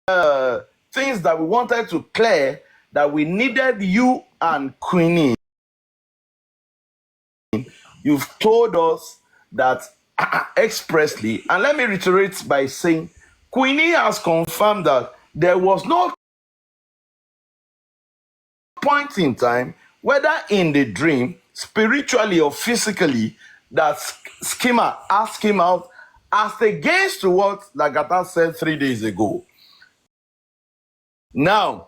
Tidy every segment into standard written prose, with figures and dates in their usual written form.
things that we wanted to clear, that we needed you and Queenie. You've told us that expressly, and let me reiterate by saying, Queenie has confirmed that there was no point in time, whether in the dream, spiritually or physically, that Schema asked him out as against to what Lagata said 3 days ago. Now,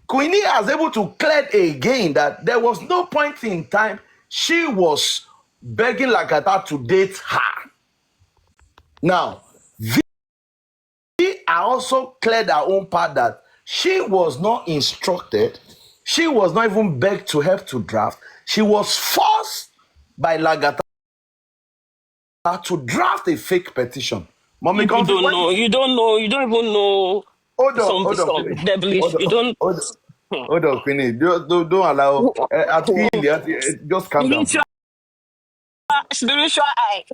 Queenie was able to clear again that there was no point in time she was begging Lagata to date her. Now, I also cleared her own part that she was not instructed, she was not even begged to help to draft. She was forced by Lagata to draft a fake petition. Mommy, you don't know. You don't know. You don't even know. Hold on, some devilish. You don't. Hold on, Queenie. Don't allow. Just calm down. Spiritual eye.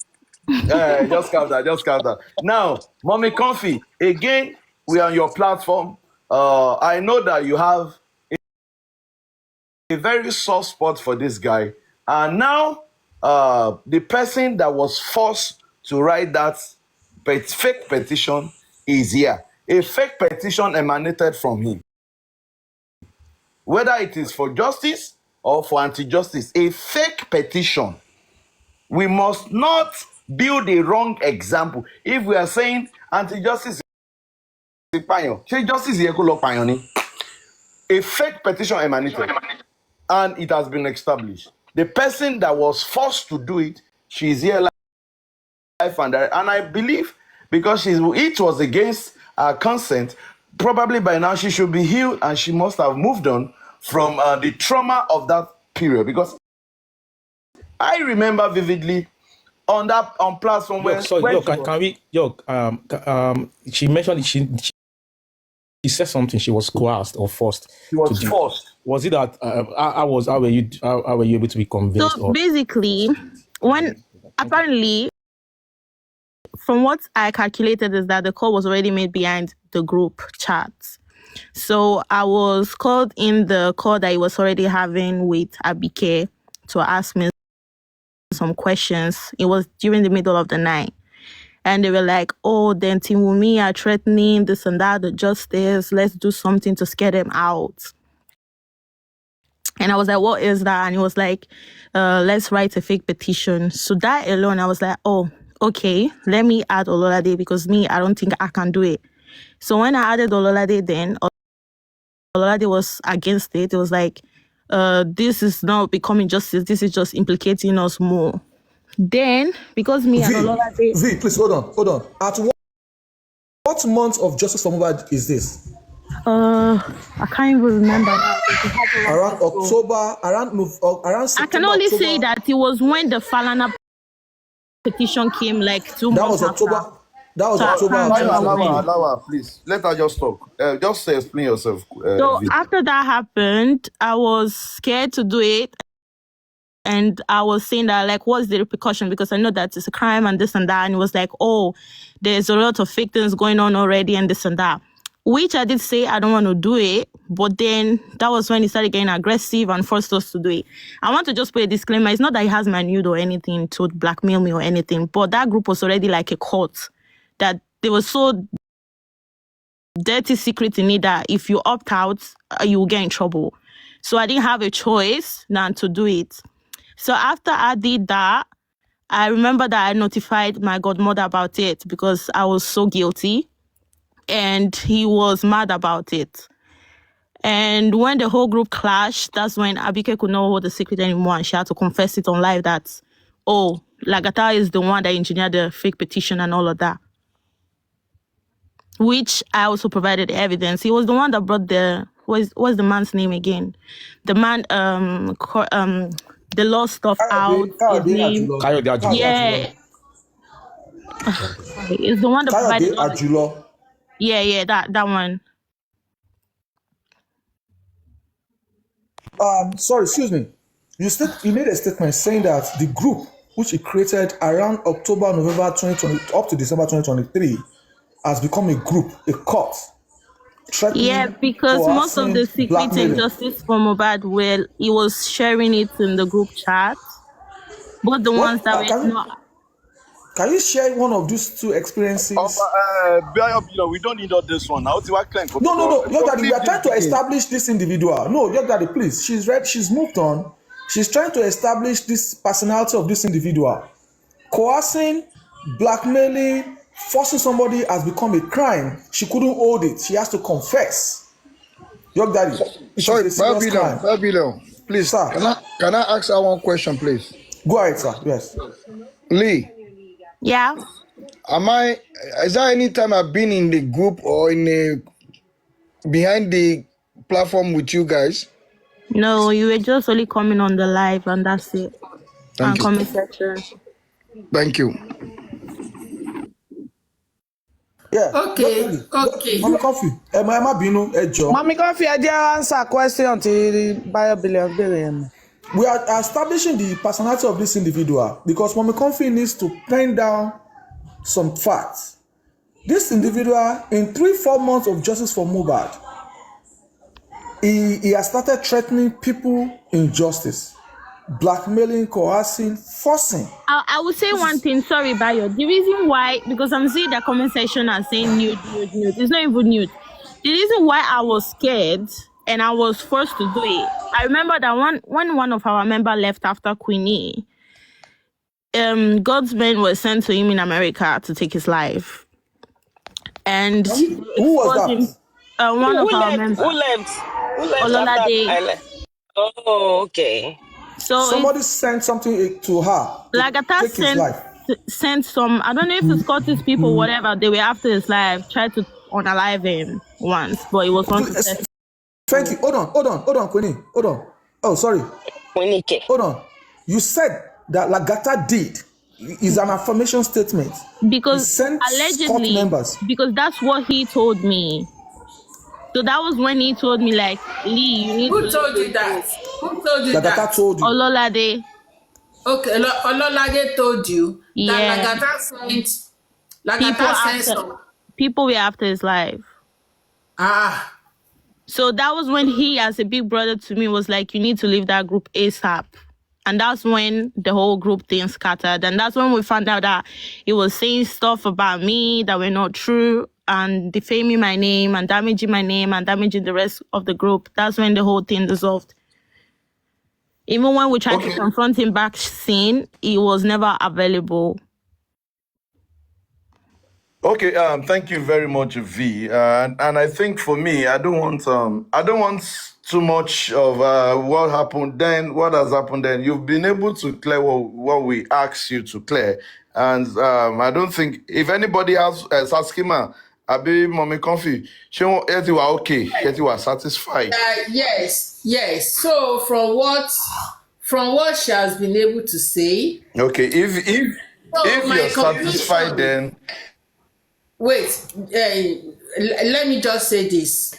Just calm down. Now, Mommy Comfy, again, we are on your platform. I know that you have a very soft spot for this guy. And now, the person that was forced to write that fake petition is here. A fake petition emanated from him. Whether it is for justice or for anti-justice, a fake petition. We must not build a wrong example. If we are saying anti-justice, justice a fake petition emanated, and it has been established. The person that was forced to do it, she is here life and direct. And I believe because it was against her consent, probably by now she should be healed and she must have moved on from the trauma of that period. Because I remember vividly on platform where she mentioned she said something. She was coerced or forced. She was forced. Was it that? How were you able to be convinced? So basically, when apparently, from what I calculated, is that the call was already made behind the group chat. So I was called in the call that he was already having with Abike to ask me some questions. It was during the middle of the night. And they were like, oh, then Team Wunmi are threatening this and that, the justice. Let's do something to scare them out. And I was like, what is that? And he was like, let's write a fake petition. So that alone, I was like, oh, okay, let me add Ololade because I don't think I can do it. So when I added Ololade then, Ololade was against it. It was like, this is not becoming justice. This is just implicating us more. Then, because and Ololade... V, please, hold on. At what month of Justice for Mohbad is this? I can't even remember. Around October, around September. I can only say that it was when the Falana petition came, like 2 months after. That was October. Allow her, please. Let her just talk. Just explain yourself. So after that happened, I was scared to do it. And I was saying that, like, what's the repercussion? Because I know that it's a crime and this and that. And it was like, oh, there's a lot of fake things going on already and this and that. Which I did say I don't want to do it. But then that was when he started getting aggressive and forced us to do it. I want to just put a disclaimer. It's not that he has my nude or anything to blackmail me or anything. But that group was already like a cult. That there was so dirty secret in it that if you opt out, you will get in trouble. So I didn't have a choice than to do it. So after I did that, I remember that I notified my godmother about it because I was so guilty. And he was mad about it. And when the whole group clashed, that's when Abike could not hold the secret anymore. And she had to confess it on live that, oh, Lagata is the one that engineered the fake petition and all of that. Which I also provided evidence. He was the one that brought what's the man's name again? The man, the law stuff out. Yeah. It's the one that provided. Yeah, that one. Sorry, excuse me. You made a statement saying that the group which he created around October, November 2020 up to December 2023 has become a group, a cult, Yeah, threatening, because most of the coercing, secret blackmailing. injustice for Mohbad, well, he was sharing it in the group chat. But the ones What that were not. can you share one of these two experiences? We don't need all this one. Now, No. Your daddy, we are trying to establish this individual. No, your daddy, please. She's moved on. She's trying to establish this personality of this individual. Coercing, blackmailing, forcing somebody has become a crime. She couldn't hold it. She has to confess. Your daddy, it Sorry, is a serious crime. Babylon, please. Sir. Can I ask her one question, please? Go ahead, sir. Yes. Lee, Yeah. is there any time I've been in the group or behind the platform with you guys? No, you were just only coming on the live and that's it. Thank you. Comment section. Thank you. Yeah. Okay. Mama Coffee. Emma Binu, Ejo. Mommy Coffee, I did answer question to the Bio. We are establishing the personality of this individual because Mama Coffee needs to pen down some facts. This individual, in 3-4 months of justice for Mohbad, he has started threatening people in justice, blackmailing, coercing, forcing. I would say one thing, sorry, Bayo. The reason why, because I'm seeing the comment section are saying nude. It's not even nude. The reason why I was scared and I was forced to do it, I remember that when one of our members left after Queenie, God's men were sent to him in America to take his life. And Who was that? One of our left? members. Who left? Ololade. I left. Oh, okay. So somebody sent something to her. Lagata sent some, I don't know if it's Scottish people, whatever, they were after his life, tried to unalive him once, but it was not successful. 20, hold on, Queenie, hold on. Oh, sorry. Hold on. You said that Lagata did. Is an affirmation statement. Because allegedly, because that's what he told me. So that was when he told me, like, Lee, you need to... Who told you that? Lagata told you. Ololade. Okay, Ololade told you that Lagata sent some. People were after his life. So that was when he, as a big brother to me, was like, you need to leave that group ASAP. And that's when the whole group thing scattered. And that's when we found out that he was saying stuff about me that were not true and defaming my name and damaging my name and damaging the rest of the group. That's when the whole thing dissolved. Even when we tried to confront him back scene, he was never available. Okay, thank you very much, V. And I think for me, I don't want too much of what happened then, what has happened then. You've been able to clear what we asked you to clear. And I don't think, if anybody else is asking, Abi Mommy Comfy, she won't you are okay, you are satisfied. Yes. So from what she has been able to say. Okay, if you're satisfied, then wait, let me just say this.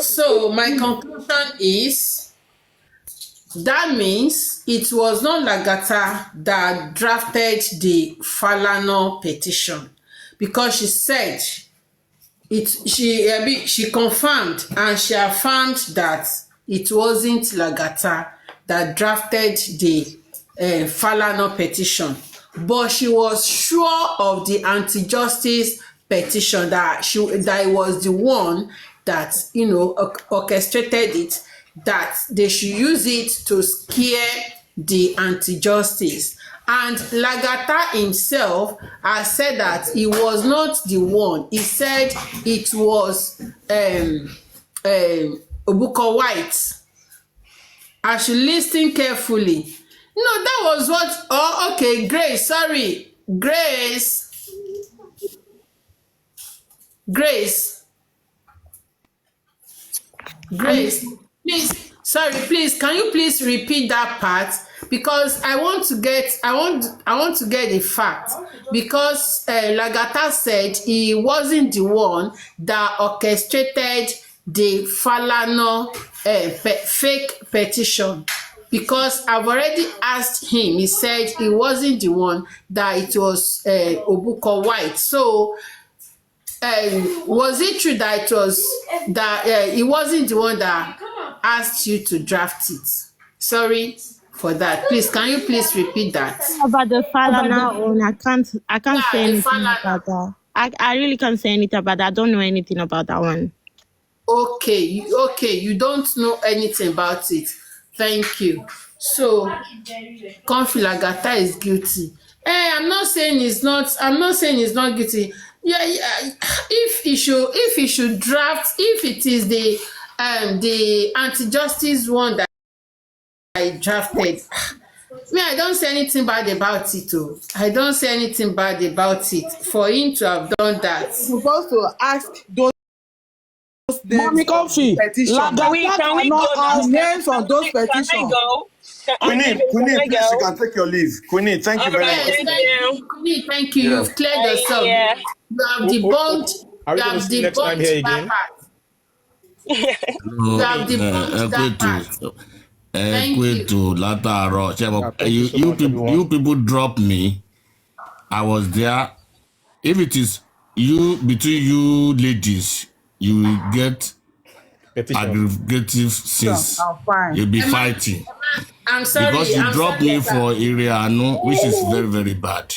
So my conclusion is that means it was not Lagata that drafted the Falana petition, because she said she confirmed and she affirmed that it wasn't Lagata that drafted the Falana petition, but she was sure of the anti-justice petition, that it was the one that orchestrated it, that they should use it to scare the anti-justice. And Lagata himself has said that he was not the one. He said it was Obuko White. I should listen carefully. No, that was what. Oh, okay, Grace. Sorry, Grace. Please, can you please repeat that part, because I want to get the fact, because Lagata said he wasn't the one that orchestrated the Falana fake petition, because I've already asked him. He said he wasn't the one, that it was Obuko White. So was it true that it wasn't the one that asked you to draft it? Sorry for that. Please, can you please repeat that? About the Falana one, I can't say the anything Falana. about that. I really can't say anything about that. I don't know anything about that one. Okay, you don't know anything about it. Thank you. So, Comfy Lagata is guilty. I'm not saying he's not guilty. Yeah, if he should draft, if it is the anti-justice one that I drafted, I don't say anything bad about it. I don't say anything bad about it. For him to have done that, Supposed to ask those Mommy Comfy. petitions. Can we Cannot go now? ask names on those Can I petitions. go? Queenie, please, you can take your leave. Queenie, thank you very Alright. much. Thank you. Queenie, thank you. Yeah. You've cleared yourself. Yeah. You have debunked. Are we You going have to see you next time here debunked again? that part. You have debunked that part. Thank you. To látàárọ̀ thank you so much, everyone. you people drop me. I was there. If it is you between you ladies, you will get Petition. aggregative sins. I'm fine. You'll be fighting I'm sorry. because you I'm dropped sorry, me sir. for area which is very very bad.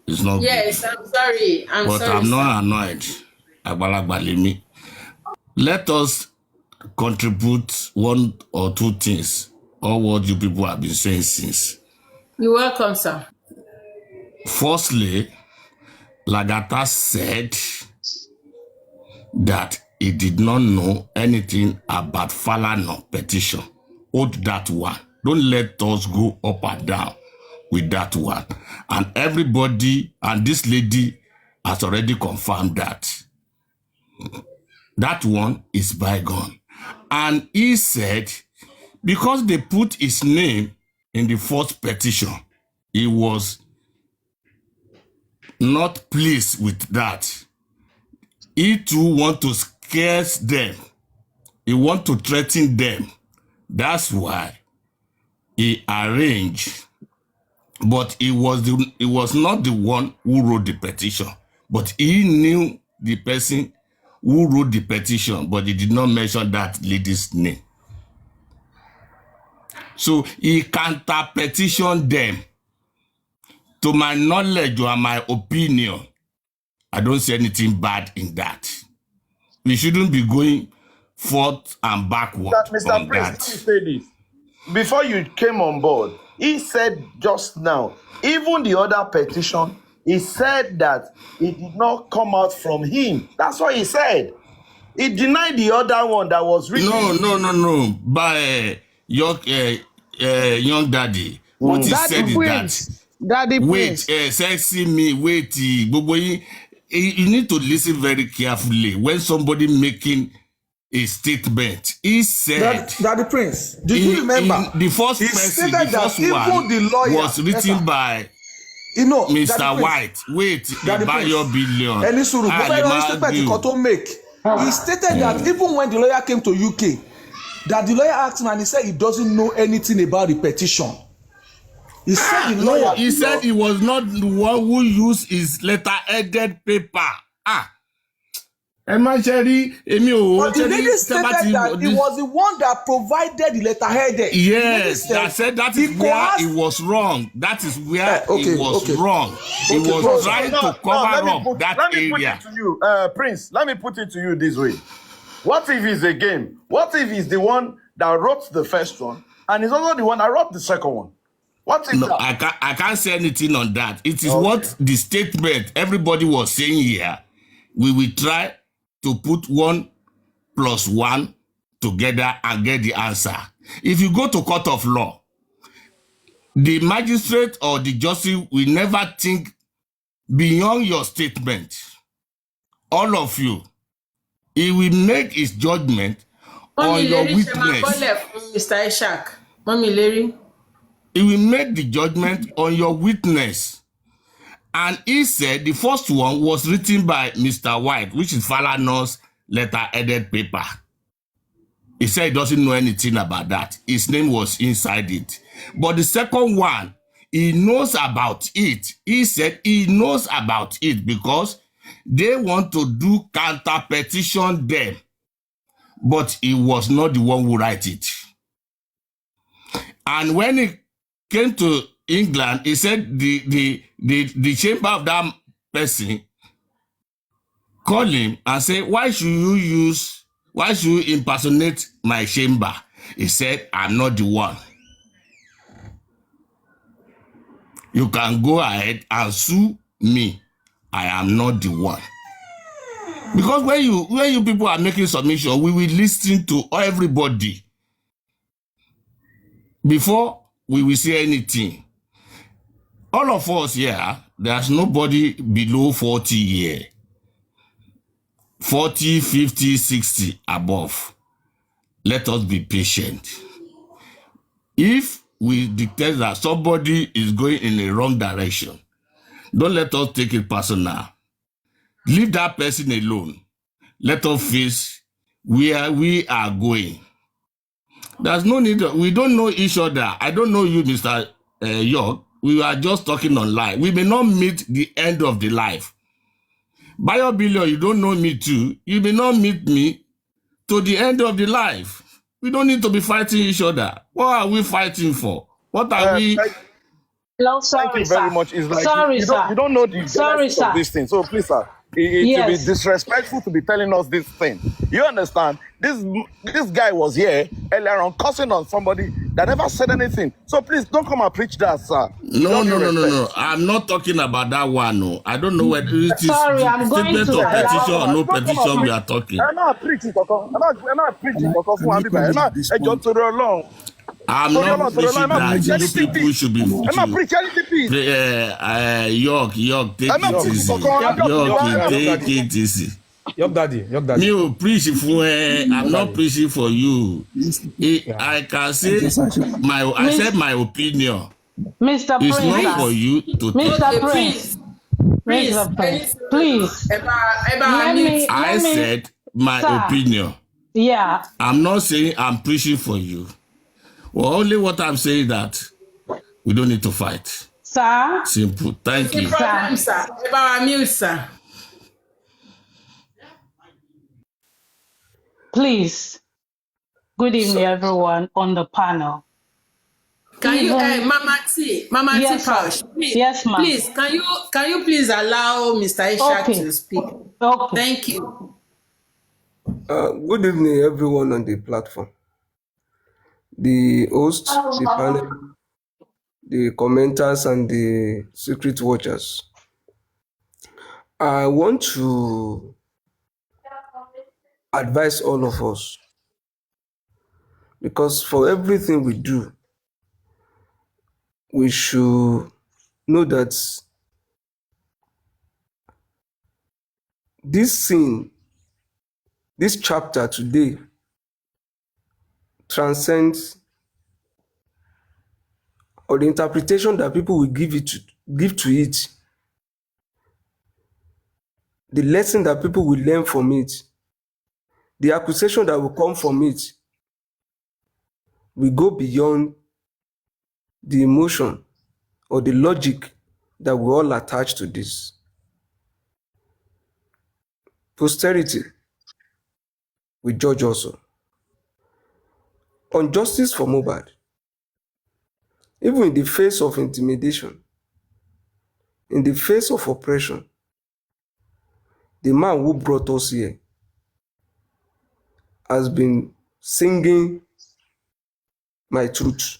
It's not Yes, I'm sorry. I'm good. But sorry. I'm not annoyed. Àgbàlagbà lèmi. Let us contribute one or two things, or what you people have been saying since. You're welcome, sir. Firstly, Lagata said that he did not know anything about Falana petition. Hold that one. Don't let us go up and down with that one. And everybody, and this lady has already confirmed that. That one is bygone. And he said, because they put his name in the first petition, he was not pleased with that. He too want to scare them. He want to threaten them. That's why he arranged. But he was not the one who wrote the petition. But he knew the person who wrote the petition, but he did not mention that lady's name. So he counter-petitioned them. To my knowledge or my opinion, I don't see anything bad in that. We shouldn't be going forth and backward Mr. on Prince, that. let me say this. Before you came on board, he said just now, even the other petition, he said that it did not come out from him. That's what he said. He denied the other one that was written. No. By young daddy. What he Daddy said is Prince. that. Daddy Wait, Prince. sexy me, wait, Gbogbo yin, you need to listen very carefully when somebody making a statement. He said, Daddy Prince, do you remember? the first he person, stated the that first even one the lawyer was written by Mr. Daddy White. Wait, Daddy Bayo Prince. Billion. Ẹni sùúrù, Ah, gbogbo the ẹ̀rọ man statement bill. kan tó make. He stated that even when the lawyer came to UK, that the lawyer asked him and he said he doesn't know anything about the petition. He said the lawyer. No, he said he was not the one who used his letter-headed paper. Ẹ má ṣe rí èmi ò But the lady stated that he was the one that provided the letterhead. Yes, that said that is where he was wrong. That is where he was wrong. He was trying to cover up that area. Put it to you, Prince, let me put it to you this way. What if he's a game? What if he's the one that wrote the first one and he's also the one that wrote the second one? What if No, that? I can't say anything on that. It is what the statement everybody was saying here. We will try to put 1 + 1 together and get the answer. If you go to court of law, the magistrate or the justice will never think beyond your statement. All of you. He will make his judgment on your witness. Mr. Ishak. Mommy Larry. He will make the judgment on your witness. And he said the first one was written by Mr. White, which is Falana's letter-headed paper. He said he doesn't know anything about that. His name was inside it. But the second one, he knows about it. He said he knows about it because They want to do counter petition them, but he was not the one who write it. And when he came to England, he said the chamber of that person called him and said, why should you impersonate my chamber? He said, I'm not the one. You can go ahead and sue me. I am not the one. Because when you people are making submission, we will listen to everybody before we will say anything. All of us here, there's nobody below 40 years. 40, 50, 60 above. Let us be patient. If we detect that somebody is going in a wrong direction, don't let us take it personal. Leave that person alone. Let us face where we are going. There's no need. We don't know each other. I don't know you, Mr. York. We are just talking online. We may not meet the end of the life. BioBillion, you don't know me too. You may not meet me to the end of the life. We don't need to be fighting each other. What are we fighting for? What are we? Hello, Thank sorry, you very sir. much. It's like Sorry, you sir. don't know the Sorry, genesis of sir. this thing. So please, sir, it will be Yes. disrespectful to be telling us this thing. You understand? This guy was here earlier on cussing on somebody that never said anything. So please don't come and preach that, sir. No. I'm not talking about that one. No, I don't know whether it is Sorry, I'm going statement to of petition allow. or no petition we are talking. I'm not preaching, Koko. I'm not preaching, Koko. I'm not just to the alone. I'm not preaching that you people should be I'm not preaching anything. York, take I'm not it preaching, easy. Koko. York, take it easy. Your daddy. Me will preach for I'm not preaching for you. I can say I said my opinion. Mr. It's Prince, not for you to Mr. take. Prince, Please, Mr. Prince, please. I said my Sir. opinion. Yeah, I'm not saying I'm preaching for you. Well, only what I'm saying that we don't need to fight. sir. Simple. Thank you. Problem, sir. Sir. Please. Good evening, everyone on the panel. Can you, Even- Mama T, Yes, sir. Pausch, please, Yes, ma'am. please, can you please allow Mr. Ishak Okay. to speak? Okay. Thank you. Good evening, everyone on the platform. The host, the panel, the commenters, and the secret watchers. I want to advise all of us, because for everything we do, we should know that this scene, this chapter today, transcends, or the interpretation that people will give to it, the lesson that people will learn from it, the accusation that will come from it, will go beyond the emotion or the logic that we all attach to this. Posterity will judge also. On justice for Mohbad, even in the face of intimidation, in the face of oppression, the man who brought us here has been singing my truth.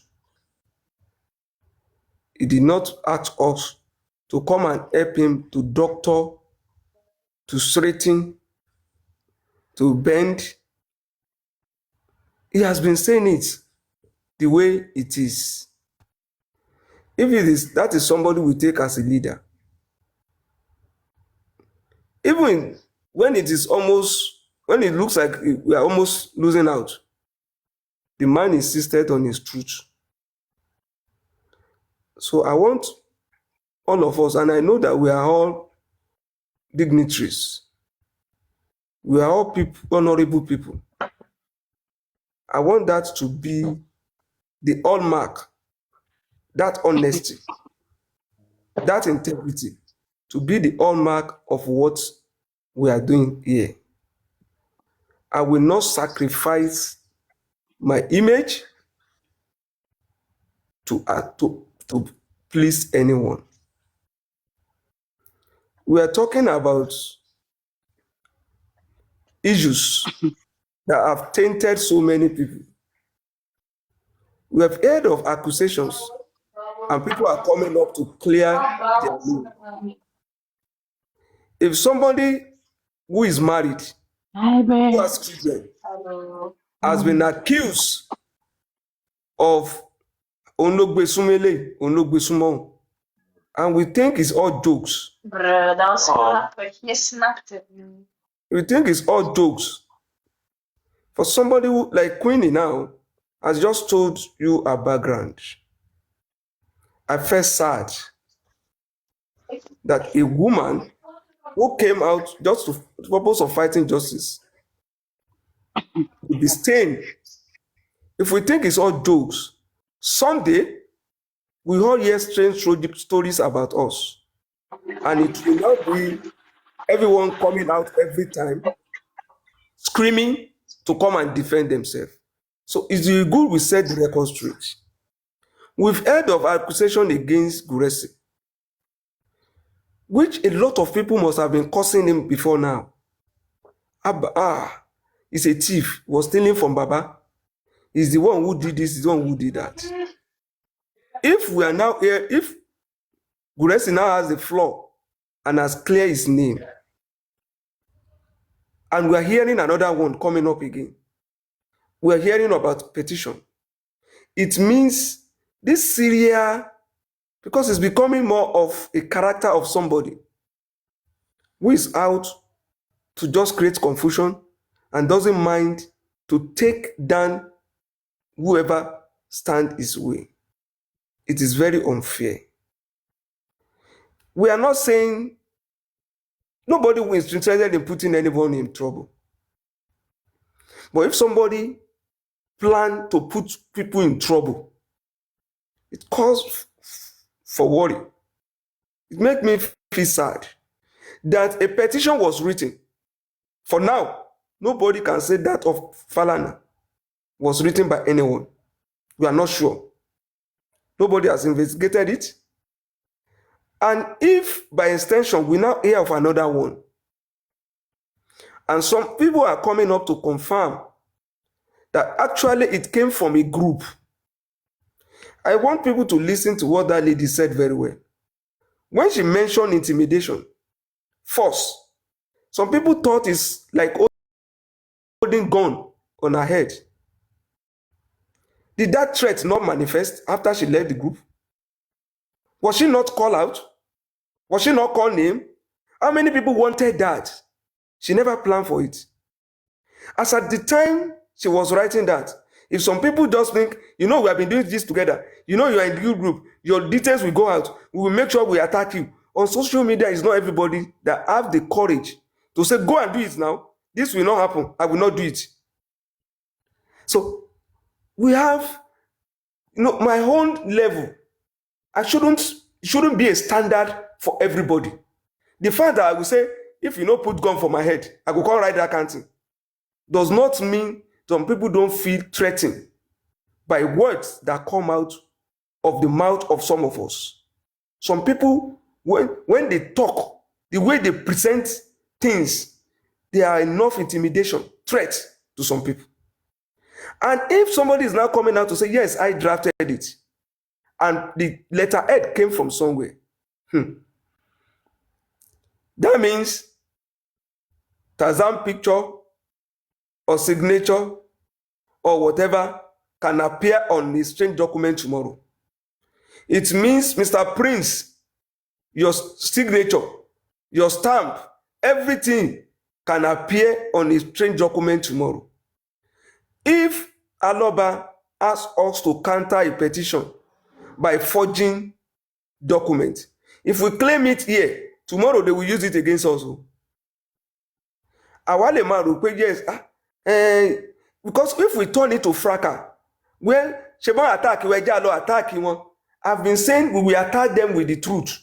He did not ask us to come and help him to doctor, to straighten, to bend. He has been saying it the way it is. If it is, that is somebody we take as a leader. Even when it looks like we are almost losing out, the man insisted on his truth. So I want all of us, and I know that we are all dignitaries. We are all honorable people. I want that to be the hallmark, that honesty, that integrity, to be the hallmark of what we are doing here. I will not sacrifice my image to please anyone. We are talking about issues that have tainted so many people. We have heard of accusations, and people are coming up to clear their name. If somebody who is married, who has children, has been accused of Onogbe Sumele, Onogbe Sumon, and we think it's all jokes. We think it's all jokes. For somebody who, like Queenie now, has just told you her background, I felt sad that a woman who came out just to the purpose of fighting justice will be stained. If we think it's all jokes, someday we all hear strange stories about us, and it will not be everyone coming out every time screaming to come and defend themselves. So it's good we set the record straight. We've heard of accusation against Guresi, which a lot of people must have been cursing him before now. He's a thief, was stealing from Baba. He's the one who did this, he's the one who did that. If we are now here, if Guresi now has the floor and has cleared his name, and we are hearing another one coming up again, we are hearing about petition, it means this Syria, because it's becoming more of a character of somebody who is out to just create confusion and doesn't mind to take down whoever stands his way. It is very unfair. We are not saying nobody who is interested in putting anyone in trouble. But if somebody plans to put people in trouble, it calls for worry. It makes me feel sad that a petition was written. For now, nobody can say that of Falana was written by anyone. We are not sure. Nobody has investigated it. And if by extension we now hear of another one, and some people are coming up to confirm that actually it came from a group, I want people to listen to what that lady said very well. When she mentioned intimidation, force, some people thought it's like holding gun on her head. Did that threat not manifest after she left the group? Was she not called out? Was she not called name? How many people wanted that? She never planned for it. As at the time she was writing that, if some people just think, we have been doing this together, you are in the group, your details will go out, we will make sure we attack you. On social media, it's not everybody that have the courage to say, go and do it now. This will not happen. I will not do it. So we have, my own level. It shouldn't be a standard for everybody. The fact that I will say, if you don't put gun for my head, I will come write that counting, does not mean some people don't feel threatened by words that come out of the mouth of some of us. Some people, when they talk, the way they present things, there are enough intimidation, threat to some people. And if somebody is now coming out to say, yes, I drafted it, and the letterhead came from somewhere, that means Tarzan picture or signature or whatever can appear on a strange document tomorrow. It means, Mr. Prince, your signature, your stamp, everything can appear on a strange document tomorrow. If Aloba asks us to counter a petition by forging documents, if we claim it here, tomorrow they will use it against us. Yes, because if we turn it to fracas, well, Sheba attack, attack him. I've been saying we will attack them with the truth.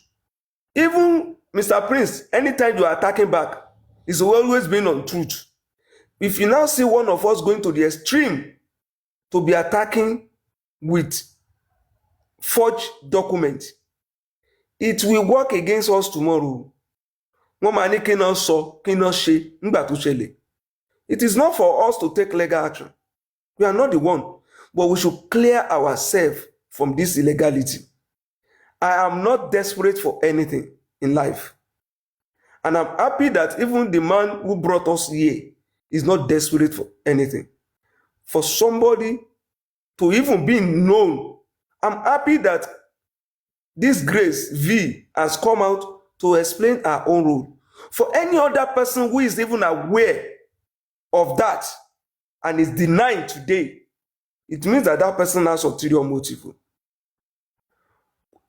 Even Mr. Prince, anytime you are attacking back, It's always been on truth. If you now see one of us going to the extreme to be attacking with forged documents, it will work against us tomorrow. Wọ́n máa ní kí náà sọ, kí náà ṣe nígbà tó ṣẹlẹ̀. It is not for us to take legal action. We are not the one, but we should clear ourselves from this illegality. I am not desperate for anything in life. And I'm happy that even the man who brought us here is not desperate for anything. For somebody to even be known, I'm happy that this Grace V has come out to explain her own role. For any other person who is even aware of that and is denying today, it means that that person has ulterior motive.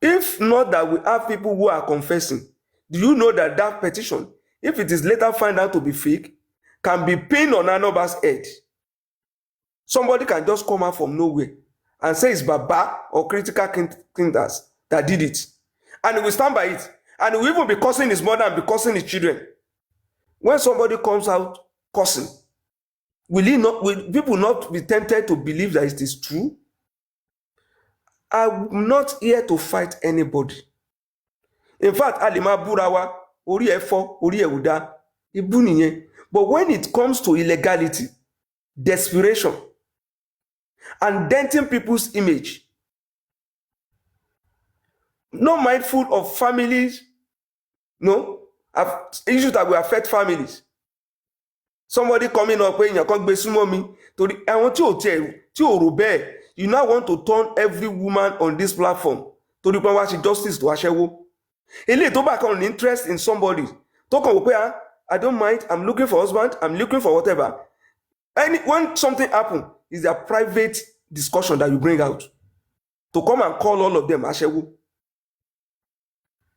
If not that we have people who are confessing, do you know that that petition, if it is later found out to be fake, can be pinned on Anoba's head? Somebody can just come out from nowhere and say it's Baba or critical kinders that did it. And he will stand by it. And he will even be cursing his mother and be cursing his children. When somebody comes out cursing, will people not be tempted to believe that it is true? I'm not here to fight anybody. In fact, Alima Burawa, Ori Efo, Ori Euda, Ibu niyen. But when it comes to illegality, desperation, and denting people's image, not mindful of families, no, issues that will affect families. Somebody coming up when you can't be sumo to the I want you to obey. You now want to turn every woman on this platform to the point where she justice to Ashewo. Ele to back on interest in somebody. Talk about I don't mind. I'm looking for husband. I'm looking for whatever. When something happens, it's a private discussion that you bring out to come and call all of them Ashewo.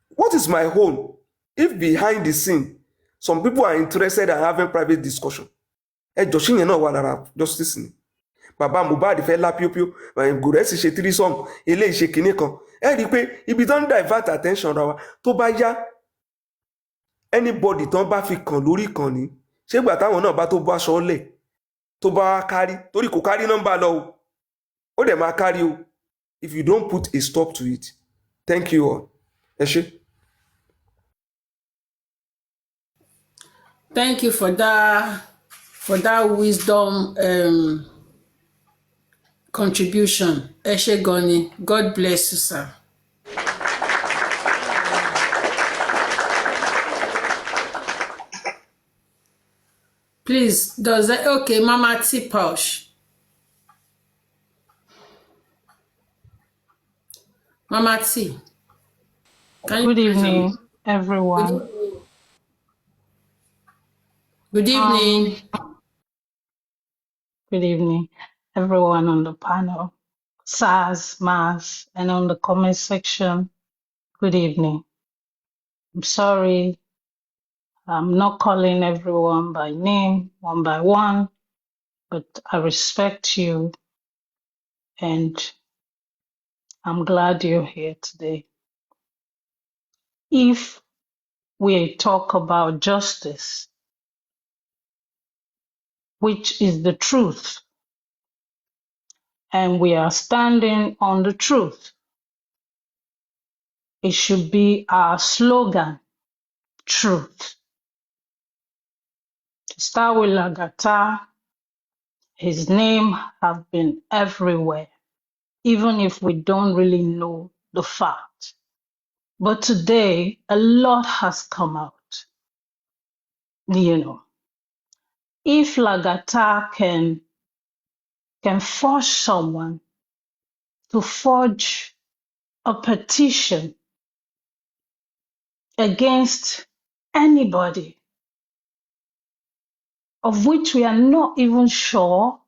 What is my own? If behind the scene, some people are interested in having private discussion. Joshin yẹn náà wà lára justice ni. Bàbá Mohbad fẹ́ lápíópíó, Gòrẹ́sì ṣe threesome, eléyìí ṣe kinní kan. Rí i pé ibi tó ń divert attention ra wa tó bá yá anybody tó ń bá fi kàn lórí ìkànnì ṣé ìgbà táwọn náà bá tó bá aṣọ lẹ̀ tó bá kárí torí kò kárí nọ́mbà lọ o ó dẹ̀ máa kárí o if you don't put a stop to it. Thank you all. Ẹ ṣé. Thank you for that wisdom contribution. Ẹ ṣé gan ni. God bless you, sir. Please, does that okay, Mama T Posh. Mama T. Good evening, everyone. Good evening. Good evening, everyone on the panel, SARS, MAS, and on the comment section. Good evening. I'm sorry, I'm not calling everyone by name, one by one, but I respect you, and I'm glad you're here today. If we talk about justice, which is the truth, and we are standing on the truth, it should be our slogan, truth. To start with Lagata, his name have been everywhere, even if we don't really know the fact. But today, a lot has come out. If Lagata can force someone to forge a petition against anybody, of which we are not even sure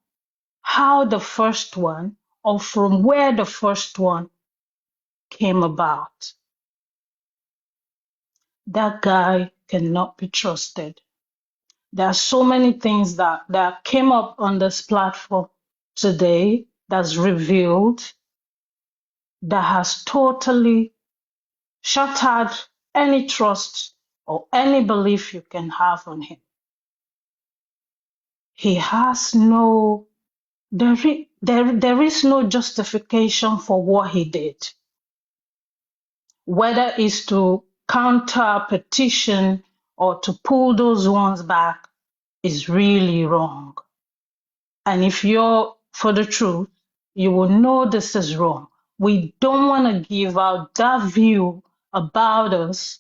how the first one or from where the first one came about, that guy cannot be trusted. There are so many things that came up on this platform today that's revealed that has totally shattered any trust or any belief you can have on him. He has no, there is no justification for what he did. Whether it's to counter petition or to pull those ones back is really wrong. And if you're for the truth, you will know this is wrong. We don't want to give out that view about us.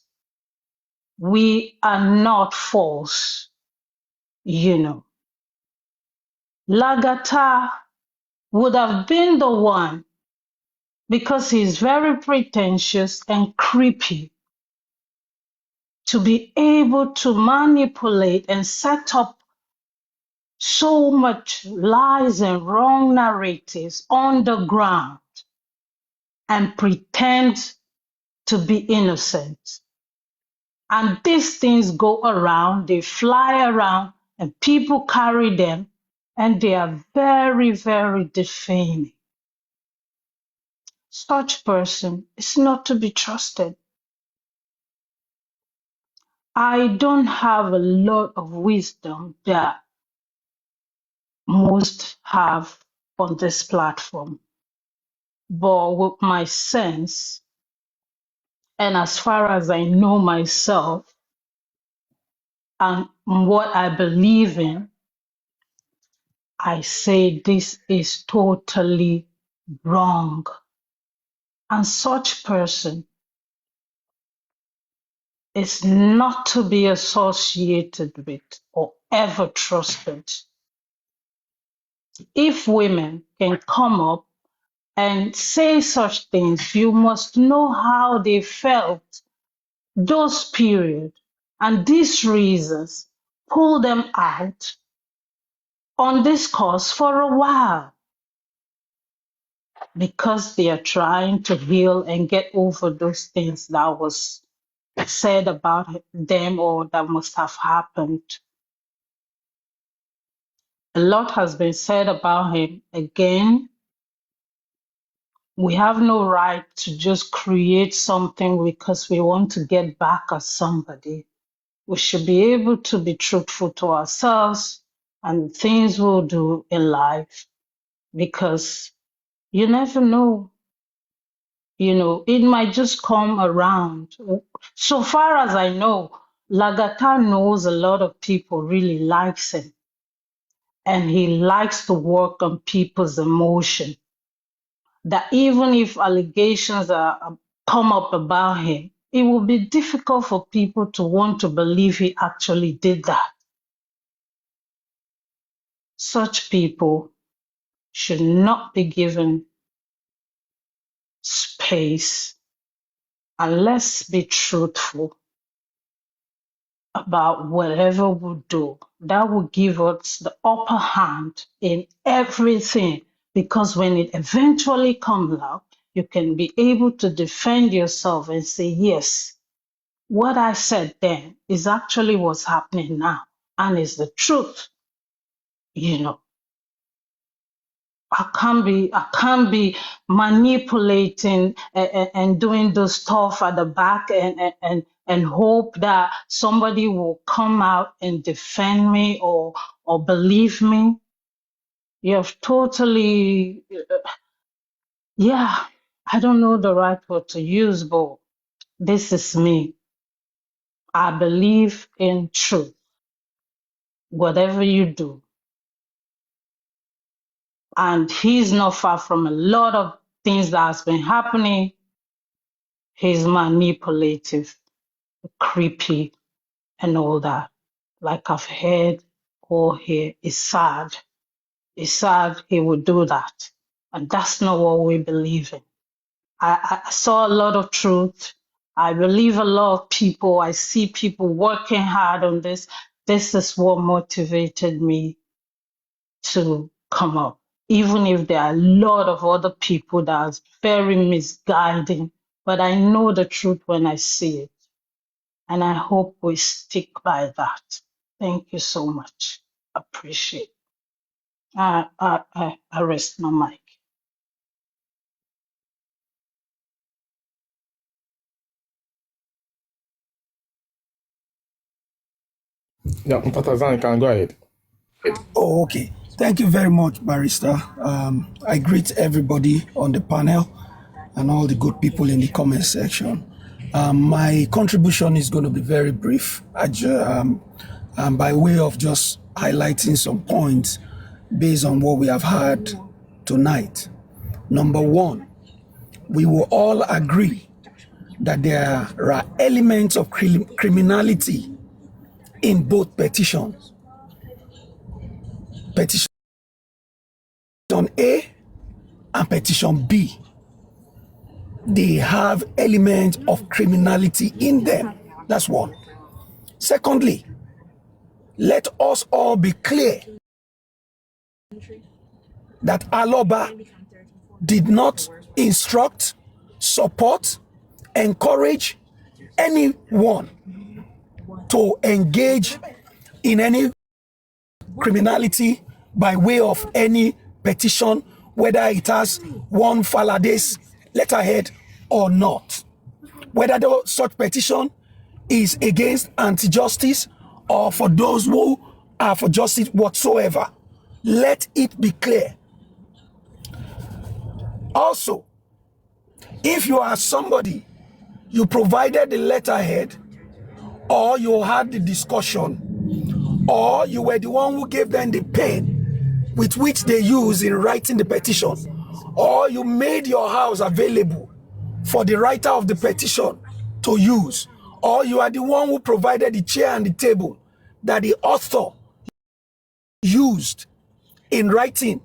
We are not false, you know. Lagata would have been the one, because he's very pretentious and creepy, to be able to manipulate and set up so much lies and wrong narratives on the ground and pretend to be innocent. And these things go around, they fly around, and people carry them, and they are very, very defaming. Such person is not to be trusted. I don't have a lot of wisdom that most have on this platform, but with my sense, and as far as I know myself and what I believe in, I say this is totally wrong. And such person is not to be associated with or ever trusted. If women can come up and say such things, you must know how they felt those periods, and these reasons pull them out on this course for a while because they are trying to heal and get over those things that was said about them or that must have happened. A lot has been said about him. Again, we have no right to just create something because we want to get back at somebody. We should be able to be truthful to ourselves and things we'll do in life, because you never know. You know, it might just come around. So far as I know, Lagata knows a lot of people really likes him, and he likes to work on people's emotion. That even if allegations are come up about him, it will be difficult for people to want to believe he actually did that. Such people should not be given space, and let's be truthful about whatever we do. That will give us the upper hand in everything, because when it eventually comes out, you can be able to defend yourself and say, yes, what I said then is actually what's happening now and is the truth. You know, I can't be manipulating and doing the stuff at the back and hope that somebody will come out and defend me or believe me. You have totally, yeah, I don't know the right word to use, but this is me. I believe in truth. Whatever you do. And he's not far from a lot of things that has been happening. He's manipulative, creepy, and all that. Like I've heard or hear, it's sad. It's sad he would do that. And that's not what we believe in. I saw a lot of truth. I believe a lot of people. I see people working hard on this. This is what motivated me to come up, even if there are a lot of other people that are very misguiding. But I know the truth when I see it, and I hope we stick by that. Thank you so much. Appreciate it. I rest my mic. Yeah, Mtatazan, you can go ahead. Oh, okay. Thank you very much, Barrister. I greet everybody on the panel and all the good people in the comment section. My contribution is going to be very brief. By way of just highlighting some points based on what we have heard tonight. Number one, we will all agree that there are elements of criminality in both petitions. Petition A and petition B. They have elements of criminality in them. That's one. Secondly, let us all be clear that Aloba did not instruct, support, encourage anyone to engage in any criminality by way of any petition, whether it has one Falades letterhead or not. Whether such petition is against anti-justice or for those who are for justice whatsoever. Let it be clear. Also, if you are somebody, you provided the letterhead, or you had the discussion, or you were the one who gave them the pen with which they use in writing the petition, or you made your house available for the writer of the petition to use, or you are the one who provided the chair and the table that the author used in writing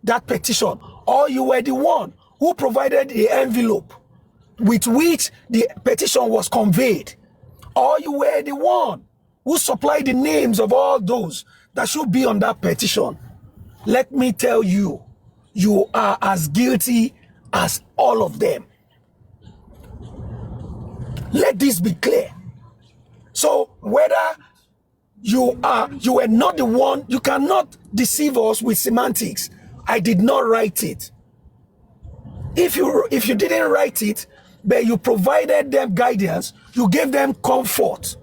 that petition, or you were the one who provided the envelope with which the petition was conveyed, or you were the one who supplied the names of all those that should be on that petition, let me tell you, you are as guilty as all of them. Let this be clear. So whether you were not the one, you cannot deceive us with semantics. I did not write it. If you didn't write it, but you provided them guidance, you gave them comfort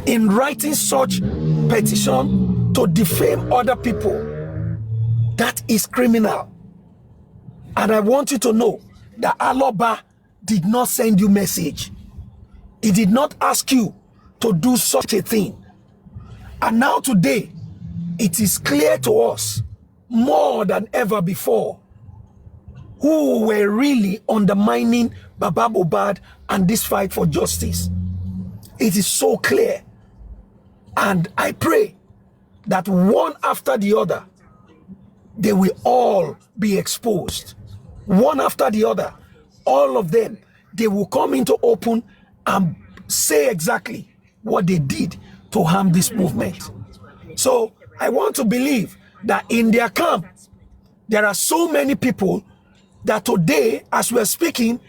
in writing such petition to defame other people, that is criminal. And I want you to know that Aloba did not send you message. He did not ask you to do such a thing. And now today, it is clear to us more than ever before who were really undermining Baba Mohbad and this fight for justice. It is so clear. And I pray that one after the other, they will all be exposed. One after the other, all of them, they will come into open and say exactly what they did to harm this movement. So I want to believe that in their camp, there are so many people that today, as we're speaking,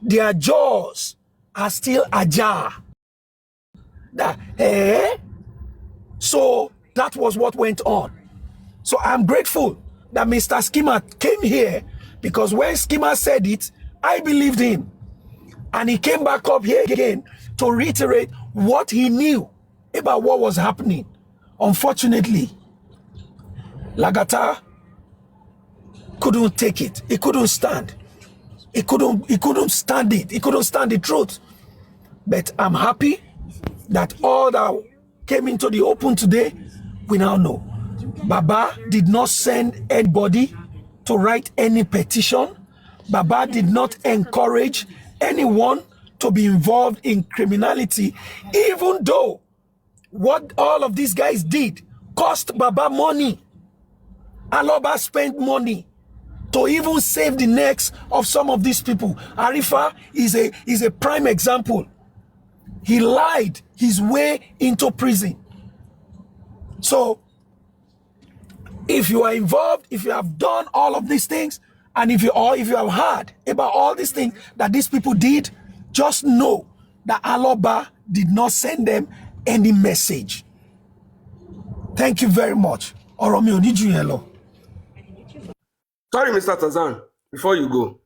their jaws are still ajar. So that was what went on. So I'm grateful that Mr. Schema came here, because when Schema said it, I believed him. And he came back up here again to reiterate what he knew about what was happening. Unfortunately, Lagata couldn't take it. He couldn't stand. He couldn't stand it. He couldn't stand the truth. But I'm happy that all that came into the open today, we now know. Baba did not send anybody to write any petition. Baba did not encourage anyone to be involved in criminality, even though what all of these guys did cost Baba money. Aloba spent money to even save the necks of some of these people. Arifa is a prime example. He lied his way into prison. So if you are involved, if you have done all of these things, and if you have heard about all these things that these people did, just know that Aloba did not send them any message. Thank you very much. Oromio, did you hello? Sorry, Mr. Tazan, before you go,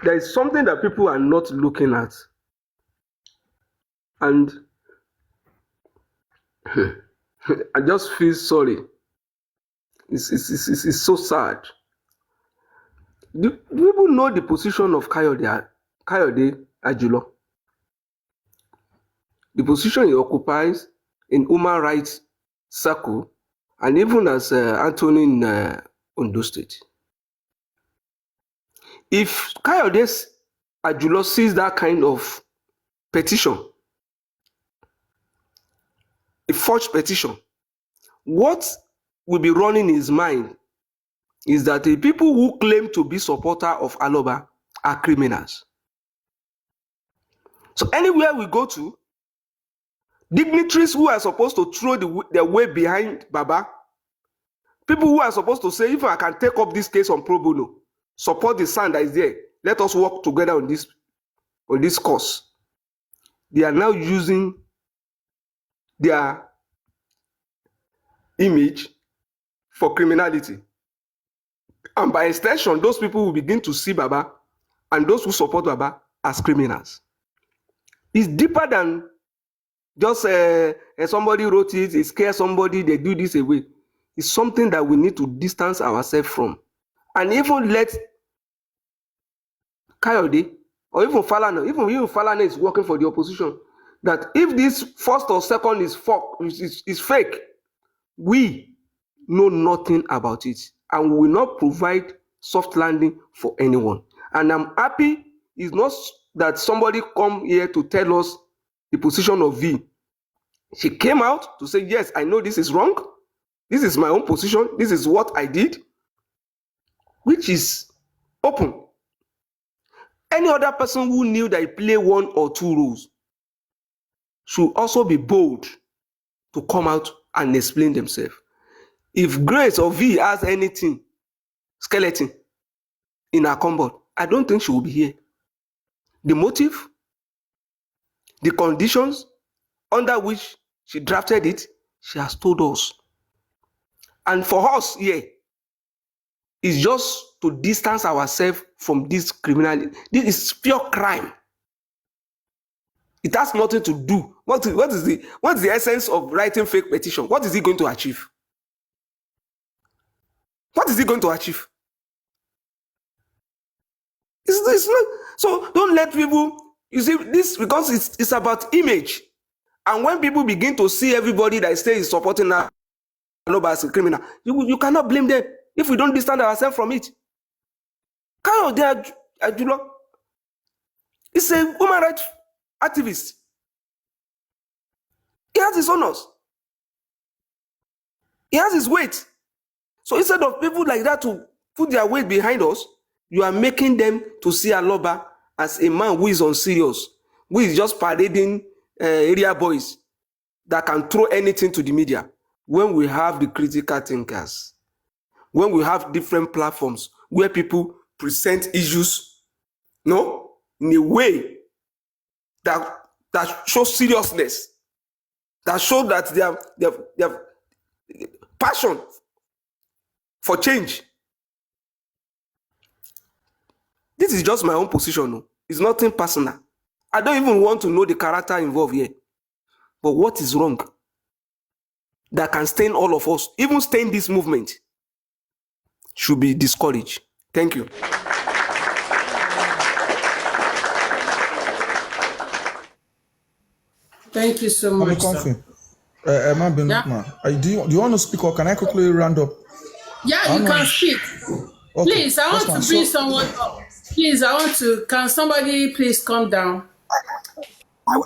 there is something that people are not looking at. And I just feel sorry. It's so sad. Do people know the position of Kayode Ajulo? The position he occupies in human rights circle, and even as Anthony in Ondo State. If Kayode Ajulo sees that kind of petition, a forged petition, what will be running in his mind is that the people who claim to be supporter of Aloba are criminals. So anywhere we go to, dignitaries who are supposed to throw their weight behind Baba, people who are supposed to say, if I can take up this case on pro bono, support the son that is there, let us work together on this cause. They are now using their image for criminality. And by extension, those people will begin to see Baba and those who support Baba as criminals. It's deeper than just somebody wrote it, it scares somebody, they do this away. It's something that we need to distance ourselves from. And even let Kayode, or even Falana, even Falana is working for the opposition, that if this first or second is fake, we know nothing about it. And we will not provide soft landing for anyone. And I'm happy it's not that somebody come here to tell us the position of V. She came out to say, yes, I know this is wrong. This is my own position. This is what I did, which is open. Any other person who knew that he played one or two roles should also be bold to come out and explain themselves. If Grace or V has anything, skeleton, in her cupboard, I don't think she will be here. The motive, the conditions under which she drafted it, she has told us. And for us here, it's just to distance ourselves from this criminality. This is pure crime. It has nothing to do. What is the essence of writing fake petition? What is it going to achieve? What is it going to achieve? It's not. So don't let people, you see, this, because it's about image. And when people begin to see everybody that is supporting Aloba as a criminal, you cannot blame them if we don't distance ourselves from it. Kayode Ajulo is a human rights activist. He has his honors. He has his weight. So instead of people like that to put their weight behind us, you are making them to see Aloba as a man who is unserious, who is just parading area boys that can throw anything to the media. When we have the critical thinkers, when we have different platforms where people present issues, in a way that shows seriousness, that shows that they have passion for change. This is just my own position. No? It's nothing personal. I don't even want to know the character involved here. But what is wrong that can stain all of us, even stain this movement, should be discouraged. Thank you. Thank you so much, sir. Do you want to speak, or can I quickly round up? Yeah, you can speak. Okay. Please, I want to bring someone up. Please, can somebody please come down? I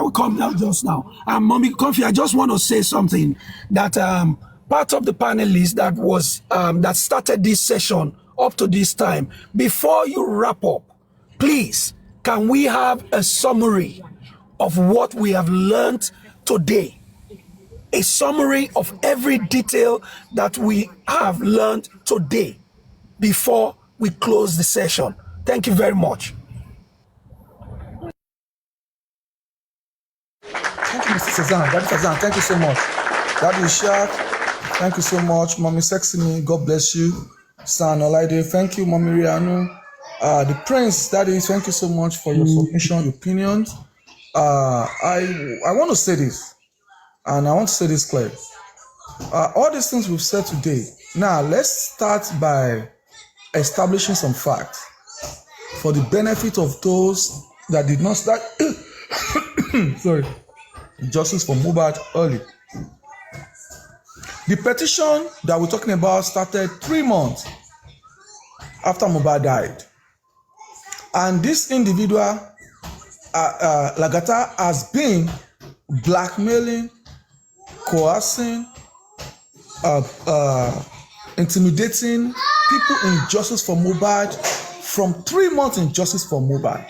will come down just now. Mommy Comfy, I just want to say something that part of the panelists that was that started this session up to this time. Before you wrap up, please, can we have a summary of what we have learned today? A summary of every detail that we have learned today before we close the session. Thank you very much. Thank you, Mr. Cezanne. Daddy Cezanne, thank you so much. Daddy Ishaq, thank you so much. Mommy Sexy, God bless you. San Olaide, thank you. Mommy Rianu. The Prince, Daddy, thank you so much for your submission, opinions. I want to say this. And I want to say this clearly. All these things we've said today, now let's start by establishing some facts for the benefit of those that did not start justice for Mohbad early. The petition that we're talking about started 3 months after Mohbad died. And this individual, Lagata, has been blackmailing, coercing, intimidating people in Justice for Mohbad from 3 months in Justice for Mohbad.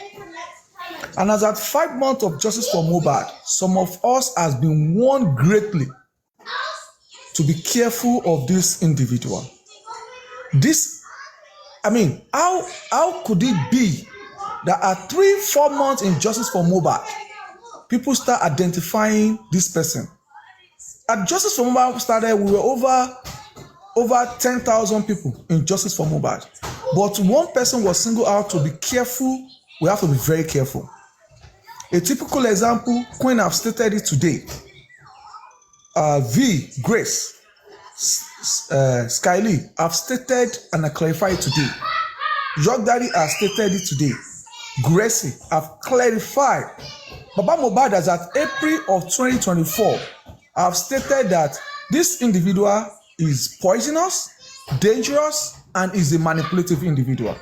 And as at 5 months of Justice for Mohbad, some of us has been warned greatly to be careful of this individual. How could it be that at 3-4 months in Justice for Mohbad, people start identifying this person? At Justice for Mohbad started, we were over 10,000 people in Justice for Mohbad. But one person was singled out to be careful. We have to be very careful. A typical example, Queen have stated it today. Grace, Skyly have stated and I clarified today. York Daddy has stated it today. Gracie have clarified. Baba Mohbad as at April of 2024 have stated that this individual is poisonous, dangerous, and is a manipulative individual.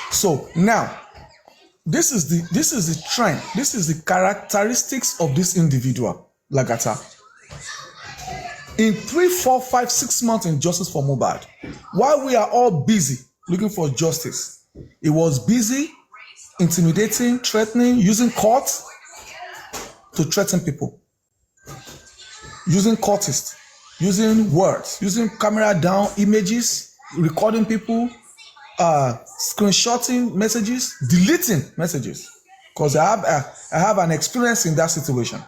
So now, this is the trend. This is the characteristics of this individual, Lagata. In 3, 4, 5, 6 months in Justice for Mohbad, while we are all busy looking for justice, he was busy intimidating, threatening, using courts to threaten people, using courtists, using words, using camera down images, recording people, screenshotting messages, deleting messages. Because I have an experience in that situation.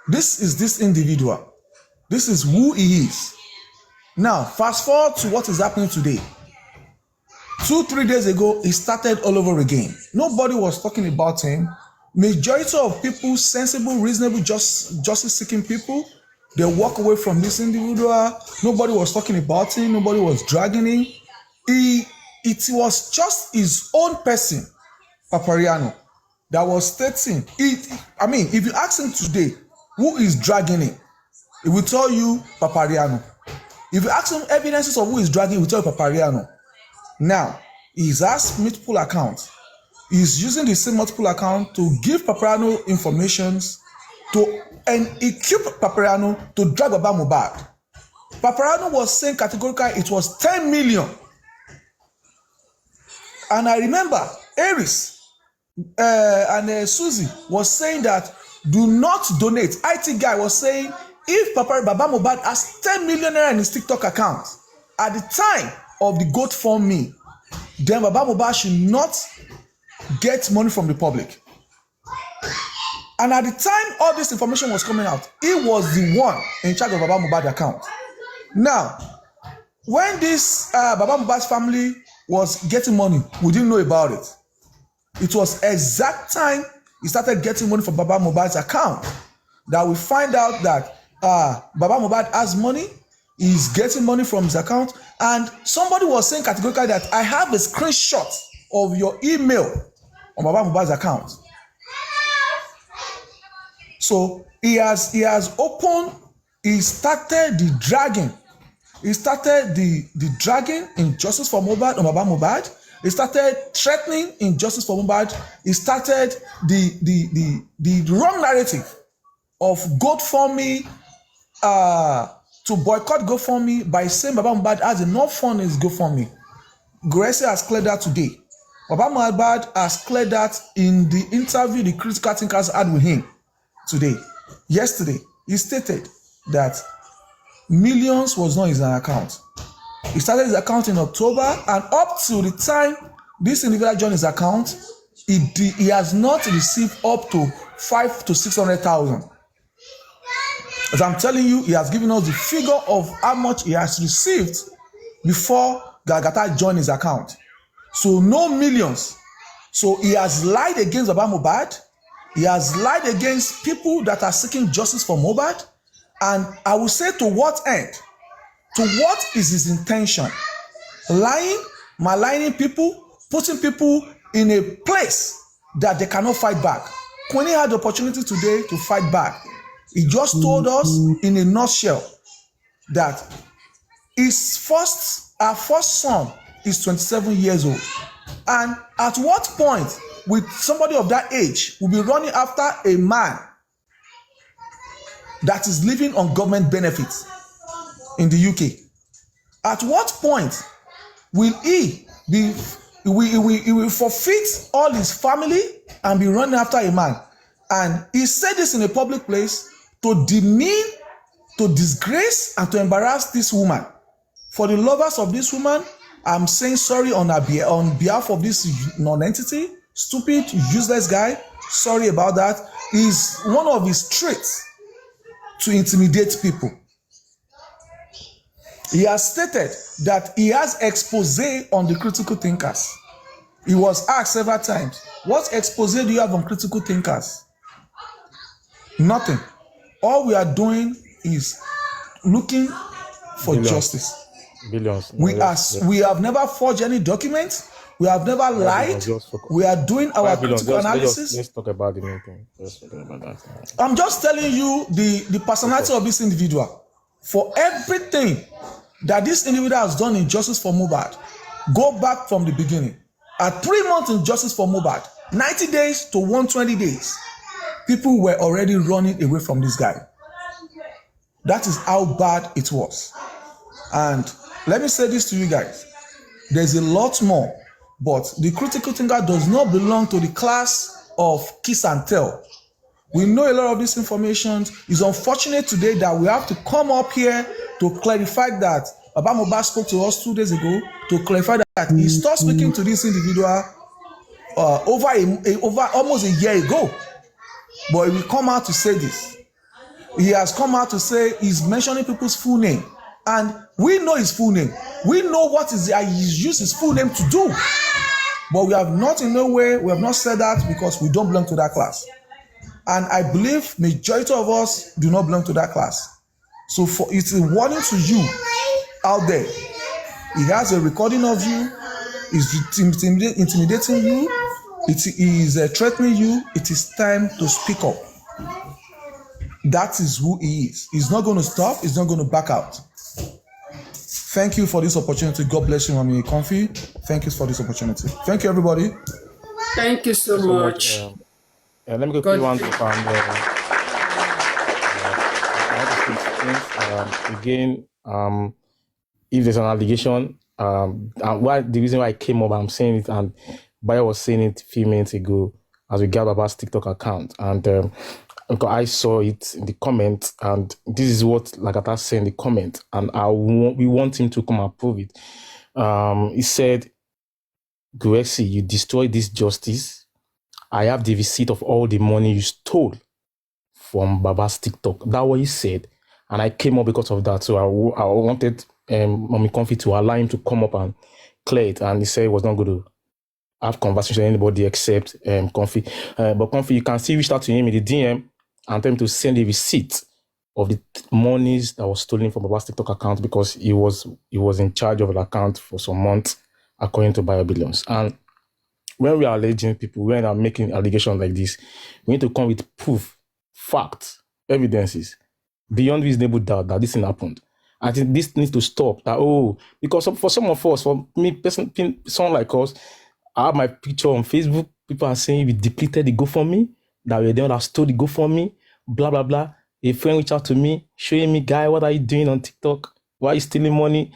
This is this individual. This is who he is. Now, fast forward to what is happening today. 2-3 days ago, he started all over again. Nobody was talking about him. Majority of people, sensible, reasonable, justice-seeking people, they walk away from this individual. Nobody was talking about him. Nobody was dragging him. It was just his own person, Papariano, that was stating. If you ask him today, who is dragging him? He will tell you Papariano. If you ask him evidences of who is dragging, he will tell you Papariano. Now, he has multiple accounts. He's using the same multiple account to give Papariano informations and equip Papariano to drag Baba Mohbad. Papariano was saying categorically it was 10 million. And I remember Aries and Susie was saying that do not donate. IT guy was saying if Baba Mohbad has 10 million naira in his TikTok account at the time of the GoFundMe, then Baba Mohbad should not get money from the public. And at the time all this information was coming out, he was the one in charge of Baba Mohbad account. Now, when this Baba Mohbad's family was getting money, we didn't know about it. It was exact time he started getting money from Baba Mohbad's account that we find out that Baba Mohbad has money, he's getting money from his account, and somebody was saying categorically that I have a screenshot of your email on Baba Mohbad's account. So he has opened, he started the dragging. He started the dragging in Justice for Mohbad on Baba Mohbad. He started threatening in Justice for Mohbad. He started the wrong narrative of GoFundMe to boycott GoFundMe by saying Baba Mohbad has enough fund in his GoFundMe. Gracie has cleared that today. Baba Mohbad has cleared that in the interview the critical thinkers had with him today. Yesterday, he stated that millions was not in his account. He started his account in October, and up to the time this individual joined his account, he has not received up to 500,000 to 600,000. As I'm telling you, he has given us the figure of how much he has received before Lagata joined his account. So no millions. So he has lied against Baba Mohbad. He has lied against people that are seeking justice for Mohbad. And I will say, to what end? To what is his intention? Lying, maligning people, putting people in a place that they cannot fight back. Queenie had the opportunity today to fight back. He just told us in a nutshell that our first son is 27 years old. And at what point will somebody of that age will be running after a man that is living on government benefits in the UK? At what point will he will forfeit all his family and be running after a man? And he said this in a public place to demean, to disgrace, and to embarrass this woman. For the lovers of this woman, I'm saying sorry on behalf of this non-entity, stupid, useless guy. Sorry about that. Is one of his traits to intimidate people. He has stated that he has expose on the critical thinkers. He was asked several times, what expose do you have on critical thinkers? Nothing. All we are doing is looking for justice. Billions. We have never forged any documents. We have never lied. We are doing our critical analysis. Let's talk about the main thing. Let's talk about that. I'm just telling you the personality of this individual. For everything that this individual has done in Justice for Mohbad, go back from the beginning. At 3 months in Justice for Mohbad, 90 days to 120 days, people were already running away from this guy. That is how bad it was. And let me say this to you guys. There's a lot more, but the critical thinker does not belong to the class of kiss and tell. We know a lot of this information. It's unfortunate today that we have to come up here to clarify that. Baba Mohbad spoke to us 2 days ago to clarify that he stopped speaking to this individual over almost a year ago. But he will come out to say this. He has come out to say he's mentioning people's full name. And we know his full name. We know what he's used his full name to do. But we have not in no way, we have not said that because we don't belong to that class. And I believe majority of us do not belong to that class. So it's a warning to you out there. He has a recording of you. He's intimidating you. He is threatening you. It is time to speak up. That is who he is. He's not going to stop. He's not going to back out. Thank you for this opportunity. God bless you, Mami Comfy. Thank you for this opportunity. Thank you, everybody. Thank you so much. Let me go quickly one again. If there's an allegation, the reason why I came up, I'm saying it, and Bayo was saying it a few minutes ago as we got Baba's TikTok account, and I saw it in the comment, and this is what Lagata said in the comment, and we want him to come and prove it. He said, Guexi, you destroyed this justice. I have the receipt of all the money you stole from Baba's TikTok. That's what he said. And I came up because of that. So I wanted Mami Comfy to allow him to come up and clear it. And he said he was not going to have conversation with anybody except Comfy. But Comfy, you can see reached out to him in the DM and tell him to send a receipt of the monies that was stolen from Baba's TikTok account, because he was in charge of the account for some months, according to BioBillions. And when we are alleging people, when we are making allegations like this, we need to come with proof, facts, evidences, beyond reasonable doubt that this thing happened. I think this needs to stop. Because for some of us, for me, someone like us, I have my picture on Facebook. People are saying we depleted the GoFundMe, that we don't have stole the GoFundMe, blah, blah, blah. A friend reached out to me, showing me, guy, what are you doing on TikTok? Why are you stealing money?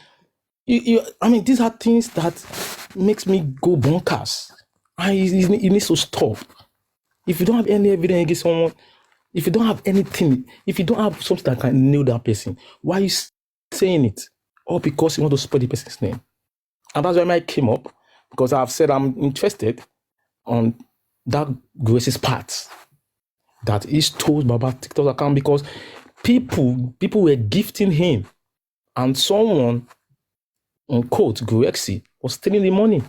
I mean, these are things that makes me go bonkers. And it needs to stop. If you don't have any evidence against someone, if you don't have anything, if you don't have something that can nail that person, why are you saying it? Or because you want to spread the person's name? And that's why I came up, because I've said I'm interested on that Grace's part, that he stole Baba TikTok account, because people were gifting him, and someone, on quote, Guexi, was stealing the money.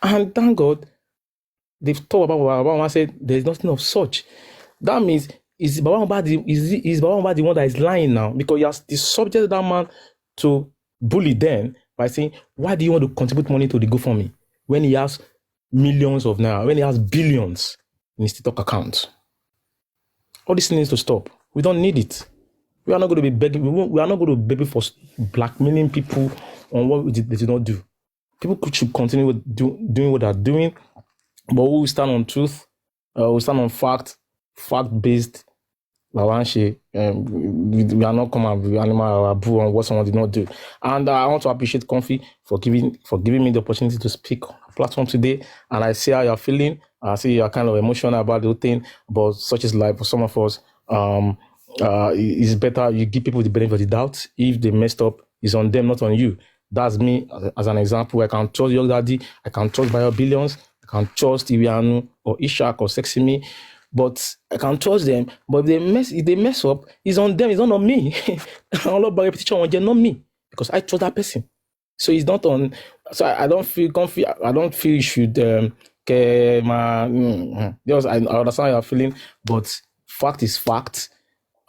And thank God, they've talked about Baba Mohbad said there's nothing of such. That means is Baba Mohbad the one that is lying now, because he has subjected that man to bully then by saying, why do you want to contribute money to the GoFundMe when he has millions of naira, when he has billions in his TikTok account? All this needs to stop. We don't need it. We are not going to be begging. We are not going to beg for blackmailing people on what they did not do. People should continue with doing what they're doing, but we will stand on truth. We stand on fact-based. We are not coming and animal or boo on what someone did not do. And I want to appreciate Comfy for giving me the opportunity to speak on the platform today. And I see how you're feeling. I see you're kind of emotional about the whole thing, but such is life for some of us. It's better you give people the benefit of the doubt. If they messed up, it's on them, not on you. That's me as an example. I can trust Young Daddy, I can trust BioBillions, I can trust Irianu or Ishak or Sexy Me, but I can trust them. But if they mess up, it's on them, it's not on me. All about repetition on not me, because I trust that person. So it's not on. So I don't feel comfy. I don't feel you should because I understand how you're feeling, but fact is fact.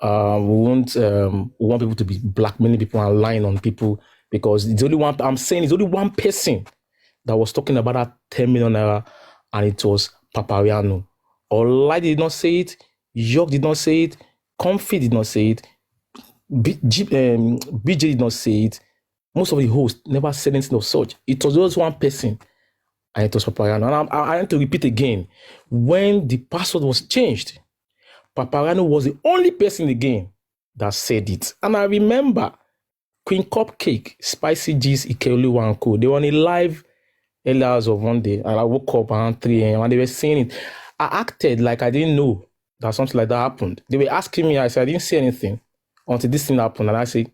We want people to be blackmailing people and lying on people, because it's only one. I'm saying it's only one person that was talking about that 10 million naira, and it was Papariano. Olai did not say it. York did not say it. Comfy did not say it. BJ did not say it. Most of the hosts never said anything of such. It was just one person, and it was Papariano. And I want to repeat again, when the password was changed, Papariano was the only person in the game that said it. And I remember Queen Cupcake, Spicy G's, Ikeoluwa and Co. They were on a live early hours of one day, and I woke up around 3 a.m. and they were saying it. I acted like I didn't know that something like that happened. They were asking me, I said I didn't say anything until this thing happened. And I said,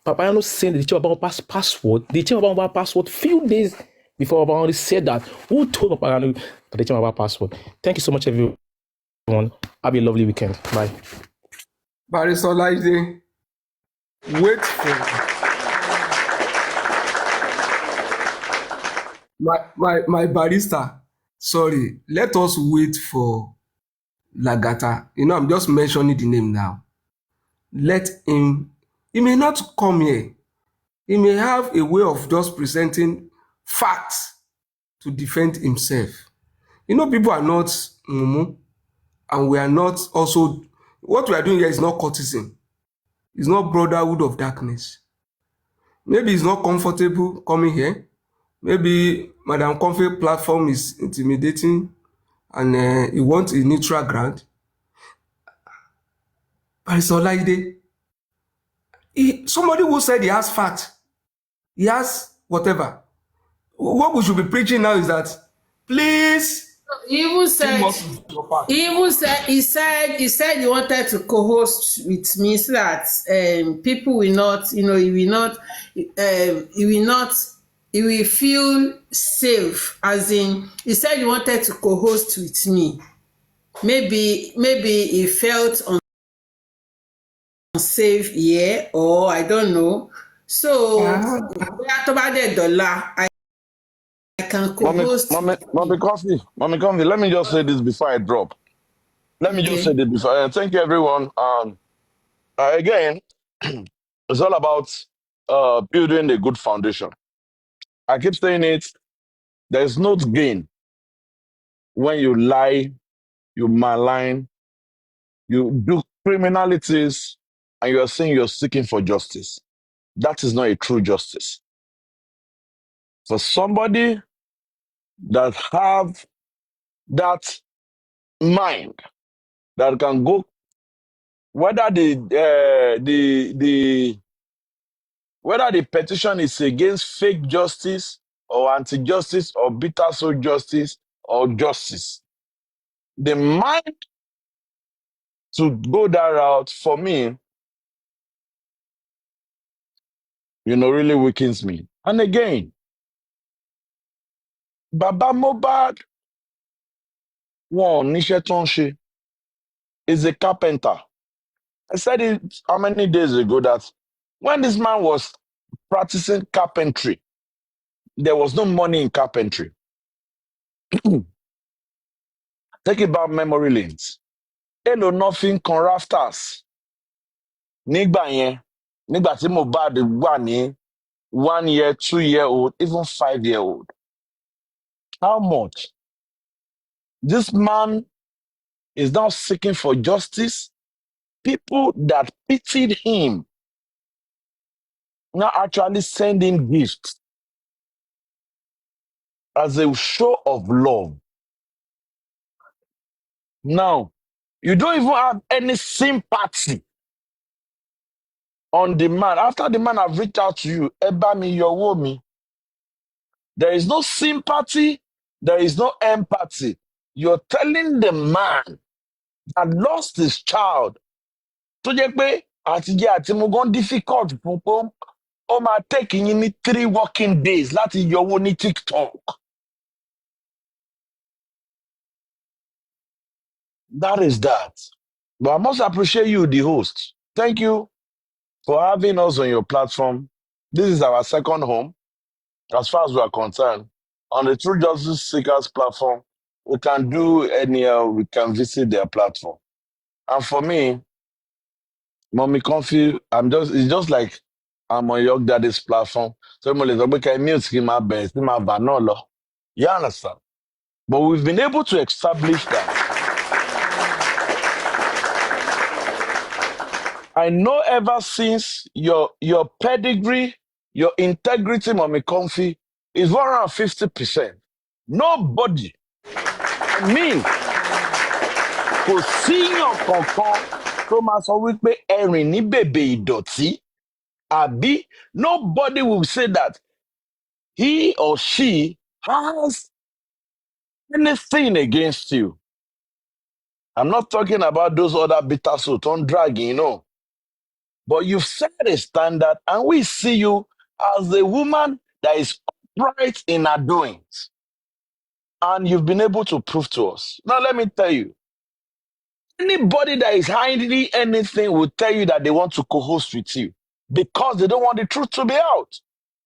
Papariano saying the Chief Obama password. The Chief Obama password few days before Obama said that. Who told Papariano that the Chief Obama password? Thank you so much, everyone. Have a lovely weekend. Bye. Barrister Olaide, wait for my barrister. Sorry, let us wait for Lagata. I'm just mentioning the name now. Let him. He may not come here. He may have a way of just presenting facts to defend himself. People are not mumu, and we are not also. What we are doing here is not courtesan. It's not brotherhood of darkness. Maybe he's not comfortable coming here. Maybe Madam Comfy platform is intimidating and he wants a neutral ground. But it's Olaide. Somebody who said he has facts, he has whatever. What we should be preaching now is that, please. He said he wanted to co-host with me so that people will not, he will feel safe. As in, he said he wanted to co-host with me. Maybe he felt unsafe here, or I don't know. So, I can co-host. Mommy Coffee, let me just say this before I drop. Thank you, everyone. Again, it's all about building a good foundation. I keep saying it. There's no gain when you lie, you malign, you do criminalities, and you are saying you're seeking for justice. That is not a true justice. For somebody that have that mind that can go, whether the petition is against fake justice or anti-justice or bitter soul justice or justice, the mind to go that route, for me, really weakens me. And again, Baba Mohbad, one níṣẹ́ tó ń ṣe, is a carpenter. I said it how many days ago that when this man was practicing carpentry, there was no money in carpentry. Take it back memory lanes. Èló nothing kan rafters. Nígbà yẹn, nígbà tí Mohbad wà ní 1 year, 2 year old, even 5 year old. How much? This man is now seeking for justice. People that pitied him now actually send him gifts as a show of love. Now, you don't even have any sympathy on the man. After the man have reached out to you, ẹ bá mi yọwọ́ mi. There is no sympathy. There is no empathy. You're telling the man that lost his child tó jẹ́ pé àtijọ́ àti mo gan difficult fún pé ó máa take yín ní 3 working days láti yọwọ́ ní TikTok. That is that. But I must appreciate you, the host. Thank you for having us on your platform. This is our second home, as far as we are concerned. On the True Justice Seekers platform, we can do we can visit their platform. And for me, Mommy Comfy, it's just like I'm on York Daddy's platform. So I'm like, okay, mute my best, my banolo. You understand? But we've been able to establish that. I know ever since your pedigree, your integrity, Mommy Comfy, is 150%. Nobody, I mean, kò síyàn kankan tó máa sọ wípé ẹ̀rìn ní bèbè ìdọ̀tí, àbí nobody will say that he or she has anything against you. I'm not talking about those other bitter souls on dragging, But you've set a standard, and we see you as a woman that is upright in her doings. And you've been able to prove to us. Now, let me tell you, anybody that is hiding anything will tell you that they want to co-host with you because they don't want the truth to be out.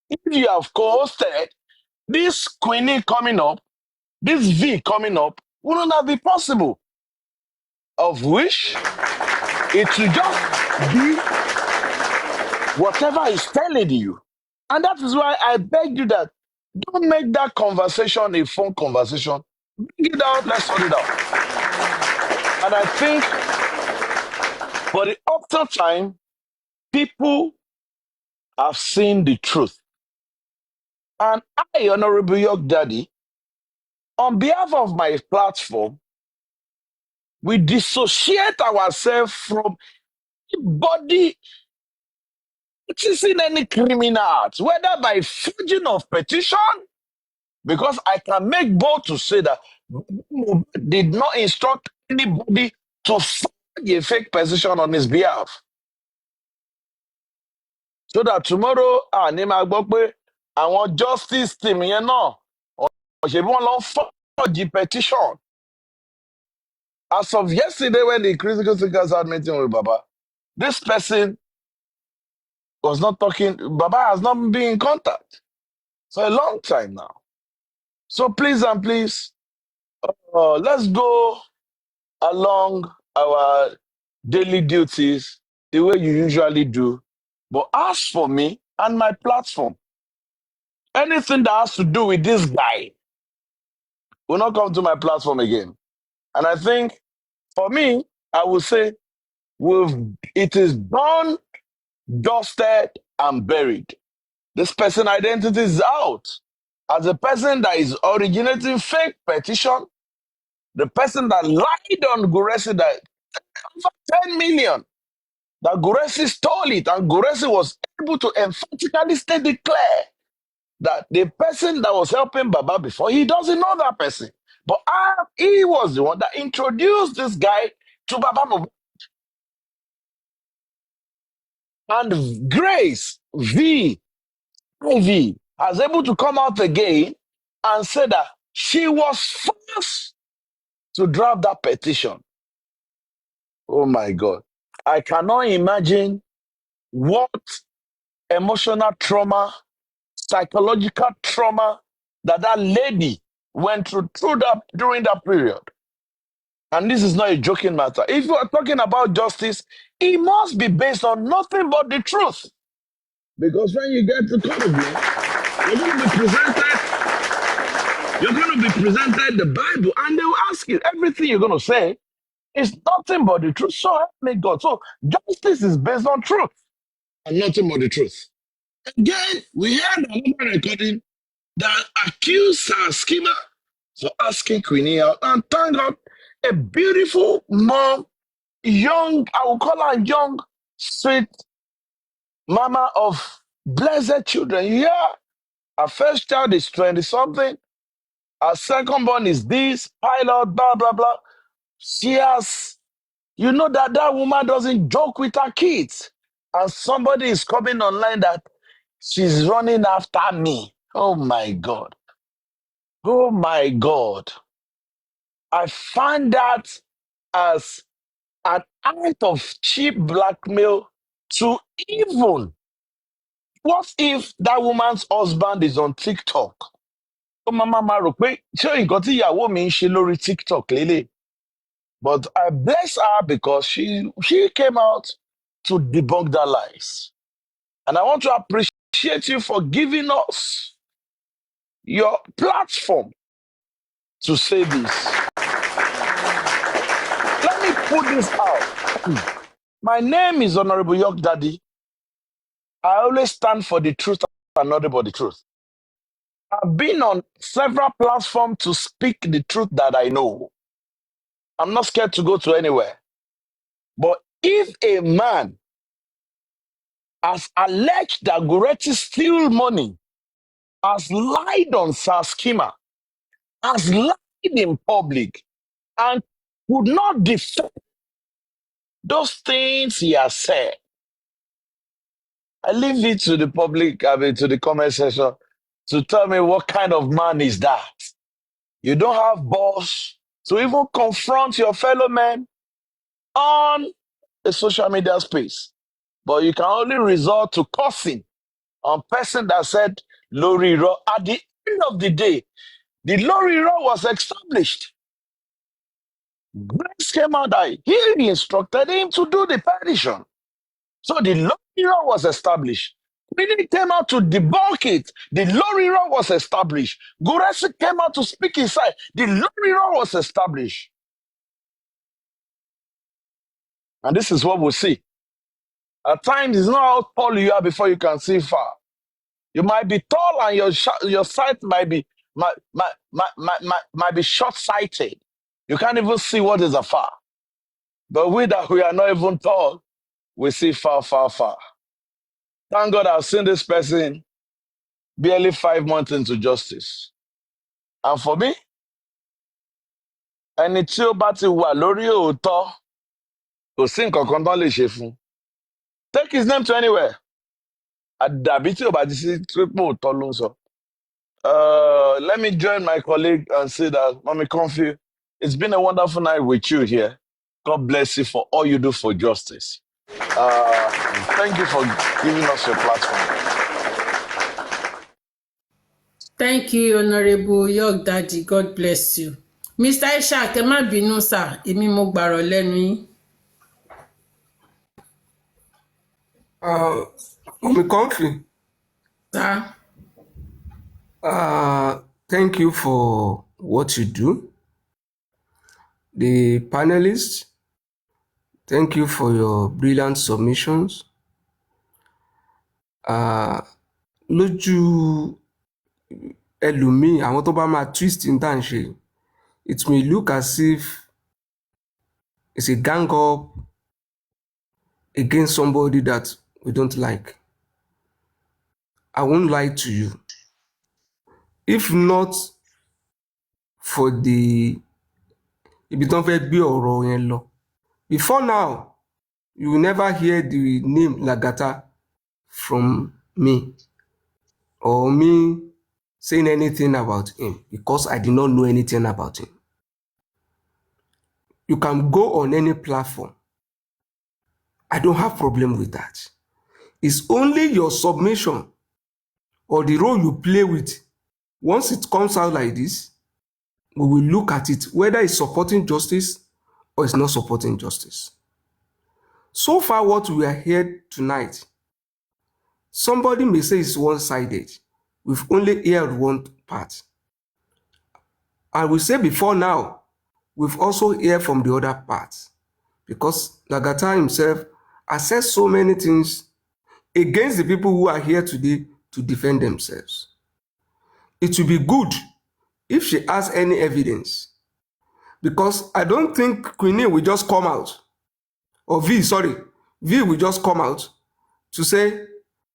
If you have co-hosted, this Queenie coming up, this V coming up, wouldn't have been possible. Of which it should just be whatever he's telling you. And that is why I beg you that don't make that conversation a phone conversation. Bring it out, let's sort it out. And I think for the upper time, people have seen the truth. And I, Honorable York Daddy, on behalf of my platform, we dissociate ourselves from anybody practicing any criminal acts, whether by forging of petition, because I can make bold to say that did not instruct anybody to forge a fake petition on his behalf. So that tomorrow, ní máa gbọ́ pé àwọn justice team yẹn náà, ṣebí wọ́n lọ forge petition. As of yesterday, when the critical thinkers had meeting with Baba, this person was not talking. Baba has not been in contact for a long time now. So please and please, let's go along our daily duties the way you usually do. But as for me and my platform, anything that has to do with this guy will not come to my platform again. And I think for me, I will say it is done, dusted, and buried. This person identity is out. As a person that is originating fake petition, the person that lied on Guresi that over 10 million, that Guresi stole it, and Guresi was able to emphatically declare that the person that was helping Baba before, he doesn't know that person. But he was the one that introduced this guy to Baba. And Grace V. Ivy has able to come out again and say that she was forced to draft that petition. Oh my God. I cannot imagine what emotional trauma, psychological trauma that lady went through during that period. And this is not a joking matter. If you are talking about justice, it must be based on nothing but the truth. Because when you get to court of law, you're going to be presented the Bible, and they will ask you everything you're going to say is nothing but the truth. So help me God. So justice is based on truth and nothing but the truth. Again, we had another recording that accused our schema for asking Queenie out. And thank God, a beautiful mom, young, I will call her young, sweet mama of blessed children. Yeah, her first child is 20-something. Her second born is this, pilot, blah, blah, blah. She has, you know that that woman doesn't joke with her kids. And somebody is coming online that she's running after me. Oh my God. Oh my God. I find that as an act of cheap blackmail to even. What if that woman's husband is on TikTok? Oh, mama ma rò pé ṣé nǹkan tí ìyàwó mi ń ṣe lórí TikTok lélẹ̀? But I bless her because she came out to debunk that lies. And I want to appreciate you for giving us your platform to say this. Let me put this out. My name is Honorable York Daddy. I always stand for the truth and nothing but the truth. I've been on several platforms to speak the truth that I know. I'm not scared to go to anywhere. But if a man has alleged that Goretti stole money, has lied on Saskima, has lied in public, and would not defend those things he has said, I leave it to the public, to the comment section, to tell me what kind of man is that. You don't have balls to even confront your fellow men on a social media space. But you can only resort to cursing on person that said Lori Ro. At the end of the day, the Lori Ro was established. Grace came out that he instructed him to do the petition. So the Lori Ro was established. Queenie came out to debunk it. The Lori Ro was established. Guresi came out to speak his side. The Lori Ro was established. And this is what we'll see. At times, it's not how tall you are before you can see far. You might be tall and your sight might be short-sighted. You can't even see what is afar. But we are not even tall, we see far, far, far. Thank God I've seen this person barely 5 months into justice. And for me, ẹni tí ó bá ti wà lórí òótọ́, kò sí nǹkan kan tán lè ṣe fún. Take his name to anywhere. Àdàbí tí ò bá ti sí triple òótọ́ ló ń sọ. Let me join my colleague and say that, Mommy Comfy, it's been a wonderful night with you here. God bless you for all you do for justice. Thank you for giving us your platform. Thank you, Honorable York Daddy. God bless you. Mr. Ishaq, ẹ má bínú sir, èmi mo gbàrọ̀ lẹ́nu yín. Mommy Comfy. Sir. Thank you for what you do. The panelists, thank you for your brilliant submissions. Lójú ẹlòmíì, àwọn tó bá máa twist in tá à ń ṣe, it may look as if it's a gang up against somebody that we don't like. I won't lie to you. If not for the ibi tán fẹ́ gbé ọ̀rọ̀ yẹn lọ, before now, you will never hear the name Lagata from me or me saying anything about him because I did not know anything about him. You can go on any platform. I don't have problem with that. It's only your submission or the role you play with. Once it comes out like this, we will look at it, whether it's supporting justice or is not supporting justice. So far, what we are here tonight, somebody may say it's one-sided. We've only heard one part. And we say before now, we've also heard from the other parts, because Lagata himself has said so many things against the people who are here today to defend themselves. It will be good if she has any evidence, because I don't think Queenie will just come out, or V will just come out to say,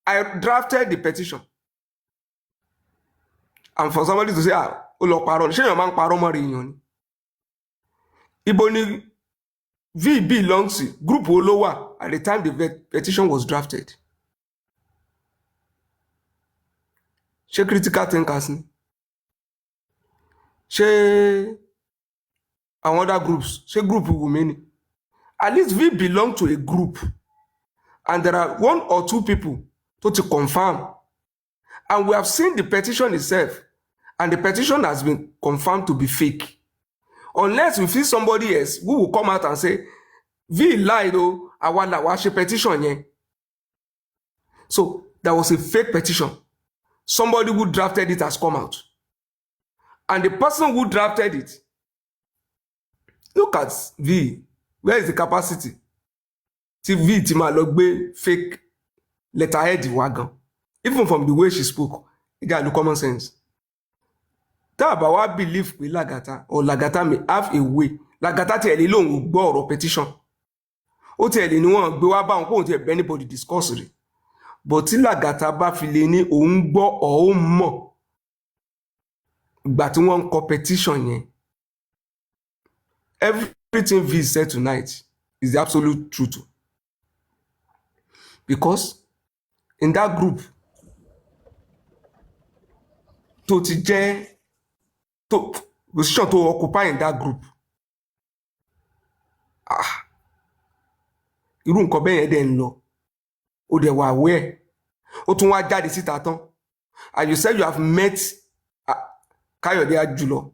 I drafted the petition. And for somebody to say, Iboni V belongs to Group Olowa at the time the petition was drafted. She critical thinkers. She and other groups. She group women. At least we belong to a group. And there are one or two people to confirm. And we have seen the petition itself. And the petition has been confirmed to be fake. Unless we see somebody else who will come out and say, V lied, oh, I want to watch a petition. Yeah. So there was a fake petition. Somebody who drafted it has come out. And the person who drafted it, look at V. Where is the capacity? V Timalogbe fake letterhead wagon. Even from the way she spoke, it got no common sense. Tabawa believe with Lagata, or Lagata may have a way. Lagata tell alone will go or petition. O tell anyone go about won't hear anybody discuss it. But Lagata ba fileni umbo or mo. But one competition ye. Everything V said tonight is the absolute truth. Because in that group, to position to occupy in that group. Irú nǹkan bẹ́ẹ̀ yẹn dẹ̀ ń lọ. O dẹ̀ wà aware. O tún wá jáde síta tán. And you said you have met Káyọ̀dé Àjùlọ.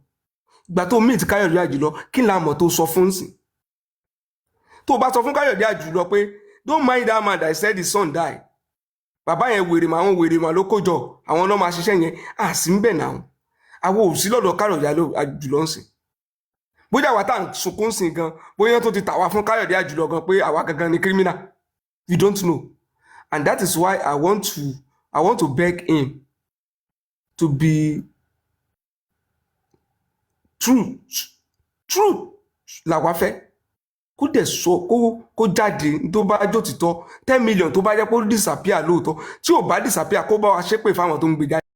Ìgbà tó meet Káyọ̀dé Àjùlọ, kí la mọ̀ tó sọ fún sí? Tó bá sọ fún Káyọ̀dé Àjùlọ pé, don't mind that man that said his son died. Bàbá yẹn wèrè mà ló kójọ. Àwọn náà máa ṣiṣẹ́ yẹn. Sí ń bẹ̀ náà. Àwọn ò sí lọ́dọ̀ Káyọ̀dé Àjùlọ ń sìn. Bóyá àwa tá à ń sunkún sìn gan, bóyá tó ti tàwa fún Káyọ̀dé Àjùlọ gan pé àwa gangan ni criminal. You don't know. And that is why I want to beg him to be true làwa fẹ́. Kó dẹ̀ sọ kó jáde tó bá jò títọ́ 10 million tó bá jẹ́ kó disappear lóòótọ́. Tí ò bá disappear kó bá wa ṣépè fáwọn tó ń gbé jáde.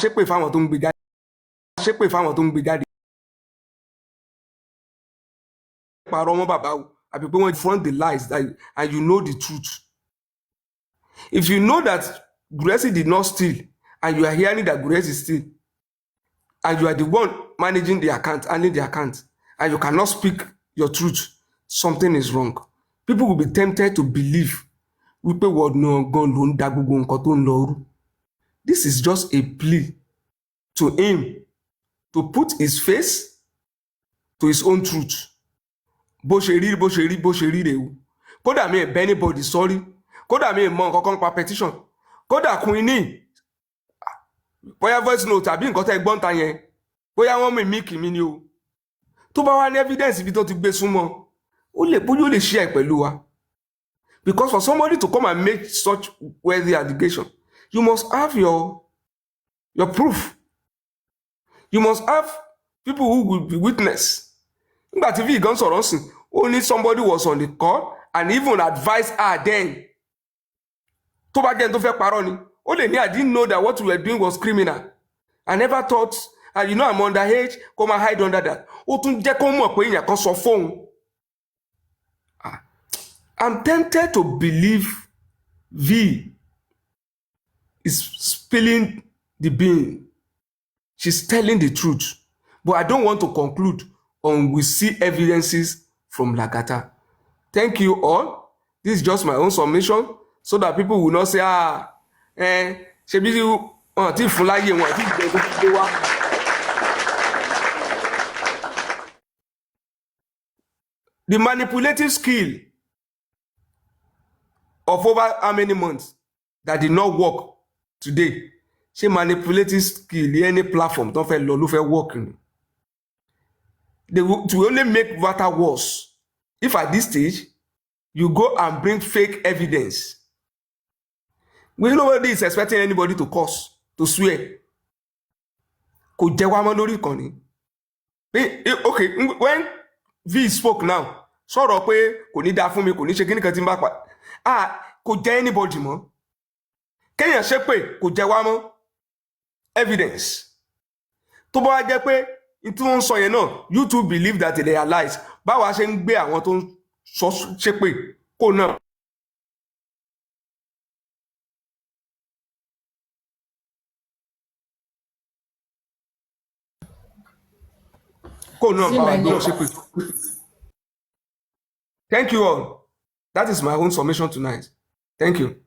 Ṣépè fáwọn tó ń gbé jáde. Ṣépè fáwọn tó ń gbé jáde. Parọ́ mọ́ bàbá o. Àbí pé wọ́n front the lies and you know the truth. If you know that Guresi did not steal and you are hearing that Guresi steal and you are the one managing the account, handling the account, and you cannot speak your truth, something is wrong. People will be tempted to believe wípé wọ́n náà gan ló ń dá gbogbo nǹkan tó ń lọ rú. This is just a plea to him to put his face to his own truth. Bó ṣe rí rè o. Kódà mi ẹ̀ bẹ́ anybody sorry. Kódà mi ẹ̀ mọ nǹkan kan pa petition. Kódà Queenie. Bóyá voice note àbí nǹkan tẹ́ gbọ́n ta yẹn. Bóyá wọ́n mi kì mí ni o. Tó bá wá ní evidence ibi tó ti gbé súnmọ́. Bóyá ó lè share pẹ̀lú wa. Because for somebody to come and make such worthy allegation, you must have your proof. You must have people who will be witness. Nígbà tí V gan sọ̀rọ̀ sìn, only somebody was on the call and even advised her then. Tó bá jẹ́ tó fẹ́ parọ́ ni, ó lè ní I didn't know that what we were doing was criminal. I never thought, and you know I'm underage, come and hide under that. Ó tún jẹ́ kó mọ̀ pé èèyàn kan sọ fóun. I'm tempted to believe V is spilling the bean. She's telling the truth. But I don't want to conclude until we see evidences from Lagata. Thank you all. This is just my own submission so that people will not say, ṣebí tí fún láyé wọn àti ìgbẹ́ tó gbé wá. The manipulative skill of over how many months that did not work today. She manipulative skill any platform don't fẹ́ lọ ló fẹ́ work ni. They will to only make matter worse. If at this stage you go and bring fake evidence, nobody is expecting anybody to curse, to swear. Kò jẹ́ wá mọ́ lórí ìkànnì. Okay, when V spoke now, sọ̀rọ̀ pé kò ní dá fún mi, kò ní ṣe kíní kan tí ń bá pa. Kò jẹ́ anybody mọ́. Kéèyàn ṣe pé kò jẹ́ wá mọ́. Evidence. Tó bá wá jẹ́ pé tí wọ́n ń sọ yẹn náà, you too believe that they are lies. Báwa ṣe ń gbé àwọn tó ń sọ ṣe pé kò náà. Kò náà báwa gbé wọn ṣe pé. Thank you all. That is my own submission tonight. Thank you.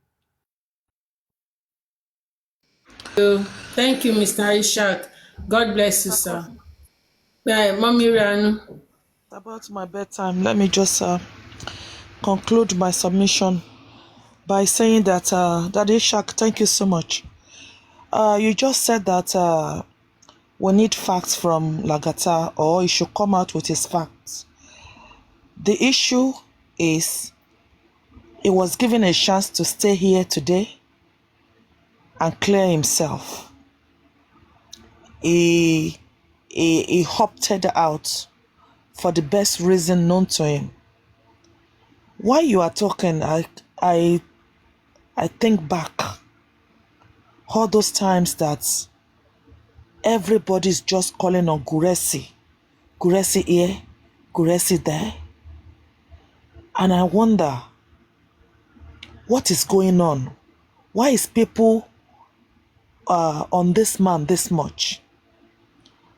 Thank you, Mr. Ishaq. God bless you, sir. Mommy Rianu. About my bedtime, let me just conclude my submission by saying that, Daddy Ishaq, thank you so much. You just said that we need facts from Lagata, or he should come out with his facts. The issue is he was given a chance to stay here today and clear himself. He opted out for the best reason known to him. While you are talking, I think back all those times that everybody's just calling on Guresi. Guresi here, Guresi there. And I wonder, what is going on? Why is people on this man this much?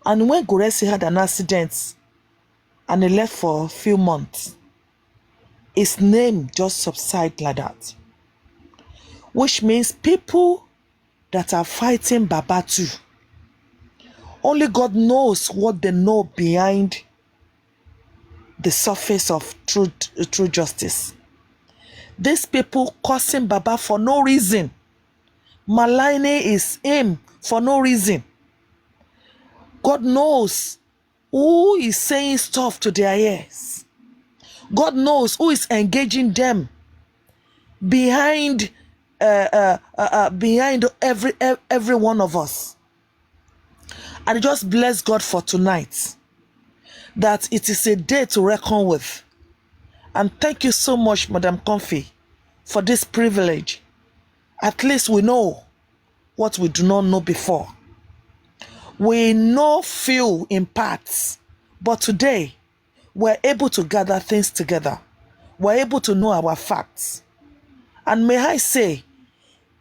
And when Guresi had an accident and he left for a few months, his name just subsided like that. Which means people that are fighting Baba too, only God knows what they know behind the surface of true justice. These people cursing Baba for no reason. Maligning is him for no reason. God knows who is saying stuff to their ears. God knows who is engaging them behind every one of us. I just bless God for tonight, that it is a day to reckon with. And thank you so much, Madam Comfy, for this privilege. At least we know what we do not know before. We know few in parts, but today we're able to gather things together. We're able to know our facts. And may I say,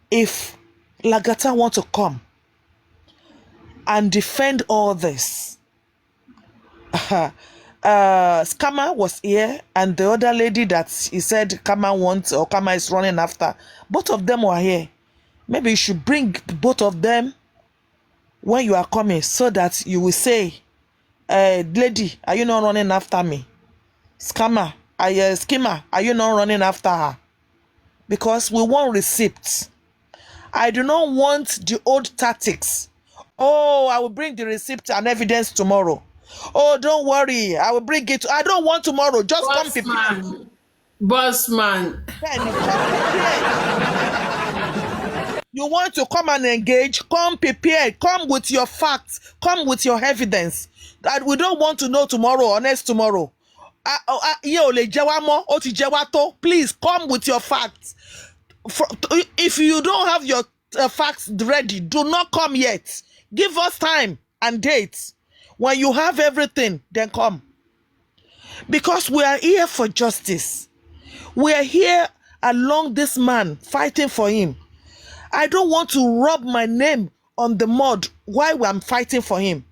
if Lagata want to come and defend all this, Scammer was here, and the other lady that he said Kama wants or Kama is running after, both of them were here. Maybe you should bring both of them when you are coming, so that you will say, lady, are you not running after me? Scammer, Skimmer, are you not running after her? Because we want receipts. I do not want the old tactics. Oh, I will bring the receipt and evidence tomorrow. Oh, don't worry, I will bring it. I don't want tomorrow. Just come prepared. Bossman. You want to come and engage? Come prepared. Come with your facts. Come with your evidence. That we don't want to know tomorrow or next tomorrow. Please come with your facts. If you don't have your facts ready, do not come yet. Give us time and dates. When you have everything, then come. Because we are here for justice. We are here along this man, fighting for him. I don't want to rub my name on the mud while I'm fighting for him.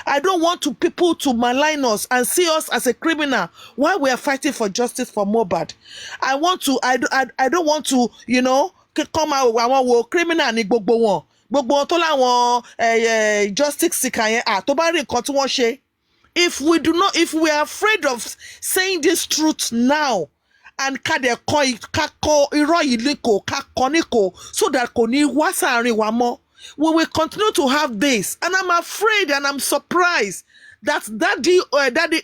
I don't want people to malign us and see us as a criminal while we are fighting for justice for Mohbad. I don't want to, come out with criminal ni gbogbo wọn. Gbogbo wọn tó láwọn justice seeker yẹn tó bá rí nǹkan tí wọ́n ṣe, If we are afraid of saying this truth now, and so that we will continue to have this. And I'm afraid and I'm surprised that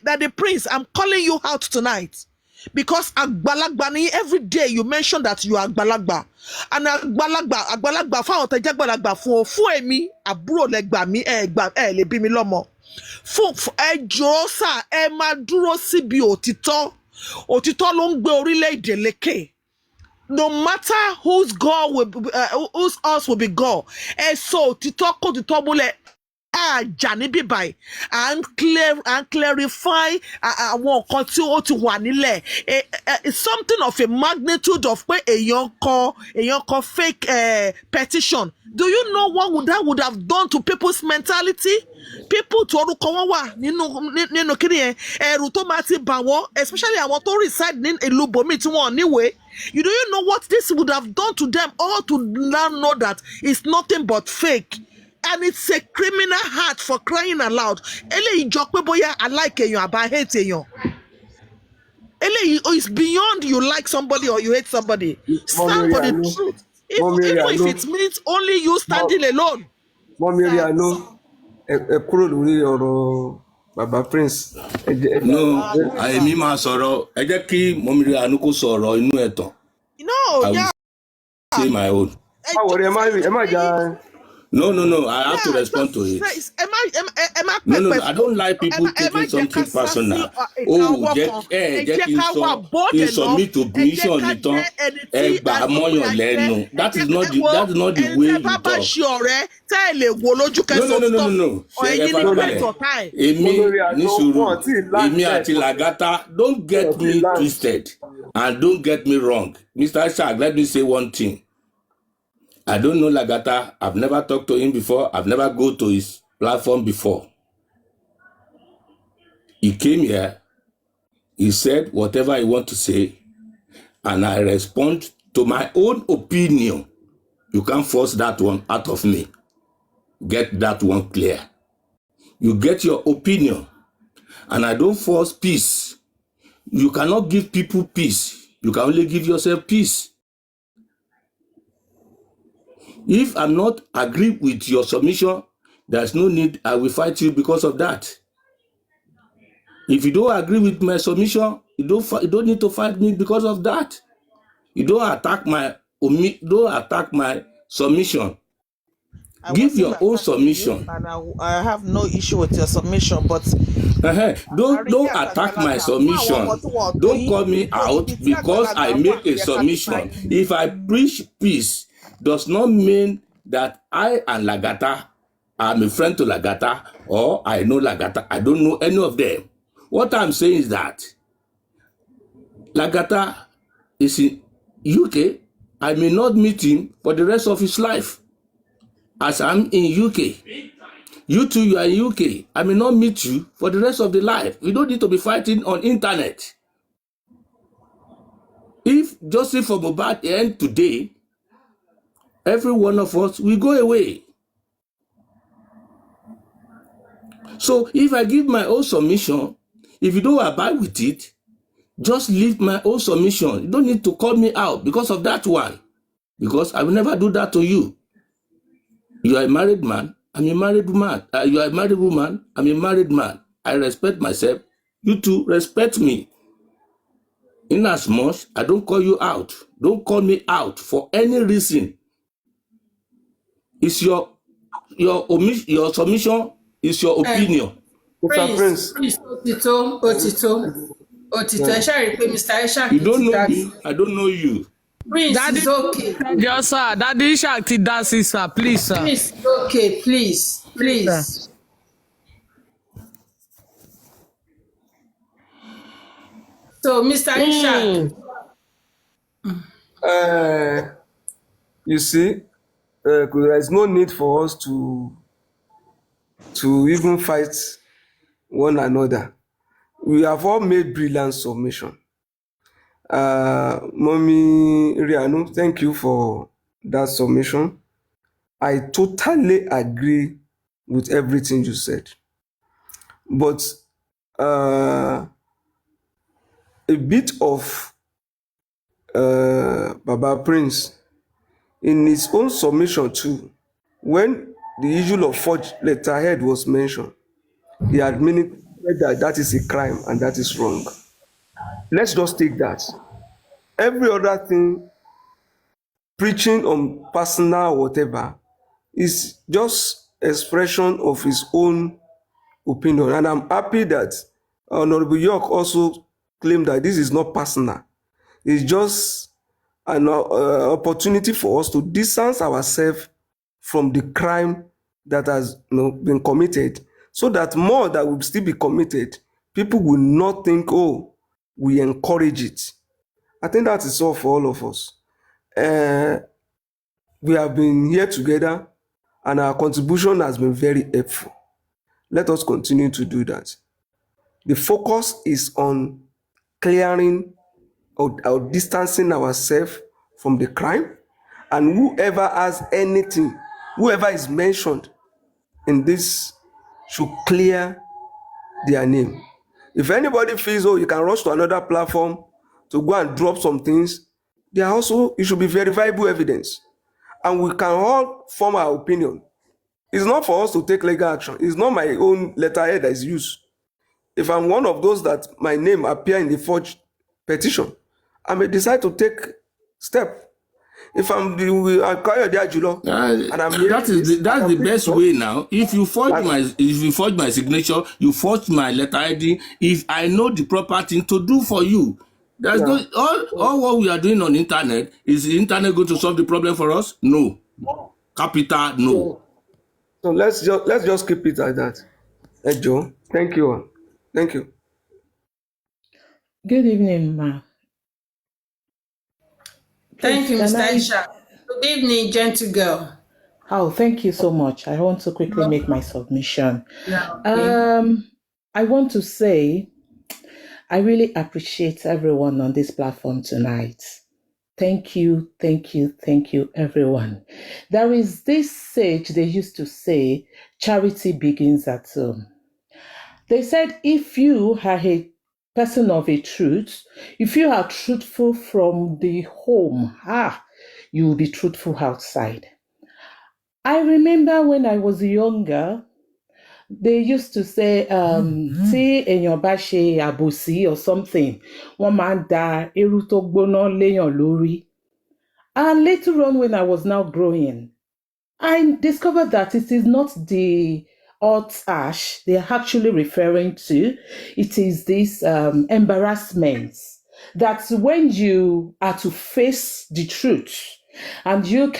Daddy Prince, I'm calling you out tonight. Because Agbalagba ni every day you mention that you are Agbalagba. And Agbalagba fa ote Agbalagba fún èmi àbúrò legba mi gba lè bí mi lọ́mọ. Fún jọ̀ọ́ sà ẹ máa dúró síbi òtítọ́. Òtítọ́ ló ń gbé orílẹ̀-èdè lékè. No matter whose God will be, whose us will be God. So òtítọ́ kò òtítọ́ múlẹ̀. Janibi by and clarify àwọn nǹkan tí ó ti wà nílẹ̀. Something of a magnitude of pé èèyàn kọ fake petition. Do you know what that would have done to people's mentality? People tó orúkọ wọn wà nínú kíni yẹn ẹ̀rù tó máa ti bà wọ́n, especially àwọn tó reside ní ìlú bòmí tí wọ́n níwèé. Do you know what this would have done to them, all to now know that it's nothing but fake? And it's a criminal act for crying aloud. Eléyìí jọ pé bóyá I like èèyàn àbá hate èèyàn. Eléyìí is beyond you like somebody or you hate somebody. Stand for the truth. Even if it means only you standing alone. Mommy Riano, ẹ kúrò lórí ọ̀rọ̀ Baba Prince. No, èmi máa sọ̀rọ̀. Ẹ jẹ́ kí Mommy Riano kó sọ̀rọ̀ inú ẹ̀ tán. No, I will say my own. No, I have to respond to it. No, I don't like people taking something personal. Oh, jẹ́ kí n submit to mission nìtàn. Ẹgbà mọ́yàn lẹ́nu. That is not the way you talk. No. Èmi àti Lagata, don't get me twisted and don't get me wrong. Mr. Shag, let me say one thing. I don't know Lagata. I've never talked to him before. I've never go to his platform before. He came here. He said whatever he want to say. And I respond to my own opinion. You can't force that one out of me. Get that one clear. You get your opinion. And I don't force peace. You cannot give people peace. You can only give yourself peace. If I'm not agree with your submission, there's no need. I will fight you because of that. If you don't agree with my submission, you don't need to fight me because of that. You don't attack my submission. Give your own submission. And I have no issue with your submission, but don't attack my submission. Don't call me out because I make a submission. If I preach peace, does not mean that I and Lagata am a friend to Lagata or I know Lagata. I don't know any of them. What I'm saying is that Lagata is in UK. I may not meet him for the rest of his life as I'm in UK. You too, you are in UK. I may not meet you for the rest of the life. We don't need to be fighting on internet. If justice for Mohbad end today, every one of us will go away. So if I give my own submission, if you don't abide with it, just leave my own submission. You don't need to call me out because of that one. Because I will never do that to you. You are a married man, I'm a married woman. You are a married woman, I'm a married man. I respect myself. You too respect me. In as much, I don't call you out. Don't call me out for any reason. It's your submission is your opinion. Prince, Otito, ẹ ṣáà rí pé Mr. Ishaq. You don't know me, I don't know you. Prince, it's okay. Yes, sir. Daddy Ishaq ti dá sí, sir. Please, sir. Prince, okay, please. So, Mr. Ishaq. You see, there is no need for us to even fight one another. We have all made brilliant submission. Mommy Riano, thank you for that submission. I totally agree with everything you said. But a bit of Baba Prince in his own submission too. When the issue of forged letterhead was mentioned, he admitted that is a crime and that is wrong. Let's just take that. Every other thing, preaching on personal whatever, is just expression of his own opinion. And I'm happy that Honorable York also claimed that this is not personal. It's just an opportunity for us to distance ourselves from the crime that has been committed, so that more that will still be committed, people will not think, oh, we encourage it. I think that is all for all of us. We have been here together and our contribution has been very helpful. Let us continue to do that. The focus is on clearing or distancing ourselves from the crime, and whoever has anything, whoever is mentioned in this should clear their name. If anybody feels, oh, you can rush to another platform to go and drop some things, it should be verifiable evidence. And we can all form our opinion. It's not for us to take legal action. It's not my own letterhead that is used. If I'm one of those that my name appear in the forged petition, I may decide to take step. If I'm Kayode Ajulo, and I'm here, that's the best way now. If you forge my signature, you forge my letter ID. If I know the proper thing to do for you, there's no all what we are doing on internet. Is the internet going to solve the problem for us? No. Capital no. So let's just keep it like that. Hey Joe, thank you. Thank you. Good evening, ma. Thank you, Mr. Aisha. Good evening, gentle girl. Oh, thank you so much. I want to quickly make my submission. Yeah, okay. I want to say I really appreciate everyone on this platform tonight. Thank you, everyone. There is this sage they used to say, charity begins at home. They said, if you are a person of a truth, if you are truthful from the home, you will be truthful outside. I remember when I was younger, they used to say, tí èèyàn bá ṣe àbòsí or something, wọ́n máa ń da eérú tó gbóná léèyàn lórí. And later on, when I was now growing, I discovered that it is not the hot ash they are actually referring to. It is this embarrassment that when you are to face the truth and you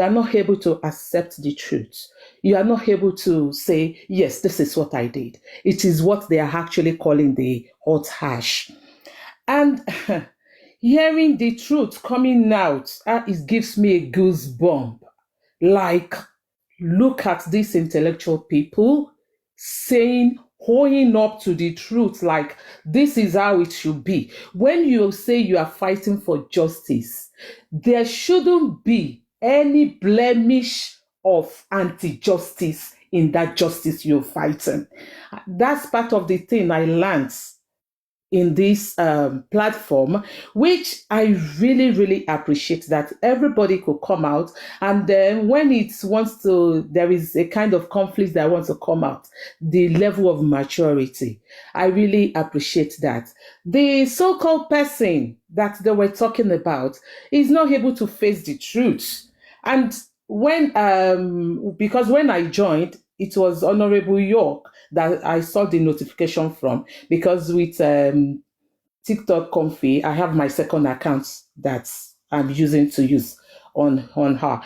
are not able to accept the truth, you are not able to say, yes, this is what I did. It is what they are actually calling the hot ash. And hearing the truth coming out, it gives me a goosebump. Like, look at these intellectual people holding up to the truth, like this is how it should be. When you say you are fighting for justice, there shouldn't be any blemish of anti-justice in that justice you're fighting. That's part of the thing I learned in this platform, which I really, really appreciate, that everybody could come out. And then when there is a kind of conflict that wants to come out, the level of maturity, I really appreciate that. The so-called person that they were talking about is not able to face the truth. And because when I joined, it was Honorable York that I saw the notification from, because with TikTok Comfy, I have my second account that I'm using to use on her.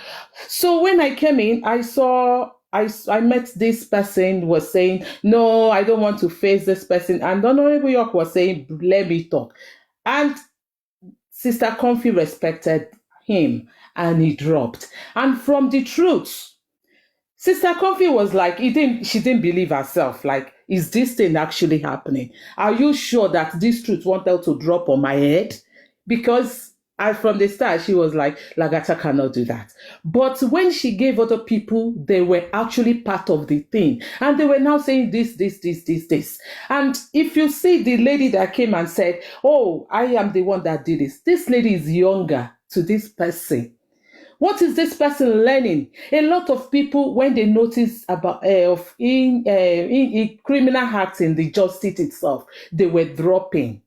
So when I came in, I met this person was saying, no, I don't want to face this person. And Honorable York was saying, let me talk. And Sister Comfy respected him and he dropped. And from the truth, Sister Comfy was like, she didn't believe herself. Like, is this thing actually happening? Are you sure that this truth wanted to drop on my head? Because from the start, she was like, Lagata cannot do that. But when she gave other people, they were actually part of the thing. And they were now saying this. And if you see the lady that came and said, oh, I am the one that did this lady is younger to this person. What is this person learning? A lot of people, when they notice about in criminal acts in the justice itself, they were dropping.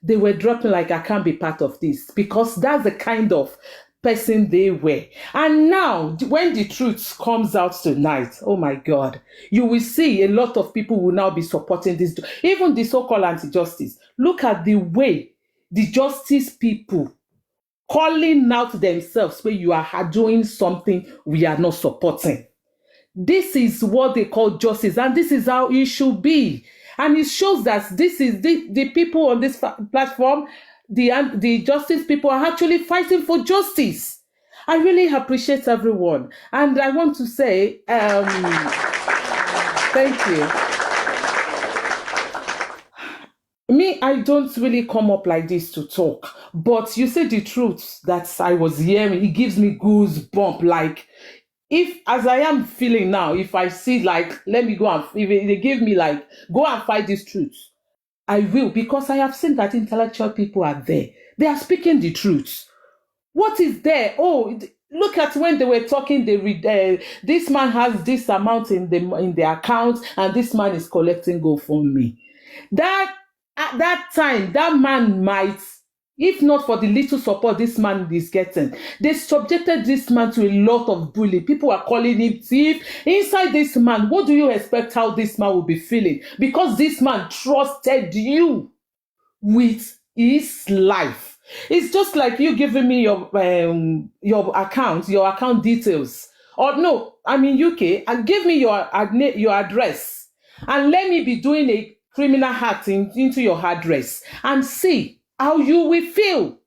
They were dropping like, I can't be part of this, because that's the kind of person they were. And now, when the truth comes out tonight, oh my God, you will see a lot of people will now be supporting this. Even the so-called anti-justice. Look at the way the justice people calling out themselves where you are doing something we are not supporting. This is what they call justice, and this is how it should be. And it shows that this is the people on this platform, the justice people are actually fighting for justice. I really appreciate everyone. And I want to say, thank you. Me, I don't really come up like this to talk, but you say the truth that I was hearing, it gives me goosebumps. Like, if, as I am feeling now, if I see like, let me go and, if they give me like, go and fight this truth, I will, because I have seen that intellectual people are there. They are speaking the truth. What is there? Oh, look at when they were talking, they read, this man has this amount in the account, and this man is collecting GoFundMe. That, at that time, that man might, if not for the little support this man is getting, they subjected this man to a lot of bullying. People are calling him thief. Inside this man, what do you expect how this man will be feeling? Because this man trusted you with his life. It's just like you giving me your account details. Or no, I'm in UK, and give me your address. And let me be doing a criminal act into your address and see how you will feel.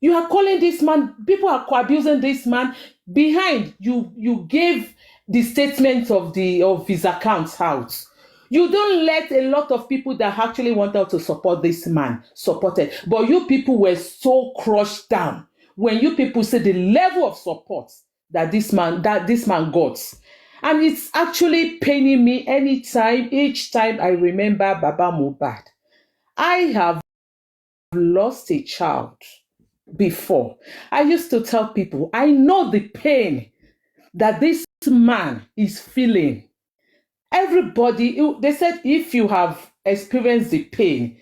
You are calling this man, people are abusing this man. Behind you gave the statement of his accounts out. You don't let a lot of people that actually wanted to support this man supported. But you people were so crushed down when you people see the level of support that this man got. And it's actually paining me each time I remember Baba Mohbad. I have lost a child before. I used to tell people, I know the pain that this man is feeling. Everybody, they said, if you have experienced the pain,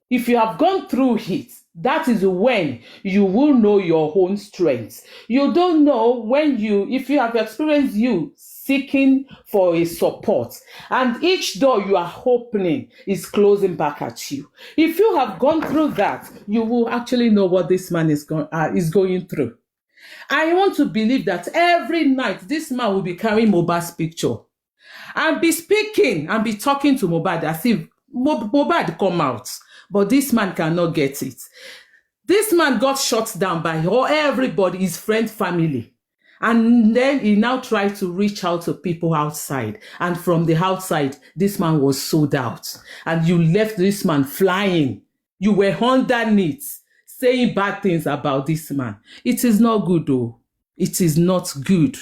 if you have gone through it, that is when you will know your own strength. You don't know if you have experienced you seeking for a support, and each door you are opening is closing back at you. If you have gone through that, you will actually know what this man is going through. I want to believe that every night this man will be carrying Mohbad's picture and be speaking and be talking to Mohbad as if Mohbad come out, but this man cannot get it. This man got shut down by everybody, his friend, family. And then he now tried to reach out to people outside. And from the outside, this man was sold out. And you left this man flying. You were underneath, saying bad things about this man. It is not good, though. It is not good.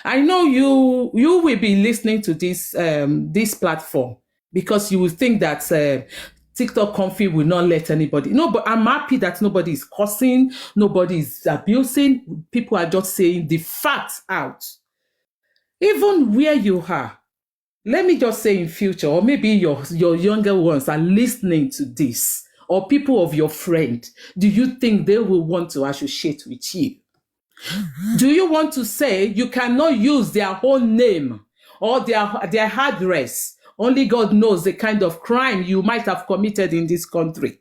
I know you will be listening to this platform because you will think that TikTok Comfy will not let anybody. No, but I'm happy that nobody is cursing, nobody is abusing. People are just saying the facts out. Even where you are, let me just say in future, or maybe your younger ones are listening to this, or people of your friend, do you think they will want to associate with you? Do you want to say you cannot use their own name or their address? Only God knows the kind of crime you might have committed in this country.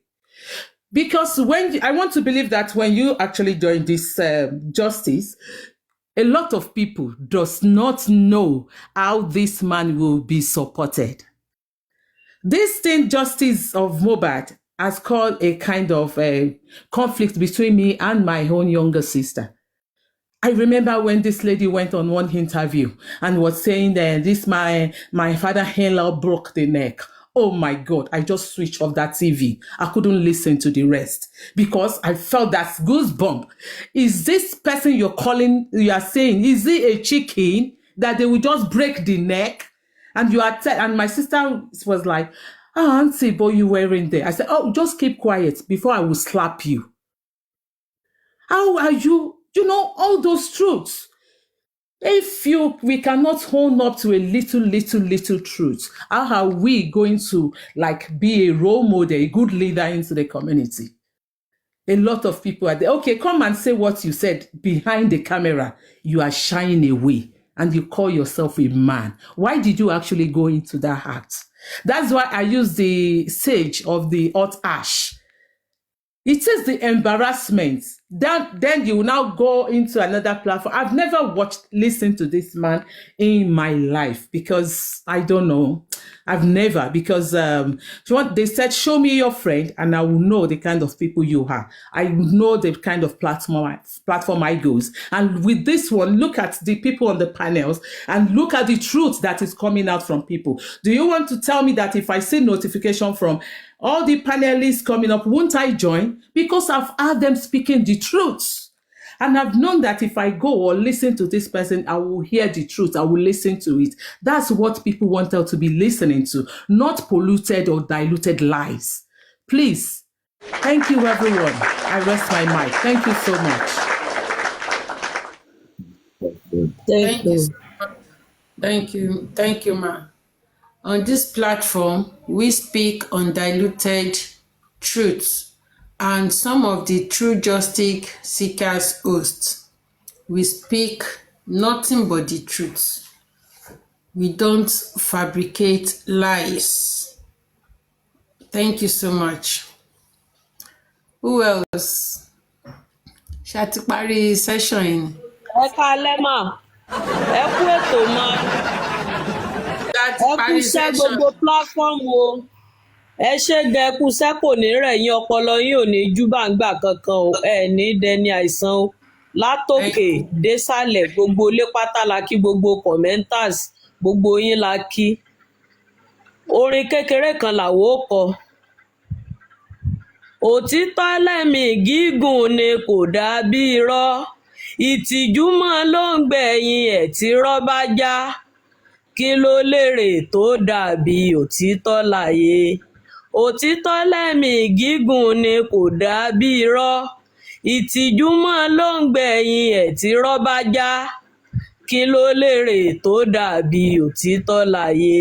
Because I want to believe that when you actually join this justice, a lot of people does not know how this man will be supported. This thing, justice of Mohbad, has caused a kind of conflict between me and my own younger sister. I remember when this lady went on one interview and was saying that my father-in-law broke the neck Oh my God, I just switched off that TV. I couldn't listen to the rest because I felt that goosebump. Is this person you are saying, is it a chicken that they will just break the neck? And and my sister was like, oh, Auntie, but you weren't there. I said, oh, just keep quiet before I will slap you. How are you? You know, all those truths. If we cannot hold up to a little truth, how are we going to be a role model, a good leader into the community? A lot of people are there. Okay, come and say what you said behind the camera. You are shying away and you call yourself a man. Why did you actually go into that act? That's why I use the sage of the hot ash. It is the embarrassment. Then you will now go into another platform. I've never listened to this man in my life because I don't know. I've never, because they said, show me your friend and I will know the kind of people you are. I know the kind of platform I goes. And with this one, look at the people on the panels and look at the truth that is coming out from people. Do you want to tell me that if I see notification from all the panelists coming up, won't I join? Because I've heard them speaking the truth. And I've known that if I go or listen to this person, I will hear the truth. I will listen to it. That's what people want us to be listening to, not polluted or diluted lies. Please. Thank you, everyone. I rest my mic. Thank you so much. Thank you. Thank you. Thank you, ma. On this platform, we speak undiluted truths. And some of the true justice seekers hosts, we speak nothing but the truth. We don't fabricate lies. Thank you so much. Who else? Ṣé a ti parí session yìí? Ẹ káalẹ́ mà. Ẹ kú ètò mà. Ẹ kú iṣẹ́ gbogbo platform wo. Ẹ ṣe gẹ̀ẹ́kúṣẹ́ kò ní rẹ̀yìn ọpọlọ yín ò ní júbàǹgbà kankan o, ẹ ní dẹni àìsàn o. Látòkè désàlẹ̀ gbogbo ilé pátá la kí, gbogbo commenters gbogbo yín la kí. Orin kékeré kan làwọn ó kọ. Òtítọ́ lẹ́mìí gígùn ni kò dàbí irọ́. Ìtìjú mọ́ ló ń gbẹ̀yìn ẹ̀ tí irọ́ bá já. Kí ló lérè tó dàbí òtítọ́ láyé? Òtítọ́ lẹ́mìí gígùn ni kò dàbí irọ́. Ìtìjú mọ́ ló ń gbẹ̀yìn ẹ̀ tí irọ́ bá já. Kí ló lérè tó dàbí òtítọ́ láyé?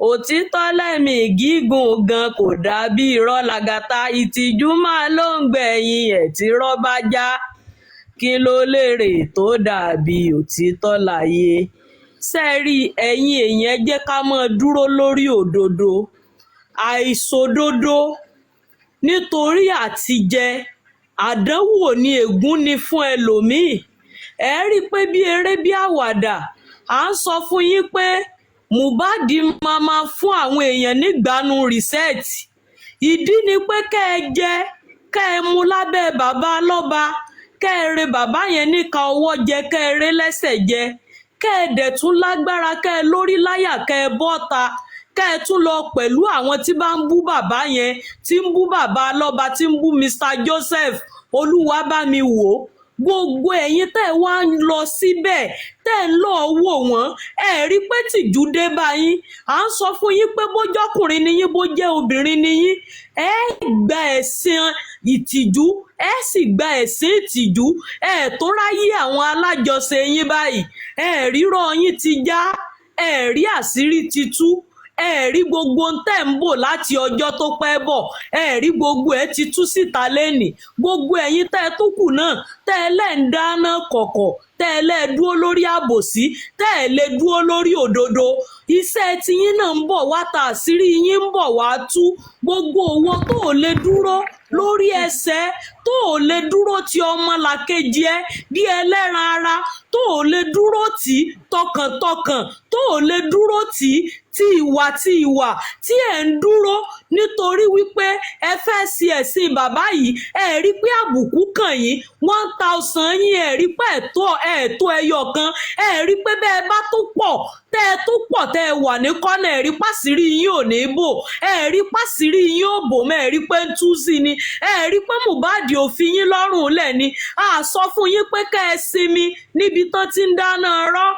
Òtítọ́ lẹ́mìí gígùn gan kò dàbí irọ́ làgàtà. Ìtìjú mọ́ ló ń gbẹ̀yìn ẹ̀ tí irọ́ bá já. Kí ló lérè tó dàbí òtítọ́ láyé? Sẹ́rí ẹ̀yin èèyàn jẹ́ ká máa dúró lórí òdodo. Àìṣòdodo nítorí àtijẹ àdánwò ni ègún ni fún ẹlòmíì. Ẹ rí i pé bí eré bí àwàdà à ń sọ fún yín pé Mohbad máa fún àwọn èèyàn nígbàánu rìsẹ́ẹ̀tì. Ìdí ni pé kẹ́ ẹ jẹ, kẹ́ ẹ mu lábẹ́ bàbá lọ́ba, kẹ́ ẹ re bàbá yẹn níka ọwọ́ jẹ, kẹ́ ẹ re lẹ́sẹ̀ jẹ, kẹ́ ẹ dẹ̀ tún lágbára, kẹ́ ẹ lórí láyà, kẹ́ ẹ bọ́ta, kẹ́ ẹ tún lọ pẹ̀lú àwọn tí bá ń bú bàbá yẹn, tí ń bú bàbá lọ́ba, tí ń bú Mr. Joseph Olúwabámiwò. Gbogbo ẹ̀yin tẹ́ ẹ wá ń lọ síbẹ̀, tẹ́ ẹ lọ wò wọ́n, ẹ rí pé tìjú dé bá yín. À ń sọ fún yín pé bójọ́kùnrin ni yín, bó jẹ́ obìnrin ni yín, ẹ gba ẹ̀sìn ìtìjú, ẹ sì gba ẹ̀sìn ìtìjú. Ẹ tó ráyé àwọn alájọṣe yín báyìí, ẹ rírọ́ yín ti já, ẹ rí àṣírí ti tú. Ẹ rí gbogbo ń tẹ̀ ń bò láti ọjọ́ tó pẹ́ bọ̀, ẹ rí gbogbo ẹ ti tú síta lénìí. Gbogbo ẹ̀yin tẹ́ ẹ tó kù náà, tẹ́ ẹ lẹ́ ń dáná kọ̀kọ̀, tẹ́ ẹ lẹ́ dúró lórí àbòsí, tẹ́ ẹ lè dúró lórí òdodo. Iṣẹ́ tiyín náà ń bọ̀ wá, ta àṣírí yín ń bọ̀ wá tú. gbogbo òwò tó ò lè dúró lórí ẹsẹ̀, tó ò lè dúró ti ọmọlàkejì ẹ bí ẹlẹ́ran ara, tó ò lè dúró tì í tọkàntọkàn, tó ò lè dúró tì í ti ìwà tí ẹ̀ ń dúró nítorí wípé ẹ fẹ́ sí ẹ̀sìn bàbá yìí, ẹ rí pé àbùkù kàn yín 1000 yín, ẹ rí pé ẹ̀tọ́ ẹyọ kan, ẹ rí pé bẹ́ẹ̀ bá tó pọ̀ tẹ́ ẹ wà ní kọ́nà, ẹ rí pàṣírí yín ò ní bò, ẹ rí pàṣírí yín ò bò mọ́, ẹ rí pé ń tú sí ni, ẹ rí pé Mohbad ò fi yín lọ́rùn lẹ̀ ni. A sọ fún yín pé kẹ́ ẹ sinmi níbi tán ti ń dáná rọ́,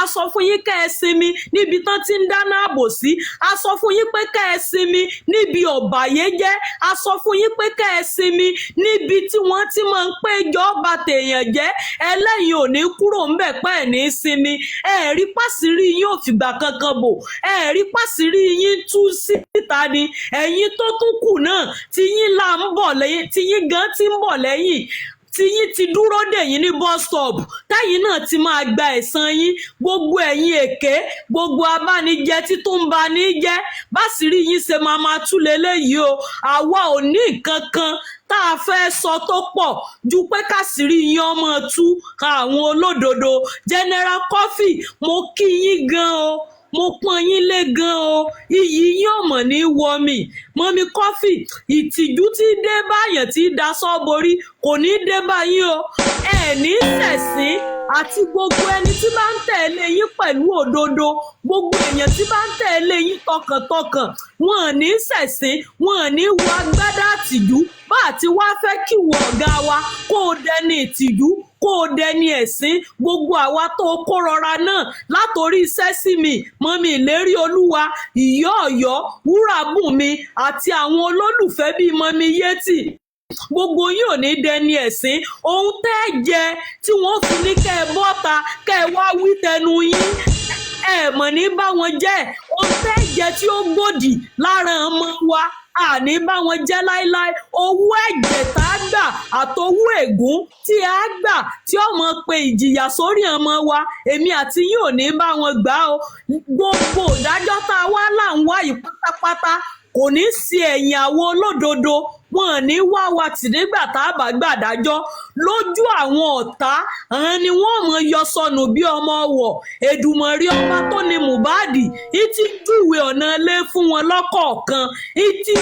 a sọ fún yín kẹ́ ẹ sinmi níbi tán ti ń dáná àbòsí, a sọ fún yín pé kẹ́ ẹ sinmi níbi ọ̀bàyéjẹ́, a sọ fún yín pé kẹ́ ẹ sinmi níbi tí wọ́n ti máa ń péjọ bà tèèyàn jẹ́, ẹlẹ́yin ò ní kúrò ńbẹ̀ pẹ́ ẹ̀ ní sinmi, ẹ rí pàṣírí yín ò fìgbà kankan bò, ẹ rí pàṣírí yín tú síta ni. Ẹ̀yin tó tún kù náà tí yín là ń bọ̀ lẹ́yìn, tí yín gan ti ń bọ̀ lẹ́yìn, tí yín ti dúró dè yín ní bus stop, táyìn náà ti máa gba ẹ̀san yín. Gbogbo ẹ̀yin èké, gbogbo abánijẹ tí tó ń ba ní jẹ́, básírí yín ṣe máa tú leléyìí o. Àwa ò ní nǹkan kan tá a fẹ́ sọ tó pọ̀ ju pé kásìrí yín ọmọ tú àwọn olódodo. General Coffee, mo kí yín gan o, mo pọ́n yín lé gan o, iyì yín ọmọ ní wọmi. Mọ́mí Coffee, ìtìjú tí dé báyàn tí daṣọ borí kò ní dé báyìí o. Ẹ ní ṣẹ̀sín àti gbogbo ẹni tí bá ń tẹ̀lé yín pẹ̀lú òdodo, gbogbo èèyàn tí bá ń tẹ̀lé yín tọkàntọkàn, wọn ò ní ṣẹ̀sín, wọn ò ní wọ agbádá àtìjú. Bá àti wá fẹ́ kí wọ ọ̀gá wa kó o dẹni ìtìjú, kó o dẹni ẹ̀sín, gbogbo àwa tó kó rọra náà látòrí Sẹ́sìmì, Mọ́mí Ìlérí Olúwa, Ìyá Ọ̀yọ́, Wúràbùnmi àti àwọn olólùfẹ́ bíi Mọ́mí Yétì, gbogbo yín ò ní dẹni ẹ̀sín. Ohun tẹ́ ẹ jẹ tí wọ́n fi ní kẹ́ ẹ bọ́ta kẹ́ ẹ wá wí tẹnu yín, ẹ mọ̀ ní bá wọn jẹ́. Ohun tẹ́ ẹ jẹ tí ó gbòdì lára ọmọ wa, àní bá wọn jẹ́ láíláí. Owó ẹ̀jẹ̀ tá a gbà àtowó ègún tí a gbà tí ọmọ pe ìjìyà sórí ọmọ wa, èmi àti yín ò ní bá wọn gbà o. Gbogbo ìdájọ́ tá a wá là ń wá yìí pátápátá kò ní sí ẹ̀yìn àwọn olódodo, wọn ò ní wá wa tì nígbà tá a bá gbàdájọ́. Lójú àwọn ọ̀tá, àwọn ni wọ́n mọ̀ yọ sọnù bí ọmọ ọwọ̀. Èdùmàrè ọba tó ní Mohbad, ìtì júwe ọ̀nà ilé fún wọn lọ́kọ̀ọ̀kan, ìtì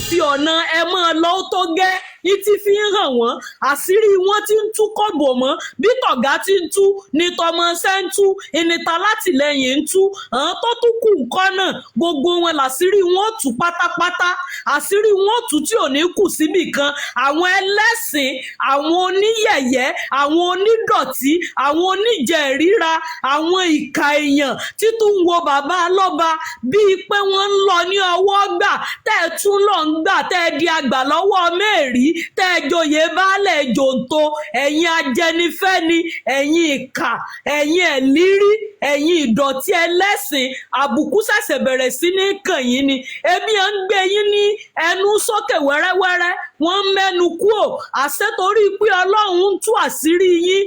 fi ọ̀nà ẹ máa lọ tó gẹ́, ìtì fi hàn wọ́n. Àṣírí wọn ti ń tú kọ́bò mọ́, bí tọ̀gá ti ń tú ni tọmọṣẹ́ ń tú, ìnita látìlẹ́yìn ń tú. Àwọn tó tún kù nǹkan náà, gbogbo wọn làṣírí wọn ò tú pátápátá, àṣírí wọn ò tú tí ò ní kù síbì kan. Àwọn ẹlẹ́sìn, àwọn oníyẹ̀yẹ́, àwọn onídọ̀tí, àwọn oníjẹ̀ríra, àwọn ìka èèyàn títún wo bàbá lọ́ba bíi pé wọ́n ń lọ ní ọwọ́ gbà, tẹ́ ẹ tún lọ ń gbà, tẹ́ ẹ di àgbà lọ́wọ́ mẹ́rí, tẹ́ ẹ joyè baálẹ̀ jòǹtó. Ẹ̀yin ajẹnifẹ́ni, ẹ̀yin ìkà, ẹ̀yin ẹ̀lírí, ẹ̀yin ìdọ̀tí ẹlẹ́sìn, àbùkù ṣẹ̀ṣẹ̀ bẹ̀rẹ̀ sí ní kàn yín ni. Ebi à ń gbé yín ní ẹnu sókè wẹ́rẹ́wẹ́rẹ́, wọ́n ń mẹ́nu kúò. Àṣẹ torí pé Ọlọ́run ń tú àṣírí yín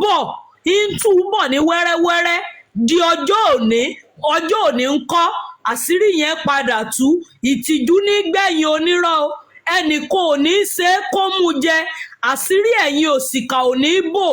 bọ̀, ń tú bọ̀ ní wẹ́rẹ́wẹ́rẹ́ di ọjọ́ òní. Ọjọ́ òní ń kọ́, àṣírí yẹn padà tú. Ìtìjú ní gbẹ̀yìn onírọ́ o, ẹnìkan ò ní ṣe é kó mú jẹ. Àṣírí ẹ̀yin òṣìkà ò ní bò,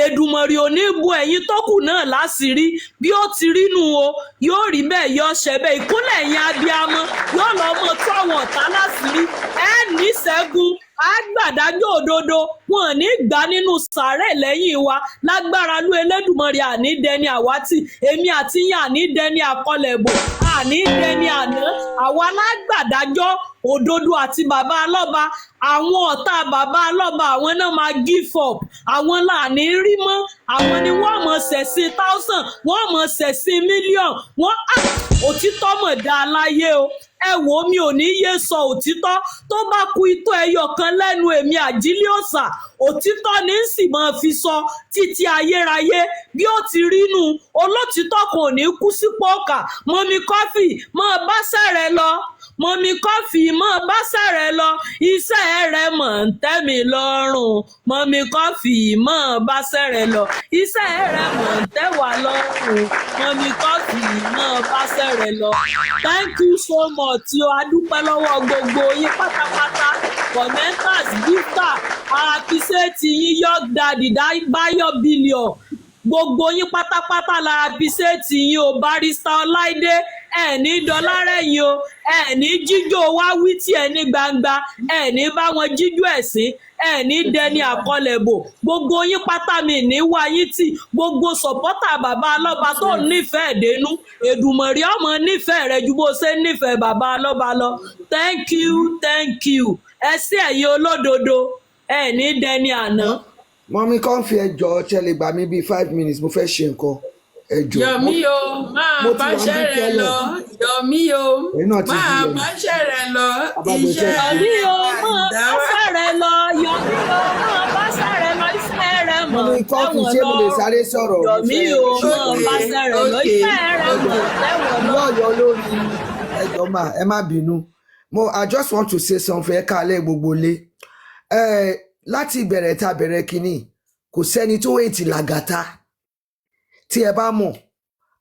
Èdùmàrè ò ní bo ẹ̀yin tó kù náà láṣìírí. Bí ó ti rí nu o, yóò rí bẹ́ẹ̀, yóò ṣẹ bẹ́ẹ̀. Ìkúnlẹ̀ ẹ̀yin abiyamọ yóò lọ mọ tó àwọn ọ̀tá láṣìírí. Ẹ ní ṣẹ́gun, á gbàdájọ́ òdodo, wọn ò ní gbà nínú sàárẹ̀ lẹ́yìn wa. Lágbára lú Elédùmarè, àní dẹni àwátì, èmi àti yín àní dẹni àkọlẹ̀bò, àní dẹni àná. Àwa lágbàdájọ́ òdodo àti bàbá alọ́ba. Àwọn ọ̀tá bàbá alọ́ba, àwọn náà máa give up, àwọn láàní rí mọ́. Àwọn ni wọ́n mọ̀ ṣẹ̀sìn 1000, wọ́n mọ̀ ṣẹ̀sìn million. Òtítọ́ mọ̀ dá láyé o. Ẹ wò ó, mi ò ní yé sọ òtítọ́. Tó bá ku itọ́ ẹyọ kan lẹ́nu èmi Àjílé Òòṣà, òtítọ́ ní sì máa fi sọ títí ayérayé. Bí ó ti rí nu, olótìtọ́ kò ní kú sípò ọ̀kà. Mọ́mí Coffee, máa bá sẹ̀rẹ̀ lọ, mọ́mí kọ́fì mọ́ báṣẹ́ rẹ lọ iṣẹ́ rẹ mọ̀ ń tẹ́ mi lọ́rùn mọ́mí kọ́fì mọ́ báṣẹ́ rẹ lọ iṣẹ́ rẹ mọ̀ ń tẹ́ wá lọ́rùn mọ́mí kọ́fì mọ́ báṣẹ́ rẹ lọ. Thank you so much o adúpẹ́ lọ́wọ́ gbogbo yín pátápátá commenters gifter àpìṣẹ́tì yín Young Daddy Báyọ̀ Billion gbogbo yín pátápátá la àpìṣẹ́tì yín o Barrister Ọláìdé ẹ̀ní dọ́lárẹ̀yìn o ẹ̀ní jíjó wá wí tí ẹni gbangba ẹ̀ní bá wọn jíjó ẹ̀sìn ẹ̀ní dẹni àkọlẹ̀bò gbogbo yín pátá mi ní wáyé tì gbogbo sọ̀pọ́tà bàbá Alọ́ba tó nífẹ̀ẹ́ dénú Èdùmàrè ọmọ nífẹ̀ẹ́ rẹ ju bó ṣe nífẹ̀ẹ́ bàbá Alọ́ba lọ thank you ẹ sí ẹ̀yin olódodo ẹ̀ní dẹni àná. Mọ́mí kan fi ẹjọ́ ṣẹlẹ̀ gbà mí bíi 5 minutes mo fẹ́ ṣe nǹkan ẹjọ́. Yọ̀mí o máa báṣẹ́ rẹ lọ Yọ̀mí o máa báṣẹ́ rẹ lọ iṣẹ́ Yọ̀mí o máa báṣẹ́ rẹ lọ Yọ̀mí o máa báṣẹ́ rẹ lọ iṣẹ́ rẹ mọ̀ Mọ́mí kan fi ṣé mo lè sáré sọ̀rọ̀. Yọ̀mí o máa báṣẹ́ rẹ lọ iṣẹ́ rẹ mọ̀ tẹ́wọ̀n lọ. Lọ́yọ̀ lórí ẹjọ́ máa ẹ má bínú I just want to say something ẹ káalẹ́ gbogbo lé láti ìbẹ̀rẹ̀ tá bẹ̀rẹ̀ kínní kò sẹ́ni tó ètì làgàtà tí ẹ bá mọ̀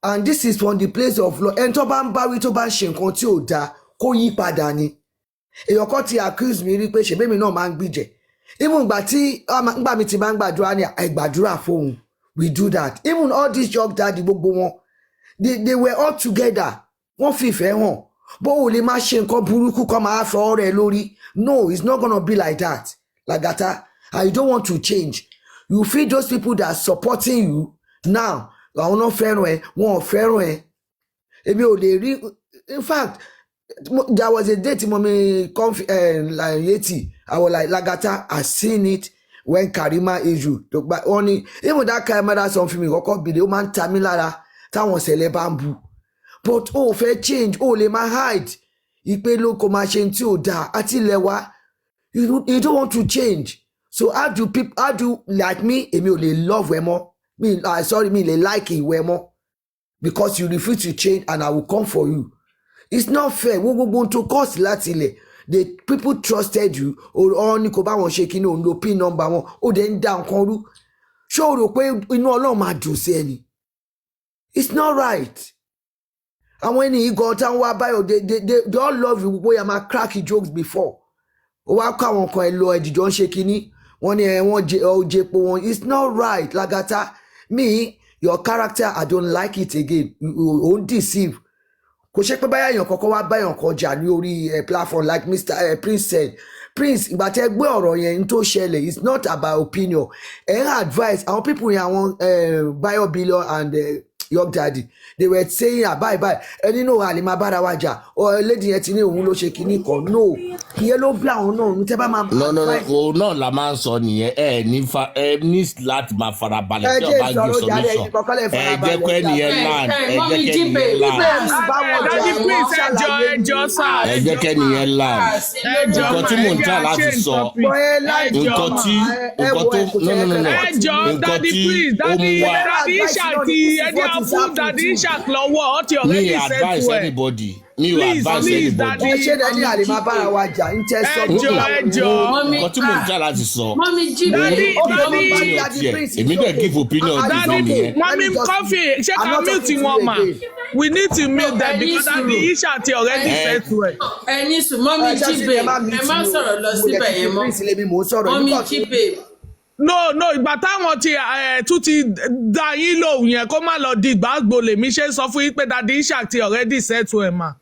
and this is from the place of law ẹni tó bá ń báwí tó bá ń ṣe nǹkan tí ò dáa kó yí padà ni èèyàn kan ti accuse mi rí pé ṣèbémi náà máa ń gbìjẹ even ìgbà tí ngbà mi ti máa ń gbàdúrà ní àìgbàdúrà fóun we do that even all these Young Daddy gbogbo wọn they were all together wọ́n fi ìfẹ́ hàn bó o lè máa ṣe nǹkan burúkú kọ́ máa fọ ọ̀rẹ́ lórí no it's not gonna be like that. Lagata, I don't want to change. You feel those people that are supporting you now. Àwọn náà fẹ́ràn ẹ, wọn ò fẹ́ràn ẹ. Èmi ò lè rí. In fact, there was a day tí Mọ́mí like Yeti. I was like Lagata. I seen it when Karima issue. Only even that Karima song for me. Kọ́kọ́ bìlẹ̀ ó máa ń ta mí lára táwọn ṣẹlẹ̀ bá ń bú. But ó fẹ́ change. Ó lè máa hide. Ìpè ló kò máa ṣe tí ò dáa àti ilẹ̀ wa. You don't want to change. So how do like me? Èmi ò lè love ẹ mọ́. Me lè like ìwẹ mọ́. Because you refuse to change and I will come for you. It's not fair. Gbogbo tó cost láti ilẹ̀. The people trusted you. Or ní kò bá wọn ṣe kíní òun lo pin number wọn. Ó dẹ̀ ń dá nǹkan rú. Ṣé o rò pé inú Ọlọ́run máa dùn sí ẹni? It's not right. Àwọn ènìyàn gan táwọn wá báyọ̀ they all love you. Bóyá máa crack jokes before. Ó wá kọ́ àwọn kan ẹ lọ ẹ̀dìjọ́ ń ṣe kínní wọ́n ní wọ́n jẹpo wọn it's not right Lagata me your character I don't like it again you won't deceive kò ṣe pé báyà èèyàn kọ́kọ́ wá báyàn kan jà ní orí platform like Mr. Prince said Prince ìgbà tẹ́ gbé ọ̀rọ̀ yẹn tó ṣẹlẹ̀ it's not about opinion advice àwọn people yẹn àwọn Bayo Billion and Young Daddy they were saying bye ẹni náà àlè máa bára wa jà lady yẹn ti ní òun ló ṣe kinní kan no ìyẹn ló bí àwọn náà tẹ́ bá máa. no òun náà la máa ń sọ nìyẹn ní láti máa farabalẹ̀ tí ọba gbé solution jẹ́ kó ẹnìyẹn land jẹ́ kó ẹnìyàn land nǹkan tí mò ń tà láti sọ nǹkan tí ó mú wá. Fún Daddy Ishaq lọ́wọ́ ọ ti already said to advise anybody. Me advise anybody. Ṣé Daddy àlè máa bára wa jà ń tẹ́ sọ. Ẹjọ́. Nǹkan tí mo ń jà láti sọ. Mọ́mí jí èmi dẹ̀ give opinion Daddy Mọ́mí Coffee ṣé ká mute wọn mà? We need to mute them because Daddy Ishaq ti already said to ẹ. Ẹni sùn Mọ́mí jí babe ẹ má sọ̀rọ̀ lọ síbẹ̀ yẹn mọ́. Mọ́mí jí babe. No ìgbà táwọn ti tún ti dá yín lóhùn yẹn kó má lọ di ìgbàgbọ́ lèmi ṣe ń sọ fún yín pé Daddy Ishaq ti already said to ẹ mà.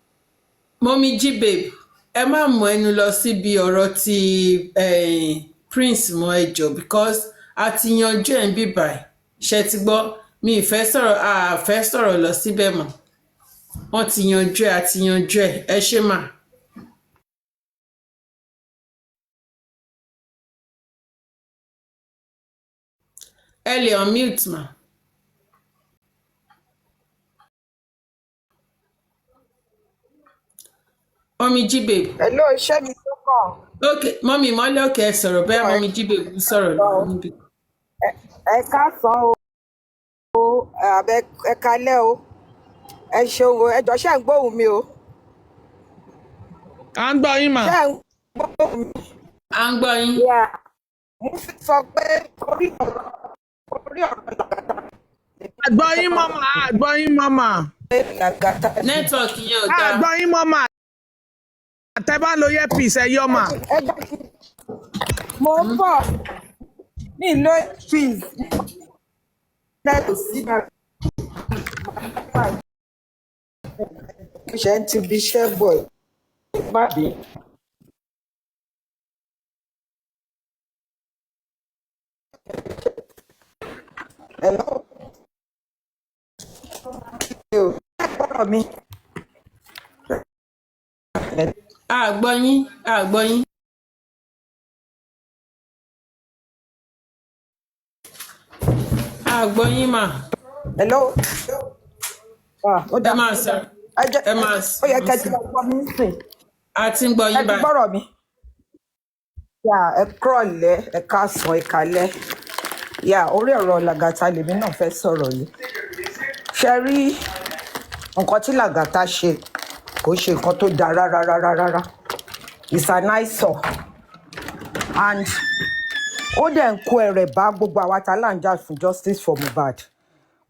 Mọ́mí jí babe ẹ má mú ẹnu lọ síbi ọ̀rọ̀ ti Prince mọ́ ẹjọ́ because a ti yanjú ẹ̀ ń bí báyìí ṣe ti gbọ́ mi ìfẹ́ sọ̀rọ̀ lọ síbẹ̀ mọ́ wọ́n ti yanjú ẹ̀ àti yanjú ẹ̀ ẹ ṣe mà. ẹ lè unmute ma. Mọ́mí jí babe. Hello, iṣẹ́ mi tó kàn. Okay, mọ́mí mọ́lẹ́ òkè ẹ sọ̀rọ̀ bẹ́ẹ̀ mọ́mí jí babe ń sọ̀rọ̀ lọ́wọ́ níbi. Ẹ káàsán o, ẹ kálẹ́ o, ẹ ṣeun o, ẹ jọ̀ọ́ ṣé ń gbóhùn mi o. À ń gbọ́ yín mà. Ṣé ẹ̀ ń gbọ́ mi? À ń gbọ́ yín. Yeah. Mo fi sọ pé orí ọ̀rọ̀ làgàtà. Àgbọ̀ yín mọ́mà, àgbọ̀ yín mọ́mà. Làgàtà. Nẹ́tíwọ̀kì yẹn ò dáa. Àgbọ̀ yín mọ́mà. Tẹ́ bá lo earpiece ẹ yọ mà. Ẹ jẹ́ kí mo ń bọ̀ ní ìlú trees. Lẹ́yìn sí náà. Mo ṣe ń ti bí iṣẹ́ bọ̀ ìpàdé. Hello. Ọ̀rọ̀ mi. Àgbọ̀ yín, àgbọ̀ yín. Àgbọ̀ yín mà. Hello. Ó Ẹ dá máa sọ. Ẹ máa sọ. ó yẹ kẹ́ ti lọ gbọ́ mi sìn. A ti ń gbọ́ Ẹ yín ti báyìí. gbọ́rọ̀ mi. Yà ẹ kúrọ̀lẹ́ ẹ káàsán ẹ kálẹ́. Yà orí ọ̀rọ̀ Làgàtà lèmi náà fẹ́ sọ̀rọ̀ yìí. Ṣé rí nǹkan tí Làgàtà ṣe kò ṣe nǹkan tó dáa rárá. It's an eyesore. And ó dẹ̀ ń kó ẹrẹ̀ bá gbogbo àwa tá là ń jà fún justice for Mohbad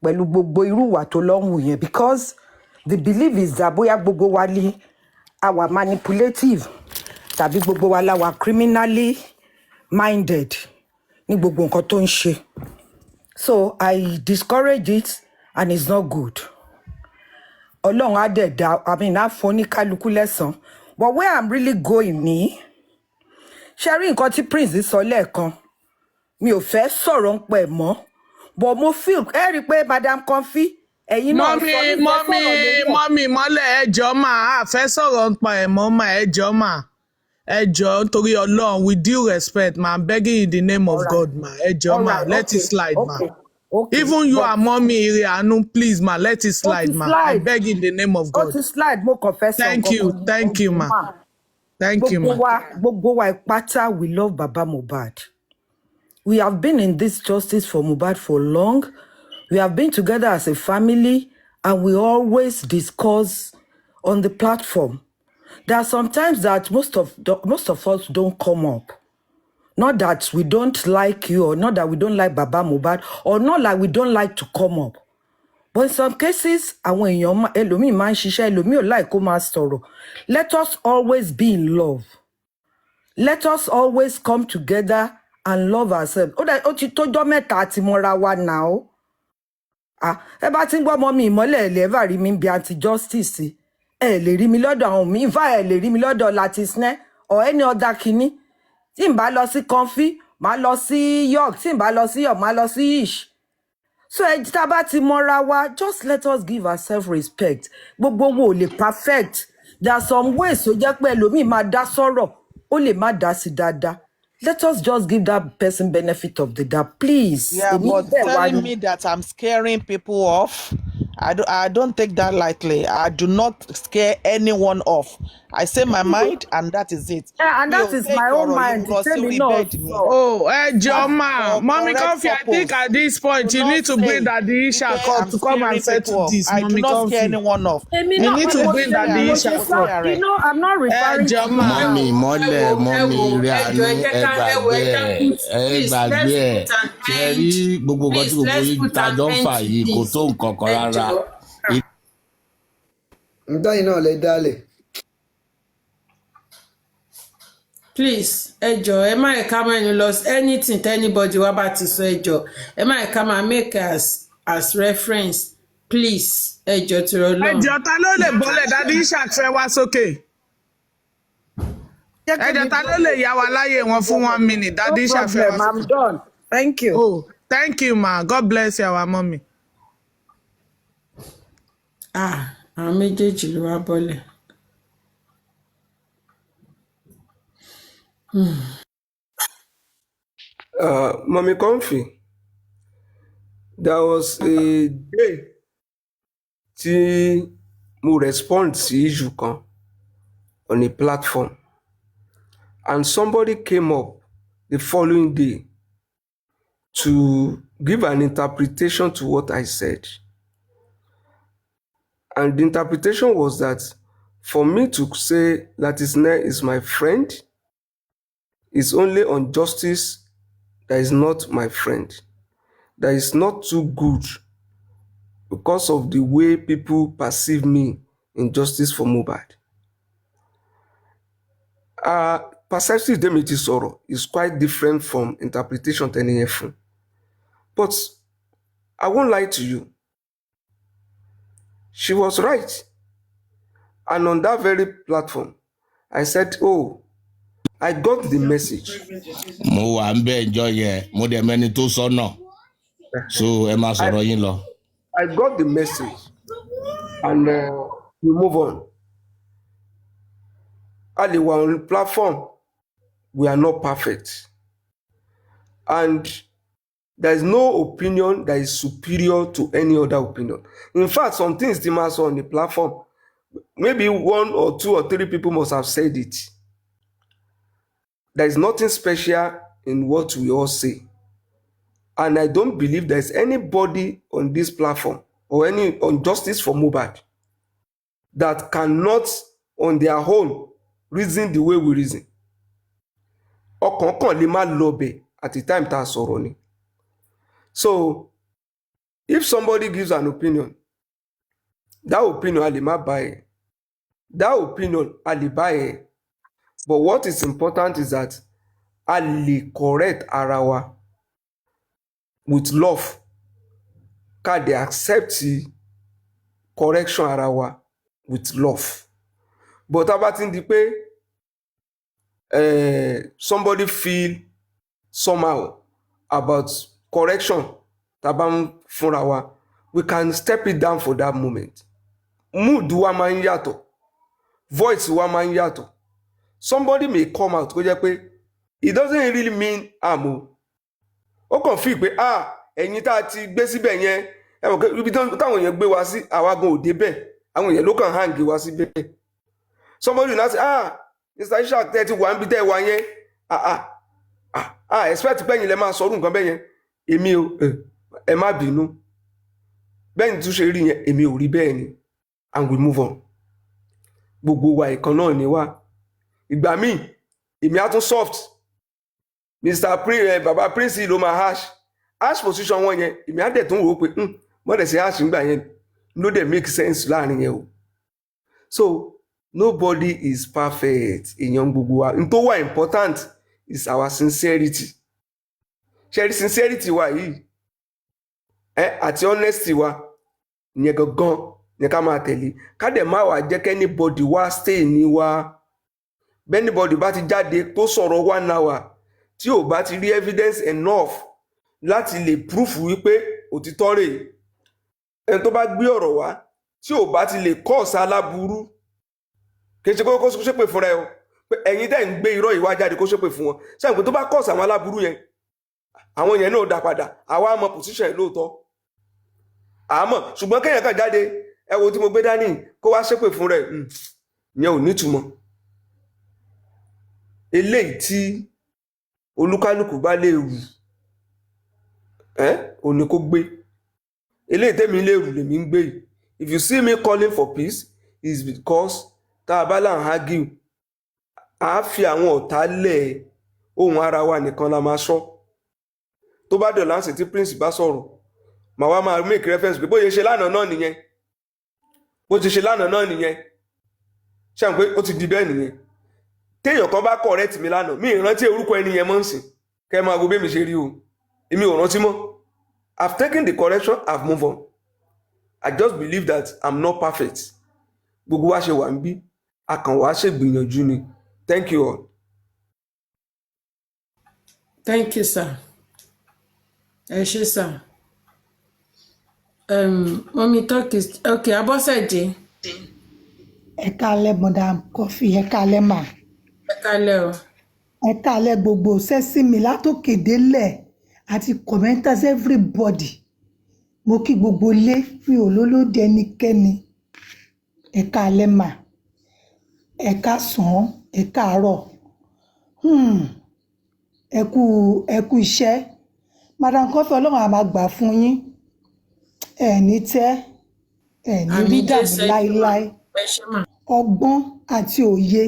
pẹ̀lú gbogbo irú ìwà tó lọ́hùn yẹn because the belief is that bóyá gbogbo wa ní àwa manipulative tàbí gbogbo wa la wà criminally minded ní gbogbo nǹkan tó ń ṣe. So I discourage it and it's not good. Ọlọ́run á dẹ̀ dá á fún oníkálukú lẹ́san. But where I'm really going ní ṣe rí nǹkan tí Prince sọ lẹ́ẹ̀kan mi ò fẹ́ sọ̀rọ̀ ń pẹ̀ mọ́ but mo feel ẹ rí i pé Madam Comfy ẹ̀yin náà sọ ní mọ́mí mọ́lẹ̀ ẹjọ́ mà á fẹ́ sọ̀rọ̀ nípa ẹ̀ mọ́ mà ẹjọ́ mà ẹjọ́ torí Ọlọ́run with due respect ma I'm begging in the name of God ma ẹjọ́ ma let it slide ma even you and mommy Ire Anu please ma let it slide ma I beg in the name of God. Ó ti slide mo kàn fẹ́ sọ Thank you ma thank you ma. Gbogbo wa ìpátá we love Baba Mohbad. We have been in this justice for Mohbad for long. We have been together as a family and we always discuss on the platform. There are sometimes that most of us don't come up. Not that we don't like you or not that we don't like Baba Mohbad or not like we don't like to come up. But in some cases, àwọn èèyàn ẹlòmíì máa ń ṣiṣẹ́ ẹlòmíì ò like kó máa sọ̀rọ̀. Let us always be in love. Let us always come together and love ourselves. Ó ti tójọ́ mẹ́ta àti mọ́ra wa now. Ẹ bá ti ń gbọ́ ọmọ mi ìmọ́lẹ̀ ẹ̀ lè ever rí mi bí anti justice. Ẹ lè rí mi lọ́dọ̀ àwọn mi. In fact, ẹ lè rí mi lọ́dọ̀ Latisne or any other kinní. Tí n bá lọ sí Comfy, màá lọ sí York. Tí n bá lọ sí York, màá lọ sí Ish. So ẹ tá bá ti mọ́ra wa, just let us give ourselves respect. Gbogbo wo ò lè perfect. There are some ways tó jẹ́ pé ẹlòmíì máa dá sọ̀rọ̀, ó lè má dá sí dáadáa. Let us just give that person benefit of the doubt, please. Yeah, but telling me that I'm scaring people off, I don't take that lightly. I do not scare anyone off. I say my mind, and that is it. Yeah, and that is my own mind. Oh, Joma, Mommy Comfy, I think at this point you need to bring Daddy Isha to come and settle this. I do not scare anyone off. You need to bring Daddy Isha. You know, I'm not referring to Mọ́mí mọ́lẹ̀ mọ́mí Ire Anu ẹ gbàgbé ẹ̀ ṣe rí gbogbo nǹkan tí gbogbo yìí tajọ́ ń fà yìí kò tó nǹkan kan rárá. Ǹdá iná lè dálẹ̀. Please, ẹ jọ̀ọ́ ẹ má ẹ̀ka mẹ́nu lọ anything tell anybody wá bá ti sọ ẹ jọ̀ọ́ ẹ má ẹ̀ka máa make as reference please ẹ jọ̀ọ́ tí Ọlọ́run. Ẹ jọ̀ọ́ ta ló lè bọ́lẹ̀ Daddy Isha fẹ́ wá sókè. Ẹ jọ̀ọ́ ta ló lè yá wa láyè wọn fún 1 minute Daddy Isha fẹ́ wá sókè. I'm done. Thank you. Oh, thank you ma. God bless you our mommy. Àwọn méjèèjì ló wá bọ́lẹ̀. Mommy Comfy, there was a day tí mo respond sí issue kan on a platform and somebody came up the following day to give an interpretation to what I said. And the interpretation was that For me to say Latisne is my friend is only on justice that is not my friend. That is not too good because of the way people perceive me in justice for Mohbad. Perceptive Demiti Soro is quite different from interpretation teniyefun. But I won't lie to you. She was right. And on that very platform, I said, oh, I got the message. Mo wà ń bẹ̀ ẹjọ́ yẹn, mo dẹ̀ mẹ́ni tó sọ́nà. So ẹ máa sọ̀rọ̀ yín lọ. I got the message. And we move on. Ali, we're on the platform. We are not perfect. And there is no opinion that is superior to any other opinion. In fact, some things they must on the platform, maybe 1 or 2 or 3 people must have said it. There is nothing special in what we all say. And I don't believe there's anybody on this platform or any on Justice for Mohbad that cannot on their own reason the way we reason. Ọkàn kan lè má lọ bẹ̀ at the time tá a sọ̀rọ̀ ni. So if somebody gives an opinion, that opinion a lè má bá ẹ. That opinion a lè bá ẹ. But what is important is that a lè correct ara wa with love. Ká dey accept correction ara wa with love. But tá bá ti ń di pé somebody feel somehow about correction tá bá ń fúnra wa, we can step it down for that moment. Mood wa máa ń yàtọ̀, voice wa máa ń yàtọ̀. Somebody may come out kó jẹ́ pé it doesn't really mean amo. Ó kàn feel pé ẹ̀yin tá a ti gbé síbẹ̀ yẹn ẹ mọ̀ pé ibi táwọn èèyàn gbé wa sí àwa gan ò débẹ̀, àwọn èèyàn ló kàn hang wa síbẹ̀. Somebody will not say Mr. Ishaq tẹ́ ti wà níbi tẹ́ wà yẹn expect pé ẹ̀yin lẹ máa sọ̀rọ̀ nǹkan bẹ́ẹ̀ yẹn èmi ò ẹ má bínú bẹ́ẹ̀ ni tún ṣe rí yẹn èmi ò rí bẹ́ẹ̀ ni, and we move on. Gbogbo wa ìkan náà ni wá. Ìgbà míì èmi á tún soft Baba Prince ló máa harsh position wọn yẹn èmi á dẹ̀ tún wò ó pé mọ́dẹ̀ sí harsh nígbà yẹn ló dẹ̀ make sense láàrin yẹn o. So nobody is perfect èèyàn gbogbo wa. N tó wà important is our sincerity. Ṣé rí sincerity wa yìí àti honesty wa ìyẹn gangan ní ká máa tẹ̀lé. Ká dẹ̀ má wá jẹ́ kẹ́nibody wá stay ní wa. Bẹ́nibody bá ti jáde tó sọ̀rọ̀ 1 hour tí ò bá ti rí evidence enough láti lè proof wípé òtítọ́ rèé, ẹni tó bá gbé ọ̀rọ̀ wá tí ò bá ti lè cause aláburú, kì í ṣe kó ṣépè fúnra ẹ o, pé ẹ̀yin tẹ́ ń gbé irọ́ ìwà jáde kó ṣépè fún wọn. Ṣé àgbẹ̀ tó bá cause àwọn aláburú yẹn, àwọn yẹn náà dá padà, àwa mọ position yẹn lóòótọ́ àmọ́, ṣùgbọ́n kéèyàn kàn jáde ẹ wo tí mo gbé dání kó wá ṣépè fúnra ẹ yẹn ò nítumọ̀. Eléyìí tí olúkálùkù bá lè rù ò ní kó gbé. Eléyìí tẹ́mi lè rù lèmi ń gbé yìí. If you see me calling for peace is because tá a bá là ń argue a fi àwọn ọ̀tá lẹ̀, ohun ara wa nìkan la máa sọ. Tó bá dọ̀ láǹsì tí Prince bá sọ̀rọ̀ màá wá máa make reference pé bóyá ṣe lánàá náà nìyẹn, bó ti ṣe lánàá náà nìyẹn. Ṣé àwọn pé ó ti di bẹ́ẹ̀ nìyẹn. Téèyàn kan bá correct mi lánàá mi ìrántí orúkọ ẹni yẹn mọ́ ń sìn, kẹ́ máa wo bí mi ṣe rí o, èmi ò rántí mọ́. I've taken the correction, I've moved on. I just believe that I'm not perfect. Gbogbo wa ṣe wà ń bí, a kàn wá ṣe gbìyànjú ni. Thank you all. Thank you, sir. Ẹ ṣé, sir. Mommy talk is okay. Abọ́sẹ̀dé. Ẹ káalẹ́ Madam Coffee, ẹ káalẹ́ mà. Ẹ káalẹ́ o. Ẹ káalẹ́ gbogbo sẹ́sí mi látòkè délẹ̀ àti commenters everybody. Mo kí gbogbo lé fi olólódé ẹnikẹ́ni. Ẹ káalẹ́ mà. Ẹ káàsán, ẹ káàárọ̀. Ẹ kú iṣẹ́. Madam Coffee Ọlọ́run á máa gbà fún yín. Ẹ ní tẹ́, ẹ ní rí dàbí láíláí. ọgbọ́n àti òye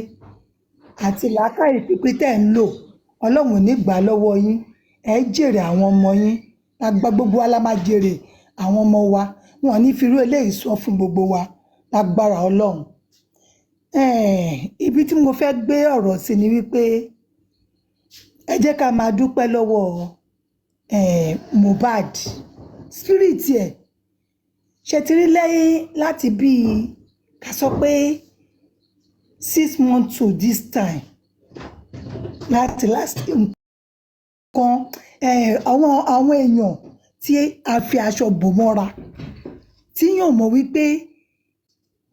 àti làákàyè pípé tẹ́ ń lò ọlọ́run ò ní gbà á lọ́wọ́ yín ẹ jèrè àwọn ọmọ yín lágbá gbogbo wa la máa jèrè àwọn ọmọ wa wọn ò ní fi irú eléyìí sọ fún gbogbo wa lágbára ọlọ́run. Ibi tí mo fẹ́ gbé ọ̀rọ̀ sí ni wípé ẹ jẹ́ ká máa dúpẹ́ lọ́wọ́ Mohbad spirit ẹ̀ ṣe ti rí lẹ́yìn láti bíi ká sọ pé 6 months to this time láti last nǹkan àwọn èèyàn tí a fi aṣọ bò mọ́ra tí yàn mọ̀ wípé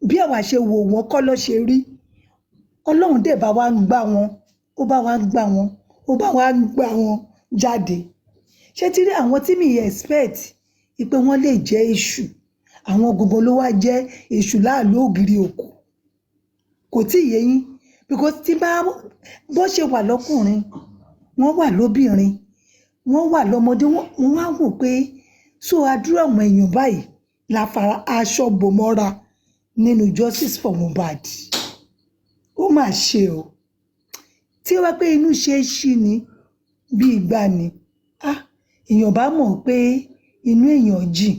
bí àwa ṣe wò wọ́n kọ́ ló ṣe rí ọlọ́run dẹ̀ bá wa ń gbà wọ́n ó bá wa ń gbà wọ́n ó bá wa ń gbà wọ́n jáde ṣé tí rí àwọn tí mi expect pé wọ́n lè jẹ́ èṣù àwọn gbogbo ló wá jẹ́ èṣù láàlú ògiri òkú kò tí ì yé yín because tí bá bó ṣe wà lọ́kùnrin wọ́n wà lóbìnrin wọ́n wà lọ́mọdé wọ́n wá wò pé so àdúrà àwọn èèyàn báyìí la fara aṣọ bò mọ́ra nínú justice for Mohbad ó mà ṣe o tí ó wá pé inú ṣe é ṣí ni bí ìgbà ni èèyàn bá mọ̀ pé inú èèyàn jìn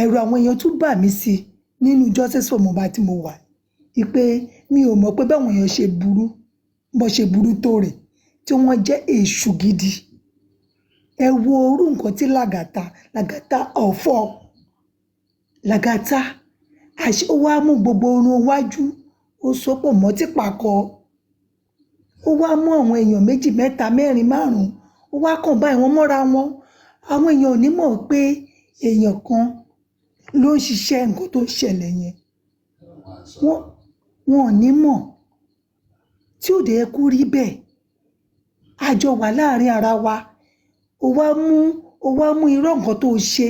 ẹ̀rù àwọn èèyàn tún bà mí sí nínú justice for Mohbad tí mo wà pé mi ò mọ̀ pé báwọn èèyàn ṣe burú bó ṣe burú tó rè tí wọ́n jẹ́ èṣù gidi ẹ wo orú nǹkan tí Lagata ọ̀fọ̀ Lagata ó wá mú gbogbo orun iwájú ó sopọ̀ mọ́ tìpàkọ́ ó wá mú àwọn èèyàn 2 3 4 5 ó wá kàn báyìí wọ́n mọ́ra wọn àwọn èèyàn ò ní mọ̀ pé èèyàn kan ló ń ṣiṣẹ́ nǹkan tó ń ṣẹlẹ̀ yẹn wọn ò ní mọ̀ tí ò dé kú rí bẹ́ẹ̀ àjọ wà láàrin ara wa ó wá mú irọ́ nǹkan tó ṣe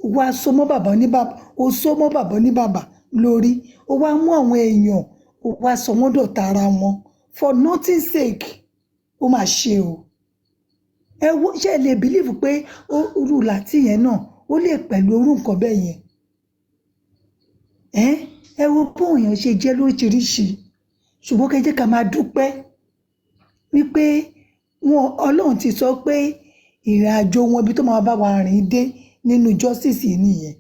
ó wá so mọ́ bàbá ní bàbá ó so mọ́ bàbá ní bàbá lórí ó wá mú àwọn èèyàn ó wá sọ wọ́n dọ̀tá ara wọn for nothing sake ó mà ṣe o ẹ wo ṣe lè believe pé orú láti yẹn náà ó lè pẹ̀lú orú nǹkan bẹ́ẹ̀ yẹn ẹ wo bóun èèyàn ṣe jẹ́ lóríṣiríṣi ṣùgbọ́n kẹ́ jẹ́ ká máa dúpẹ́ wípé ọlọ́run ti sọ pé ìrìn àjò wọn ibi tó máa bá wa rìn dé nínú justice yìí nìyẹn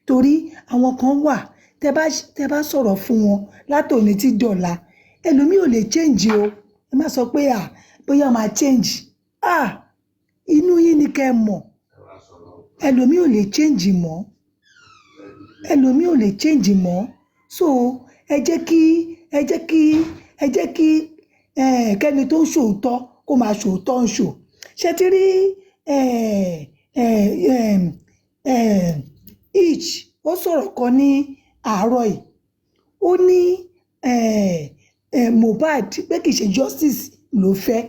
torí àwọn kan wà tẹ́ bá sọ̀rọ̀ fún wọn látòní tí dọ̀la ẹlòmíì ò lè change o ẹ má sọ pé bóyá máa change inú yín ni kẹ́ mọ̀ ẹlòmíì ò lè change mọ́ ẹlòmíì ò lè change mọ́ so ẹ jẹ́ kí kẹ́ni tó ń ṣòótọ́ kó máa ṣòótọ́ ń ṣò ṣe ti rí each ó sọ̀rọ̀ kan ní àárọ̀ yìí ó ní Mohbad pé kì í ṣe justice ló fẹ́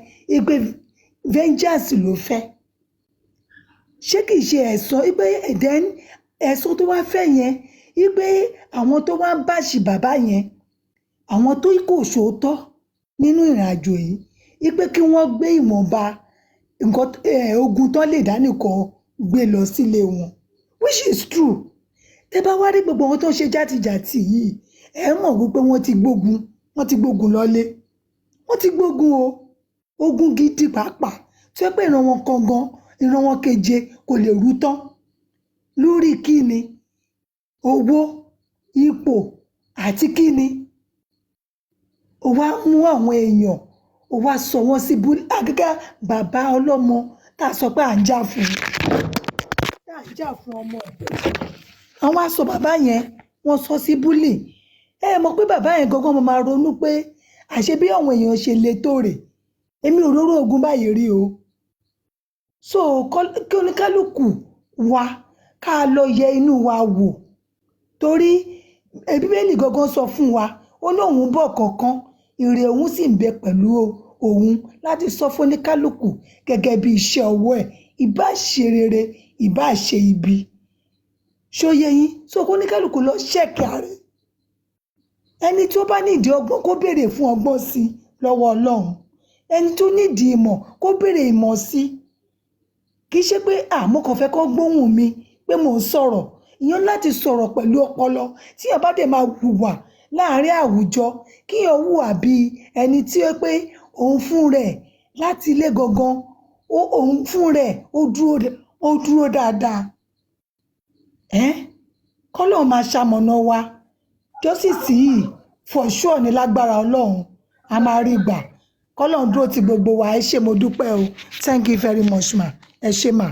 pé vengeance ló fẹ́ ṣé kì í ṣe ẹ̀san pé ẹ̀san tó wá fẹ́ yẹn pé àwọn tó wá ń báṣì bàbá yẹn àwọn tó kò ṣòótọ́ nínú ìrìn àjò yìí pé kí wọ́n gbé ìwọ̀nba nǹkan ogun tó lè dánìkan gbé lọ sílé wọn which is true tẹ́ bá wá rí gbogbo wọn tó ṣe játijàti yìí ẹ mọ̀ wípé wọ́n ti gbógun lọ́lé wọ́n ti gbógun o ogun gidi pàápàá tó yẹ pé ìran wọn gangan ìran wọn keje kò lè rú tán lórí kíni owó ipò àti kíni ó wá mú àwọn èèyàn ó wá sọ wọ́n sí àgàgà bàbá ọlọ́mọ tá a sọ pé à ń jà fún ọmọ àwọn aṣọ bàbá yẹn wọ́n sọ sí búlì ẹ mọ̀ pé bàbá yẹn gangan mo máa ronú pé àṣé bí àwọn èèyàn ṣe le tó rè èmi ò róró ogun báyìí rí o so kí oníkálukú wa ká lọ yẹ inú wa wò torí Bíbélì gangan sọ fún wa ó lóun bọ̀ kankan ire òun sì ń bẹ pẹ̀lú òun láti sọ fún oníkálukú gẹ́gẹ́ bí iṣẹ́ ọwọ́ ẹ̀ ìbá ṣe rere ìbá ṣe ibi ṣóyé yín so kó oníkálukú lọ ṣẹ̀kẹ̀ rẹ̀ ẹni tó bá nídìí ọgbọ́n kó béèrè fún ọgbọ́n sí lọ́wọ́ Ọlọ́run ẹni tó nídìí ìmọ̀ kó béèrè ìmọ̀ sí kì í ṣe pé mo kàn fẹ́ kó gbóhùn mi pé mò ń sọ̀rọ̀ ìyẹn láti sọ̀rọ̀ pẹ̀lú ọpọlọ tí èèyàn bá dẹ̀ máa hùwà láàárín àwùjọ kí èèyàn hùwà bí ẹni tí ó pé òun fún rẹ̀ láti ilé gangan òun fún rẹ̀ ó dúró dáadáa kọ́lọ́run máa ṣamọ̀nà wa justice yìí for sure ní lágbára ọlọ́run a máa rí gbà kọ́lọ́run dúró ti gbogbo wa ẹ ṣé mo dúpẹ́ o thank you very much ma ẹ ṣé ma.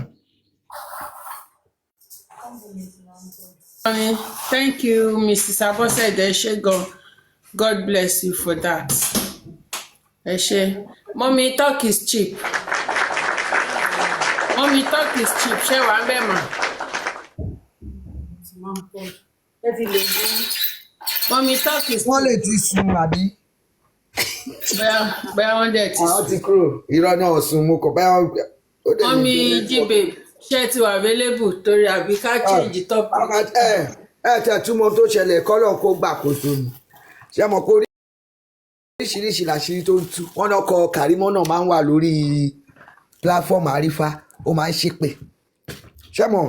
Thank you, Mrs. Abosede Eshegon. God bless you for that. Eshe. Mommy, talk is cheap. Mommy, talk is cheap. Ṣé wàá ń bẹ̀ mà? Mommy, talk is cheap. Wọ́n lè ti sun àbí? Bẹ́ẹ̀ wọ́n dẹ̀ ti sùn. Àwọn ti kúrò. Irọ́ náà sùn mo kọ̀ bẹ́ẹ̀ Mommy, Jíbe, ṣé ti wà available torí àbí ká change topic? Tẹ̀ túmọ̀ tó ṣẹlẹ̀ kọ́lọ̀ kó gbàkóso ni. Ṣé mo kó oríṣiríṣi làṣírí tó ń tú? Wọ́n náà kọ Kàrímọ́ náà máa ń wà lórí platform Àrífà, ó máa ń ṣépè. Ṣé mo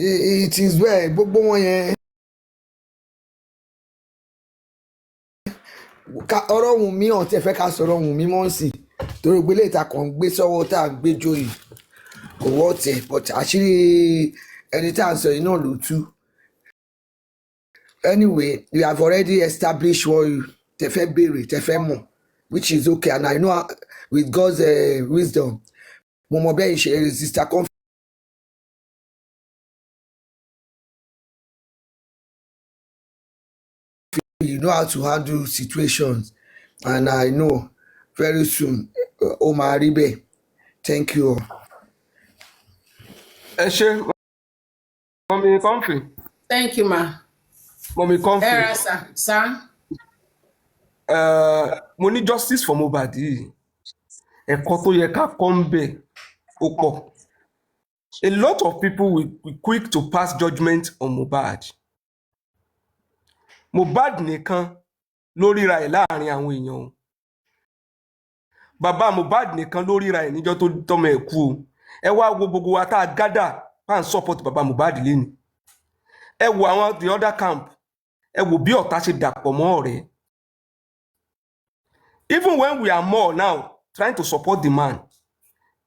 it is well gbogbo wọn yẹn. Ọ̀rọ̀ ohun mi hàn tí ẹ fẹ́ ká sọ̀rọ̀ ohun mi mọ́ sí torí gbélé ìta kan gbé sọ́wọ́ tá à ń gbé joyè kò wọ́ tẹ̀ but àṣírí ẹni tá à ń sọ yìí náà ló tú. Anyway, you have already established what you te fẹ́ béèrè te fẹ́ mọ̀ which is okay and I know with God's wisdom mo mọ bẹ́ẹ̀ ṣe sister Comfy. You know how to handle situations and I know very soon ó máa rí bẹ́ẹ̀. Thank you all. Ẹ ṣé Mommy Comfy. Thank you, ma. Mommy Comfy. Sir. Mo ní justice for Mohbad yìí. Ẹ̀kọ́ tó yẹ ká kọ́ ń bẹ̀ ó pọ̀. A lot of people will be quick to pass judgment on Mohbad. Mohbad nìkan ló ríra ẹ̀ láàrin àwọn èèyàn o. Bàbá Mohbad nìkan ló ríra ẹ̀ níjọ́ tó tọ́mọ ẹ̀ kú o. Ẹ wá wo gbogbo wa tá a gádà pa ń support bàbá Mohbad lénìí. Ẹ wo àwọn the other camp. Ẹ wo bí ọ̀tá ṣe dàpọ̀ mọ́ ọ̀rẹ́. Even when we are more now trying to support the man,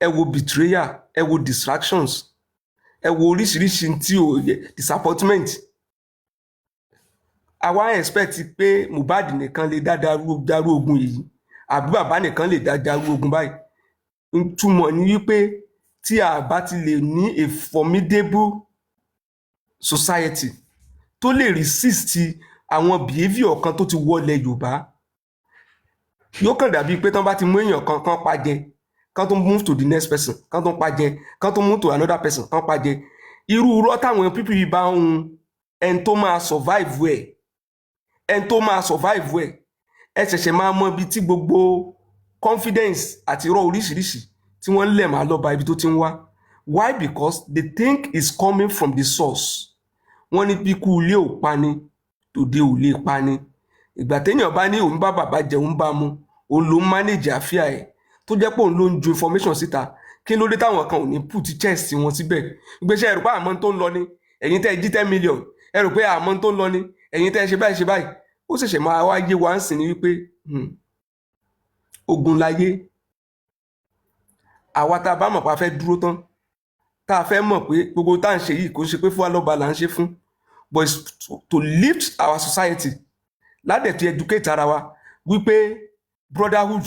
ẹ wo betrayal, ẹ wo distractions, ẹ wo oríṣiríṣi tí o disappointment. Àwa expect pé Mohbad nìkan lè dárú ogun yìí àbí bàbá nìkan lè dárú ogun báyìí. Túmọ̀ ní wípé tí a bá ti lè ní a formidable society tó lè resist àwọn behavior kan tó ti wọlé Yorùbá yóò kàn dàbí pé tán bá ti mú èèyàn kan pa jẹ kan tó move to the next person kan tó pa jẹ kan tó move to another person kan pa jẹ irú irọ́ táwọn people yìí bá ń ẹni tó máa survive ẹ ṣẹ̀ṣẹ̀ máa mọ ibi tí gbogbo confidence àti irọ́ oríṣiríṣi tí wọ́n lẹ̀ máa lọ bá ibi tó ti ń wá. Why? Because they think it's coming from the source. Wọ́n ní bí kú ilé ò pani tòde ò lè pani. Ìgbà téèyàn bá ní òun bá bàbá jẹun bá mu òun ló ń manage àfíà ẹ̀ tó jẹ́ pé òun ló ń ju information síta kí ló dé táwọn kan ò ní put chest wọn síbẹ̀. Ìgbésẹ̀ ẹ̀rù pé àmọ́ tó ń lọ ni ẹ̀yin tẹ́ jí 10 million ẹ̀rù pé àmọ́ tó ń lọ ni ẹ̀yin tẹ́ ṣe báyìí ó ṣẹ̀ṣẹ̀ máa wá yé wa ń sìn ní wípé ogun láyé àwa tá a bá mọ̀ pa fẹ́ dúró tán tá a fẹ́ mọ̀ pé gbogbo tá à ń ṣe yìí kò ń ṣe pé fún wa lọ́ba là ń ṣe fún but to lift our society ládẹ̀ to educate ara wa wípé brotherhood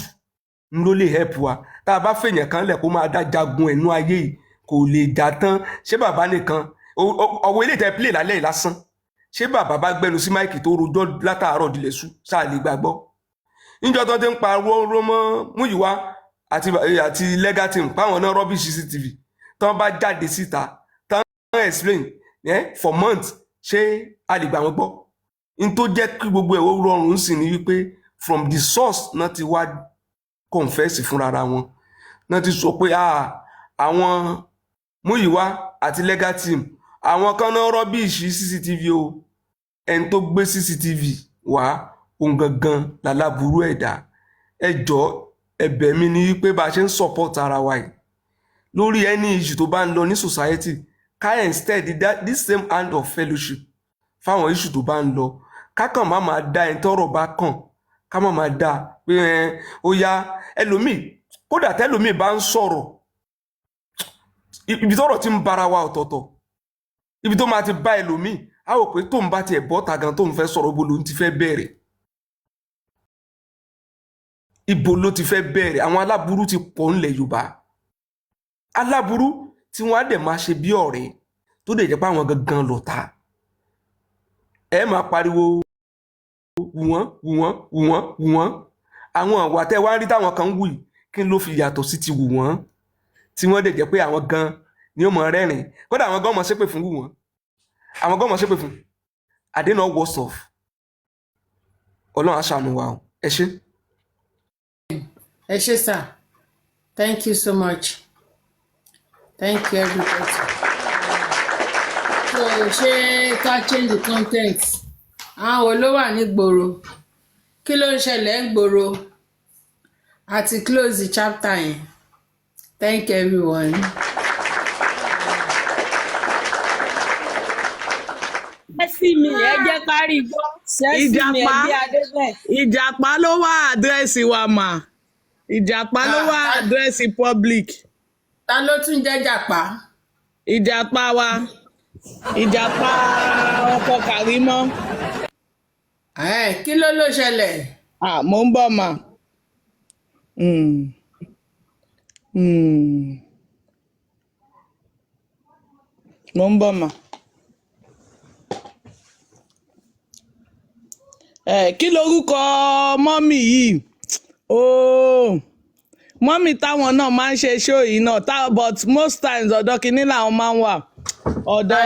ń ló lè help wa tá a bá fèèyàn kan lẹ̀ kó máa dá jagun ẹ̀nú ayé yìí kò lè jà tán ṣé bàbá nìkan ọwọ́ ilé ìtẹ́ play lálẹ́ lásán ṣé bàbá bá gbẹnu sí máìkì tó rojọ́ látàárọ̀ dilẹ̀ sùn sáà lè gbàgbọ́ níjọ́ tó ti ń pa ró mọ́ Múyìwá àti legal team páwọn náà rọ́bìṣì CCTV tán bá jáde síta tán explain for months ṣé a lè gbà wọ́n gbọ́ in tó jẹ́ kí gbogbo ẹ̀ ó rọrùn sí ni wípé from the source náà ti wá confess fúnra wọn náà ti sọ pé àwọn Múyìwá àti legal team àwọn kan náà rọ́bìṣì CCTV o ẹni tó gbé CCTV wá ohun gangan lálábùrú ẹ̀dá ẹjọ́ ẹ̀bẹ̀ mi ni wípé bá a ṣe ń support ara wa yìí lórí any issue tó bá ń lọ ní society ká instead this same hand of fellowship fáwọn issue tó bá ń lọ ká kàn má máa dá ẹni tọ́rọ̀ bá kàn ká má máa dá pé ó yá ẹlòmíì kódà tẹ́lòmíì bá ń sọ̀rọ̀ ibi tọ́rọ̀ ti ń bára wa ọ̀tọ̀ọ̀tọ̀ ibi tó máa ti bá ẹlòmíì á rò pé tóun bá tiẹ̀ bọ́ ta gan tóun fẹ́ sọ̀rọ̀ ibo ló ti fẹ́ bẹ̀rẹ̀ ibo ló ti fẹ́ bẹ̀rẹ̀ àwọn aláburú ti pọ̀ ńlẹ̀ Yorùbá aláburú tí wọ́n á dẹ̀ máa ṣe bí ọ̀rẹ́ tó dẹ̀ jẹ́ pé àwọn gangan lọ̀tá ẹ máa pariwo wùwọ́n àwọn àwà tẹ́ wá ń rí táwọn kan ń wù kí ló fi yàtọ̀ sí ti wù wọ́n tí wọ́n dẹ̀ jẹ́ pé àwọn gan ni ó mọ̀ rẹ́rìn kódà àwọn gan mọ̀ ṣépè fún wù wọ́n àwọn gan mọ̀ ṣépè fún àdénà worst of Ọlọ́run á ṣàánú wa o ẹ ṣé. ẹ ṣé sir, thank you so much, thank you everybody. So ṣé ká change the content àwọn wo ló wà nígboro kí ló ń ṣẹlẹ̀ nígboro àti close the chapter yẹn. Thank you everyone. sẹ́sì mi ẹ jẹ́ ká rí gbọ́ sẹ́sì mi ẹ bí adébẹ̀. Ìjàpá ló wá àdírẹ́sì wa mà Ìjàpá ló wá àdírẹ́sì public. Ta ló tún jẹ́ Jàpá? Ìjàpá wa Ìjàpá ọkọ Kàrímọ́. Kí ló ṣẹlẹ̀? Mo ń bọ̀ mà. Mo ń bọ̀ mà. Kí lorúkọ mọ́mì yìí? Mọ́mì táwọn náà máa ń ṣe show yìí náà but most times ọ̀dọ̀ kìíní làwọn máa ń wà ọ̀dọ̀